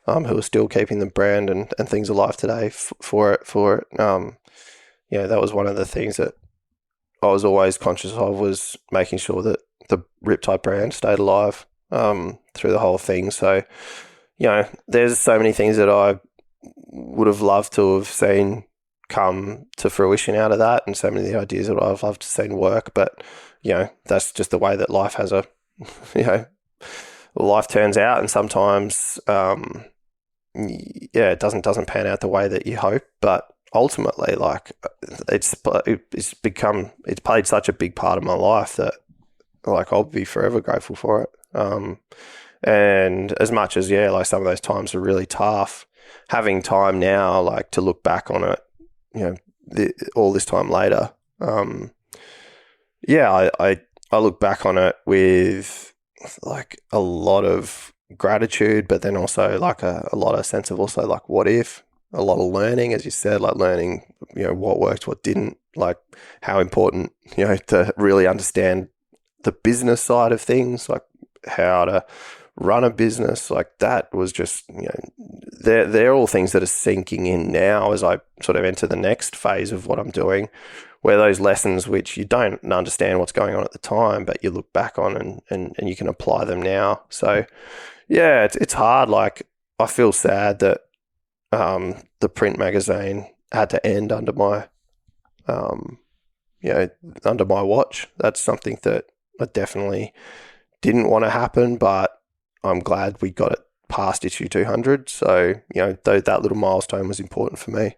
who are still keeping the brand and things alive today for it. That was one of the things that I was always conscious of, was making sure that the Riptide brand stayed alive through the whole thing. So there's so many things that I would have loved to have seen come to fruition out of that, and so many of the ideas that I've loved to see work. But that's just the way that life has life turns out, and sometimes it doesn't pan out the way that you hope. But ultimately, like it's played such a big part of my life that like I'll be forever grateful for it. And as much as like some of those times are really tough, having time now, like to look back on it, all this time later, I look back on it with like a lot of gratitude, but then also like a lot of sense of also like what if, a lot of learning, as you said, like learning, what worked, what didn't, like how important, to really understand the business side of things, like how to run a business. Like that was just, they're all things that are sinking in now as I sort of enter the next phase of what I'm doing, where those lessons which you don't understand what's going on at the time, but you look back on and you can apply them now. So yeah, it's hard. Like I feel sad that the print magazine had to end under my under my watch. That's something that I definitely didn't want to happen, but I'm glad we got it past issue 200. So, that little milestone was important for me.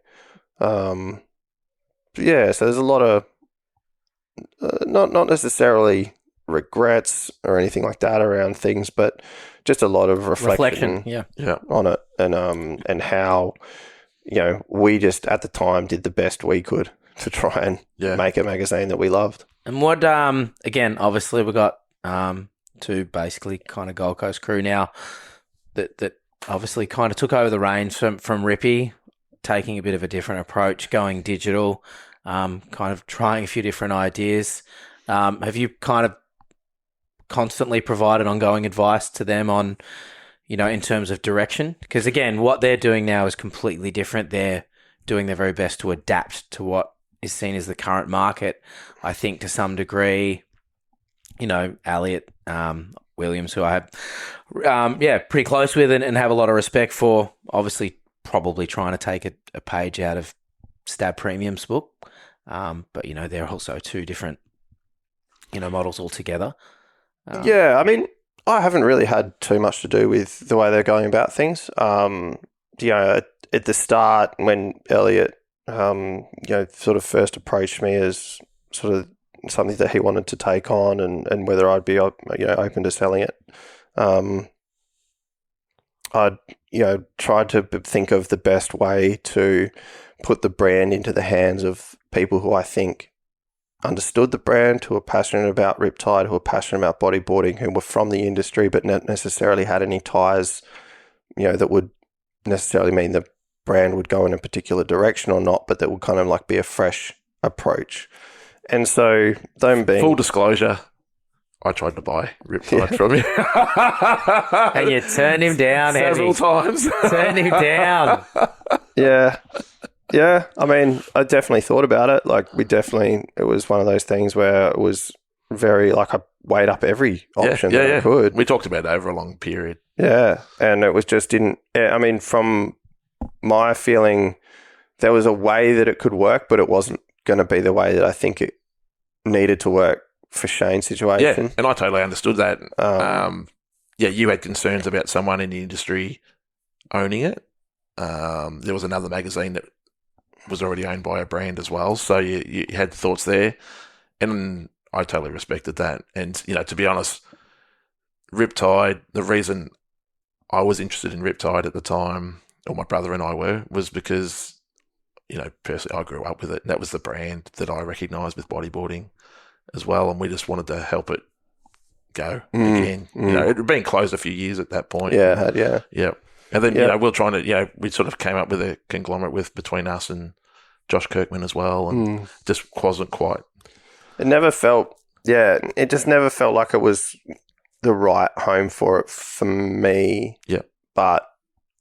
So there's a lot of, not necessarily regrets or anything like that around things, but just a lot of reflection on it, and how, we just at the time did the best we could to try and make a magazine that we loved. And what, again, obviously we got 2 basically kind of Gold Coast crew now that obviously kind of took over the reins from Rippy, taking a bit of a different approach, going digital, kind of trying a few different ideas. Have you kind of constantly provided ongoing advice to them on, in terms of direction? Because again, what they're doing now is completely different. They're doing their very best to adapt to what is seen as the current market. I think to some degree, Elliot Williams, who I have, pretty close with and have a lot of respect for, obviously probably trying to take a page out of Stab Premium's book. But, they're also two different, models altogether. Yeah, I mean, I haven't really had too much to do with the way they're going about things. At the start when Elliot, sort of first approached me as sort of something that he wanted to take on and whether I'd be, open to selling it. I'd, tried to think of the best way to put the brand into the hands of people who I think understood the brand, who are passionate about Riptide, who are passionate about bodyboarding, who were from the industry but not necessarily had any ties, that would necessarily mean the brand would go in a particular direction or not, but that would kind of like be a fresh approach. And so them being... Full disclosure, I tried to buy Riptide from you. And you turned him down, several times. Turned him down. Yeah. Yeah, I mean, I definitely thought about it. Like, it was one of those things where it was very, like, I weighed up every option that I could. We talked about it over a long period. Yeah, and it was just from my feeling, there was a way that it could work, but it wasn't going to be the way that I think it needed to work for Shane's situation. Yeah, and I totally understood that. You had concerns about someone in the industry owning it. There was another magazine that was already owned by a brand as well, so you had thoughts there, and I totally respected that. And to be honest, Riptide, the reason I was interested in Riptide at the time, or my brother and I were, was because personally I grew up with it, and that was the brand that I recognised with bodyboarding as well, and we just wanted to help it go again. It had been closed a few years at that point. Yeah. And then, we're trying to, we sort of came up with a conglomerate between us and Josh Kirkman as well, and just wasn't quite. It just never felt like it was the right home for it for me. Yeah. But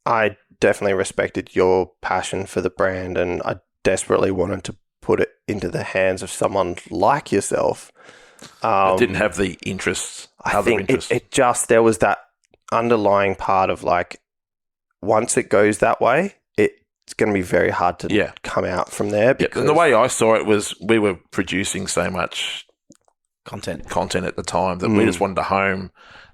I definitely respected your passion for the brand, and I desperately wanted to put it into the hands of someone like yourself. Didn't have the interests. I think there was that underlying part of like, once it goes that way, it's going to be very hard to come out from there. And the way I saw it was we were producing so much content at the time that we just wanted a home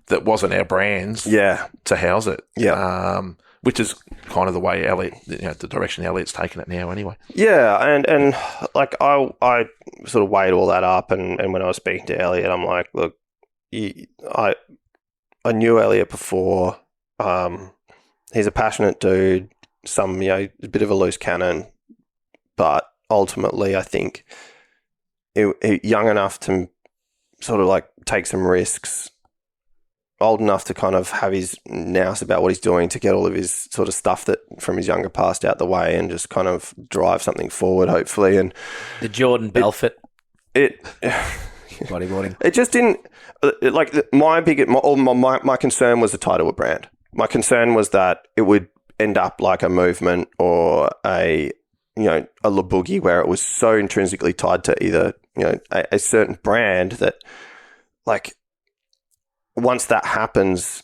that wasn't our brands to house it. Yeah. Which is kind of the way Elliot, the direction Elliot's taken it now anyway. Yeah, and like I sort of weighed all that up, and when I was speaking to Elliot, I'm like, look, I knew Elliot before. He's a passionate dude, a bit of a loose cannon, but ultimately I think young enough to sort of like take some risks, old enough to kind of have his nous about what he's doing, to get all of his sort of stuff that from his younger past out the way and just kind of drive something forward, hopefully. And the Jordan Belfort bodyboarding. It just didn't my concern was the title of brand. My concern was that it would end up like a movement or a La Boogie, where it was so intrinsically tied to either, a certain brand that, like, once that happens,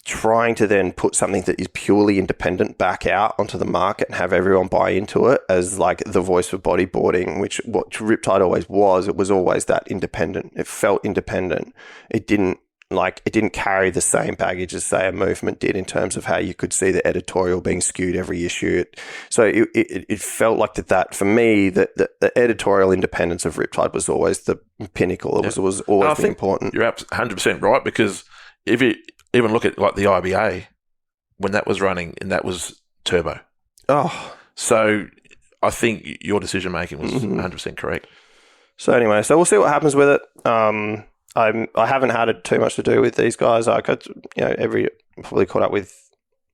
trying to then put something that is purely independent back out onto the market and have everyone buy into it as like the voice for bodyboarding, which what Riptide always was. It was always that independent. It felt independent. It didn't carry the same baggage as, say, a movement did in terms of how you could see the editorial being skewed every issue. So it felt like that for me, the editorial independence of Riptide was always the pinnacle. It was always important. You're 100% right, because if you even look at like the IBA, when that was running, and that was turbo. Oh. So I think your decision making was 100% correct. So anyway, we'll see what happens with it. I haven't had it too much to do with these guys. I got, probably caught up with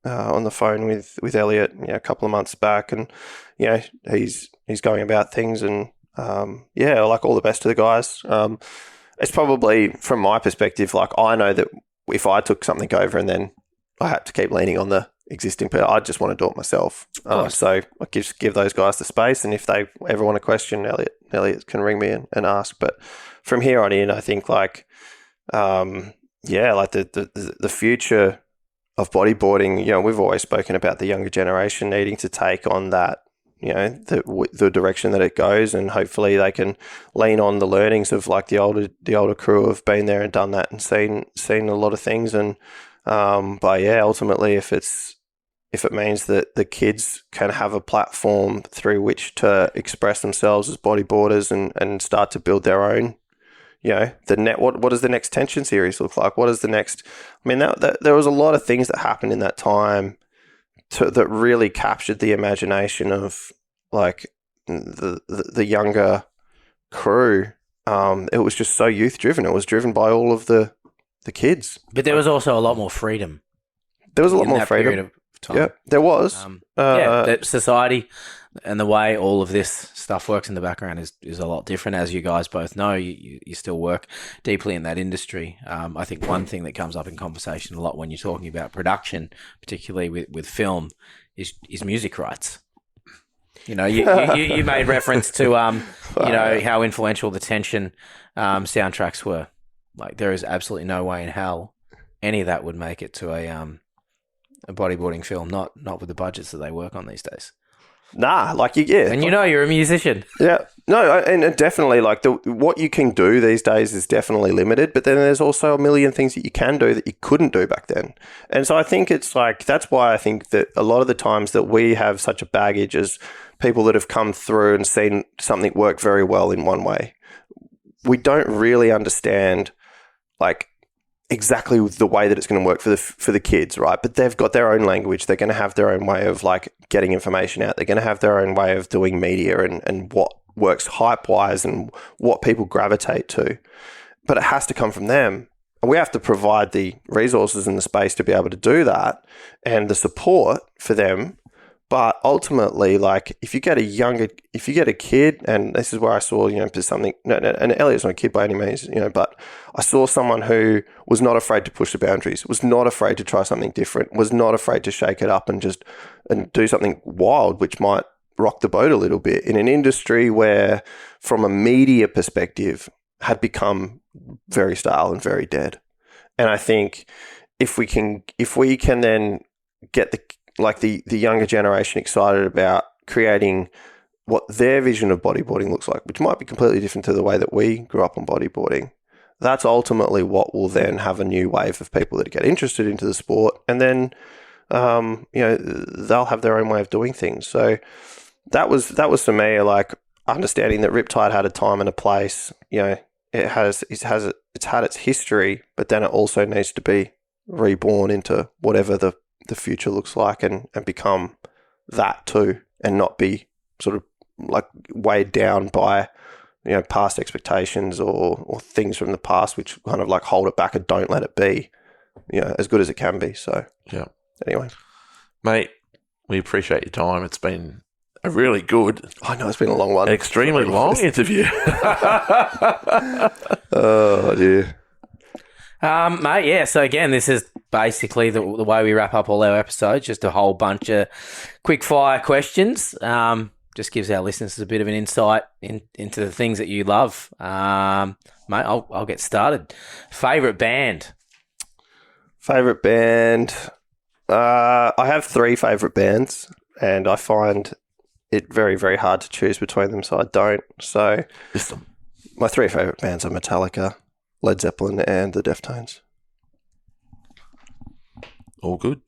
on the phone with Elliot, a couple of months back, and he's going about things, and like all the best to the guys. it's probably, from my perspective, like I know that if I took something over and then I had to keep leaning on the existing people, I just want to do it myself. So I just give those guys the space, and if they ever want a question, Elliot can ring me and ask. But from here on in, I think like, like the future of bodyboarding, you know, we've always spoken about the younger generation needing to take on that, you know, the direction that it goes, and hopefully they can lean on the learnings of like the older crew have been there and done that and seen a lot of things. And but yeah, ultimately, if it means that the kids can have a platform through which to express themselves as bodyboarders and start to build their own, you know, what does the next tension series look like? What is the next? I mean, there was a lot of things that happened in that time that really captured the imagination of like the younger crew. It was just so youth driven. It was driven by all of the kids. But there was also a lot more freedom. There was a lot more freedom. Yeah, there was. That society and the way all of this stuff works in the background is a lot different. As you guys both know, you still work deeply in that industry. I think one thing that comes up in conversation a lot when you're talking about production, particularly with film, is music rights. You know, you made reference to you know, how influential the Tension soundtracks were. Like, there is absolutely no way in hell any of that would make it to a bodyboarding film, not with the budgets that they work on these days. Nah, like and you know you're a musician. Yeah, no, and definitely like what you can do these days is definitely limited. But then there's also a million things that you can do that you couldn't do back then. And so I think it's like, that's why I think that a lot of the times that we have such a baggage as people that have come through and seen something work very well in one way, we don't really understand like exactly the way that it's going to work for the kids, right? But they've got their own language. They're going to have their own way of like getting information out. They're going to have their own way of doing media and what works hype wise and what people gravitate to. But it has to come from them. And we have to provide the resources and the space to be able to do that and the support for them. But ultimately, like if you get a kid, and this is where I saw, you know, something, and Elliot's not a kid by any means, you know, but I saw someone who was not afraid to push the boundaries, was not afraid to try something different, was not afraid to shake it up and do something wild, which might rock the boat a little bit in an industry where, from a media perspective, had become very stale and very dead. And I think if we can then get the younger generation excited about creating what their vision of bodyboarding looks like, which might be completely different to the way that we grew up on bodyboarding, that's ultimately what will then have a new wave of people that get interested into the sport. And then, you know, they'll have their own way of doing things. So that was for me, like understanding that Riptide had a time and a place. You know, it's had its history, but then it also needs to be reborn into whatever the future looks like and become that too, and not be sort of like weighed down by, you know, past expectations or things from the past which kind of like hold it back and don't let it be, you know, as good as it can be. So yeah. Anyway, mate, we appreciate your time. It's been a really good, I know it's been a long one, extremely long interview. Oh dear. Mate, yeah, so again, this is basically the way we wrap up all our episodes, just a whole bunch of quick fire questions. Just gives our listeners a bit of an insight into the things that you love. Mate, I'll get started. Favourite band? I have 3 favourite bands, and I find it very, very hard to choose between them, so I don't. So my 3 favourite bands are Metallica, Led Zeppelin, and the Deftones. All good.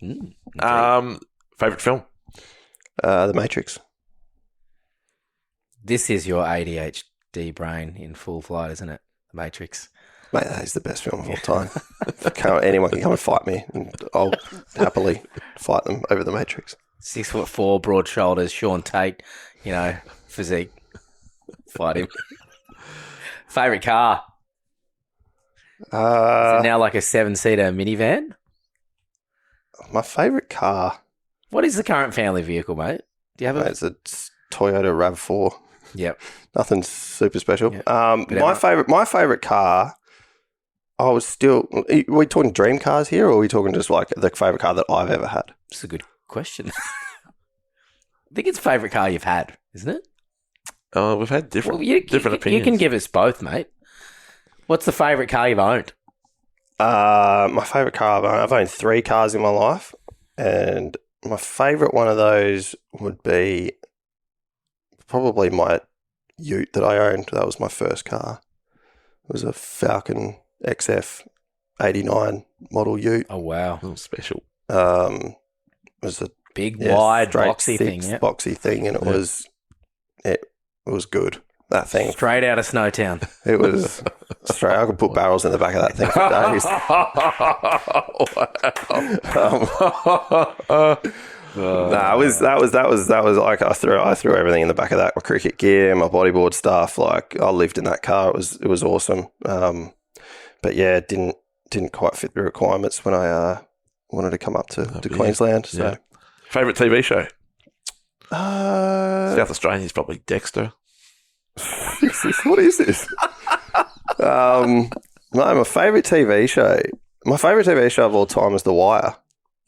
Favorite film? The Matrix. This is your ADHD brain in full flight, isn't it? The Matrix. Mate, that is the best film of all time. Anyone can come and fight me, and I'll happily fight them over the Matrix. 6'4", broad shoulders, Sean Tate, you know, physique. Fight him. Favorite car? Is it now like a 7-seater minivan? My favourite car. What is the current family vehicle, mate? Do you have It's a Toyota RAV4. Yep. Nothing super special. Yep. My favourite car I was still. Are we talking dream cars here, or are we talking just like the favourite car that I've ever had? It's a good question. I think it's favourite car you've had, isn't it? Oh, we've had different opinions. You can give us both, mate. What's the favourite car you've owned? My favourite car, I've owned 3 cars in my life, and my favourite one of those would be probably my Ute that I owned. That was my first car. It was a Falcon XF 89 model Ute. Oh, wow. Oh, special. It was a Big, wide, straight boxy thing. Yeah. boxy thing, and it was good. That thing. Straight out of Snowtown. It was straight. I could put barrels in the back of that thing for days. That was like I threw everything in the back of that. My cricket gear, my bodyboard stuff. Like I lived in that car. It was awesome. But yeah, it didn't quite fit the requirements when I wanted to come up to Queensland. So, yeah. Favorite TV show? Uh, South Australian is probably Dexter. what is this? No, my favourite TV show. My favourite TV show of all time is The Wire.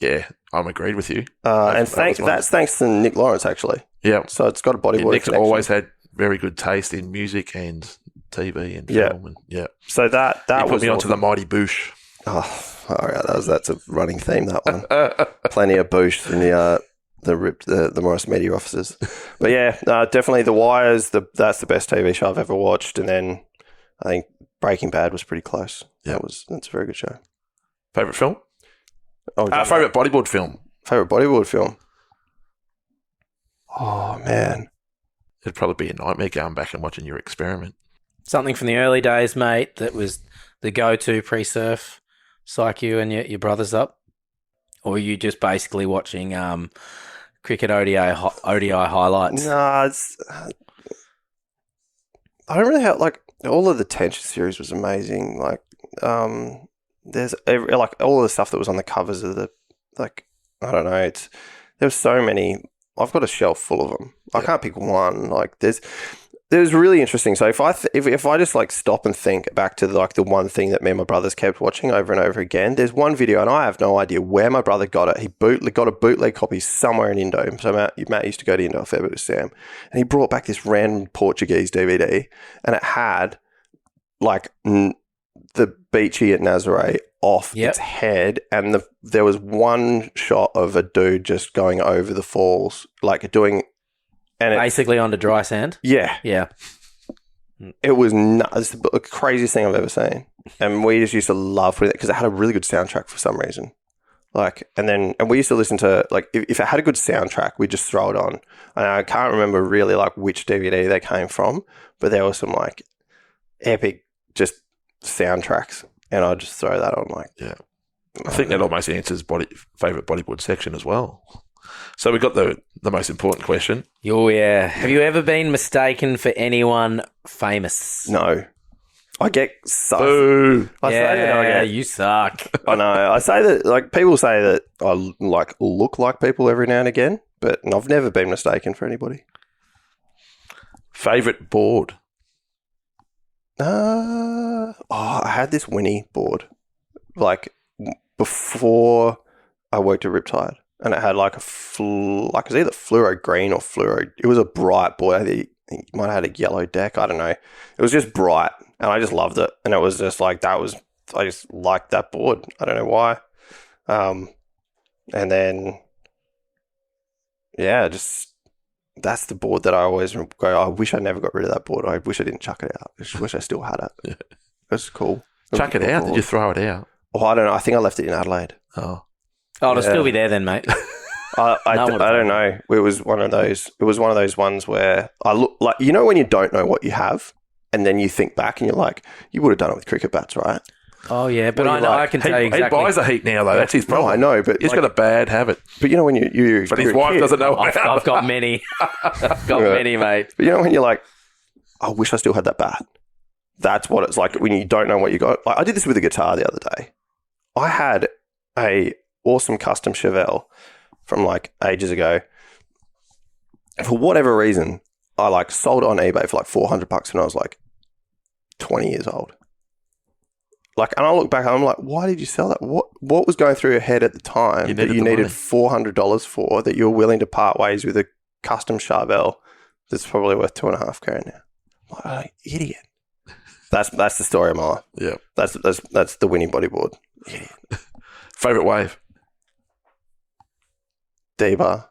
Yeah, I'm agreed with you. And that's thanks to Nick Lawrence, actually. Yeah. So it's got a bodyboard. Nick's always had very good taste in music and TV and film. And, yeah. So that he was put me onto awesome. the Mighty Boosh. Oh, all right. That's a running theme, that one. Plenty of Boosh from the Morris Media offices. But yeah, definitely The Wire that's the best TV show I've ever watched. And then I think Breaking Bad was pretty close. Yeah. That's a very good show. Favorite film? Favorite bodyboard film? Favorite bodyboard film? Oh, man. It'd probably be a nightmare going back and watching your experiment. Something from the early days, mate, that was the go-to pre-surf, psych you and your brothers up? Or were you just basically watching cricket ODI highlights? No, I don't really have, like, all of the Tension series was amazing. Like, there's all of the stuff that was on the covers of the, like, I don't know, there was so many. I've got a shelf full of them. I can't pick one. Like, there's really interesting. So if I just like stop and think back to like the one thing that me and my brothers kept watching over and over again, there's one video, and I have no idea where my brother got it. He got a bootleg copy somewhere in Indo. So Matt used to go to Indo a fair bit with Sam, and he brought back this random Portuguese DVD, and it had like the Beachy at Nazare off its head, and there was one shot of a dude just going over the falls, like doing. And basically onto dry sand? Yeah. Yeah. It was nuts. It's the craziest thing I've ever seen. And we just used to love putting it because it had a really good soundtrack for some reason. Like, and we used to listen to, like, if it had a good soundtrack, we'd just throw it on. And I can't remember really, like, which DVD they came from, but there were some, like, epic just soundtracks. And I'd just throw that on, like. Yeah. I think that almost answers favourite bodyboard section as well. So we got the most important question. Oh, yeah. Have you ever been mistaken for anyone famous? No. I get sucked. Boo. You suck. I know. I say that, like, people say that I, like, look like people every now and again, but I've never been mistaken for anybody. Favourite board? I had this Winnie board, like, before I worked at Riptide. And it had like it was either fluoro green or fluoro. It was a bright board. I think it might have had a yellow deck. I don't know. It was just bright, and I just loved it. And it was just like I just liked that board. I don't know why. And then, yeah, just that's the board that I always go. I wish I never got rid of that board. I wish I didn't chuck it out. I just wish I still had it. Yeah. It was cool. Chuck it out? Did you throw it out? Oh, I don't know. I think I left it in Adelaide. Oh, it'll still be there then, mate. I don't know. It was one of those. It was one of those ones where I look like, you know, when you don't know what you have, and then you think back and you're like, you would have done it with cricket bats, right? Oh yeah, but I know, like, I can tell you exactly. He buys a heat now though. That's his problem. No, I know, but he's got a bad habit. But you know when you but his wife doesn't know. I've got many. I've got many, mate. But you know when you're like, I wish I still had that bat. That's what it's like when you don't know what you got. Like, I did this with a guitar the other day. I had a awesome custom Chevelle from like ages ago. For whatever reason, I like sold it on eBay for like $400 when I was like 20 years old. like, and I look back, and I'm like, why did you sell that? What was going through your head at the time that you needed $400 for, that you're willing to part ways with a custom Charbel that's probably worth $2,500 now? I'm like, oh, idiot. That's the story of my life. Yeah. That's the winning bodyboard. Idiot. Favorite wave? D-bar.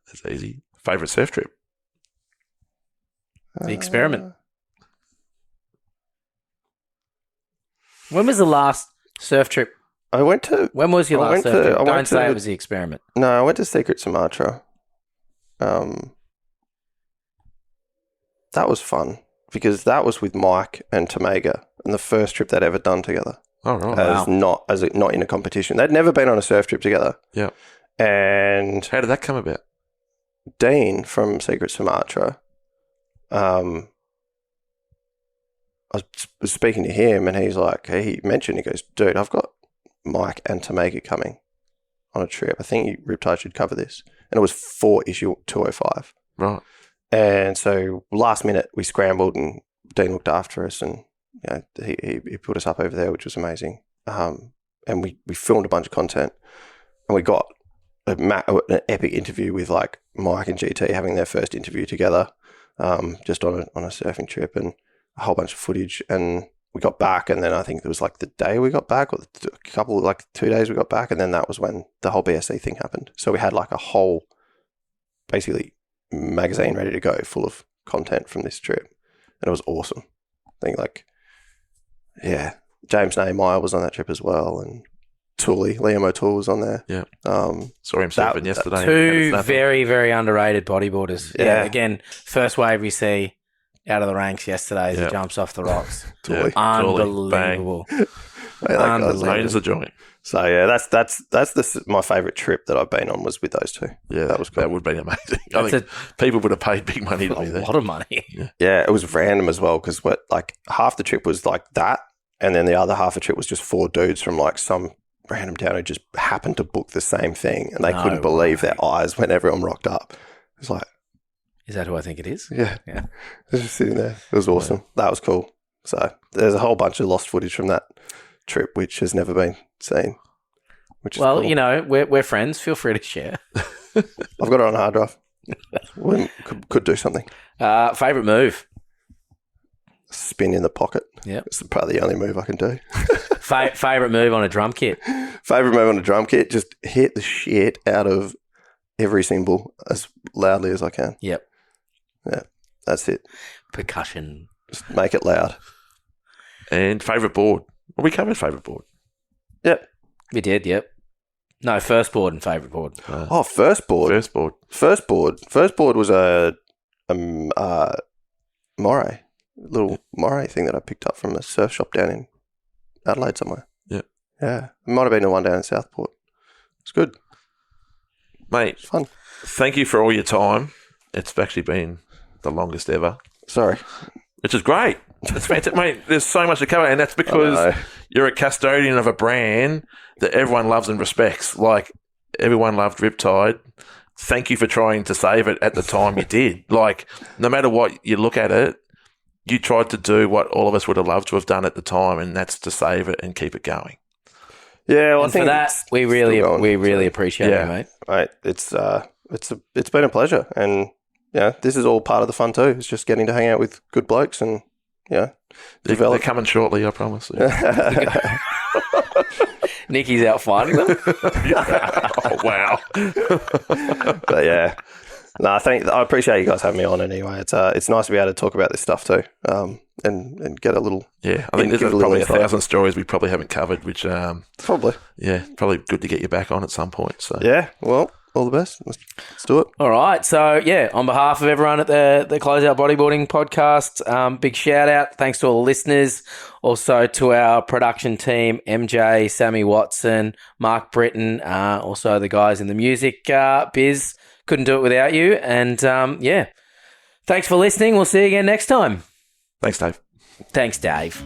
That's easy. Favorite surf trip? The Experiment. When was the last surf trip? When was your last surf trip? Don't say it was the Experiment. No, I went to Secret Sumatra. That was fun because that was with Mike and Tamega, and the first trip they'd ever done together. Oh, right. Not in a competition. They'd never been on a surf trip together. Yeah. And how did that come about? Dean from Secret Sumatra, I was speaking to him, and he goes, dude, I've got Mike and Tamega coming on a trip. I think Riptide should cover this. And it was for issue 205. Right. And so last minute we scrambled, and Dean looked after us, and he put us up over there, which was amazing. And we filmed a bunch of content, and we got an epic interview with like Mike and GT having their first interview together, just on a surfing trip, and a whole bunch of footage. And we got back, and then I think it was like the day we got back, or a couple, like 2 days we got back, and then that was when the whole BSC thing happened. So we had like a whole, basically, magazine ready to go, full of content from this trip, and it was awesome. I think James Nehemiah was on that trip as well, and Liam O'Toole was on there. Yeah. Saw him surfing yesterday. Two very, very underrated bodyboarders. Yeah. Again, first wave we see out of the ranks yesterday as he jumps off the rocks. Unbelievable. Unbelievable. Joint. So yeah, that's my favourite trip that I've been on, was with those two. Yeah, that was cool. That would be amazing. I think people would have paid big money to be there. A lot of money. Yeah, it was random as well, because half the trip was like that, and then the other half of the trip was just 4 dudes from like some random town who just happened to book the same thing, and they couldn't believe their eyes when everyone rocked up. It was like, is that who I think it is? Yeah. Just sitting there. It was awesome. Yeah. That was cool. So there's a whole bunch of lost footage from that trip which has never been seen. Which is cool. We're friends. Feel free to share. I've got it on a hard drive. Could do something. Favorite move? Spin in the pocket. Yeah, it's probably the only move I can do. Favorite move on a drum kit? Favorite move on a drum kit? Just hit the shit out of every cymbal as loudly as I can. Yep. Yeah, that's it. Percussion. Just make it loud. And favourite board? Well, we covered favourite board. Yep. We did, yep. No, first board and favourite board. First board. First board was a moray. Little moray thing that I picked up from a surf shop down in Adelaide somewhere. Yeah. Yeah. It might have been the one down in Southport. It's good. Mate, it's fun. Thank you for all your time. It's actually been the longest ever. Sorry. Which is great. It's fantastic. Mate, there's so much to cover, and that's because you're a custodian of a brand that everyone loves and respects. Like, everyone loved Riptide. Thank you for trying to save it at the time you did. Like, no matter what you look at it, you tried to do what all of us would have loved to have done at the time, and that's to save it and keep it going. Yeah, well, I think for that we really appreciate it, mate. Mate, it's been a pleasure, and this is all part of the fun too. It's just getting to hang out with good blokes, and they're coming shortly, I promise. Nicky's out finding them. Oh wow! But yeah. No, I appreciate you guys having me on anyway. It's nice to be able to talk about this stuff too, and get a little. Yeah, I think there's probably 1,000 stories we probably haven't covered, which probably. Yeah, probably good to get you back on at some point. So yeah, well, all the best. Let's do it. All right. So on behalf of everyone at the Closeout Bodyboarding podcast, big shout out. Thanks to all the listeners. Also to our production team, MJ, Sammy Watson, Mark Britton, also the guys in the music biz. Couldn't do it without you. And, thanks for listening. We'll see you again next time. Thanks, Dave. Thanks, Dave.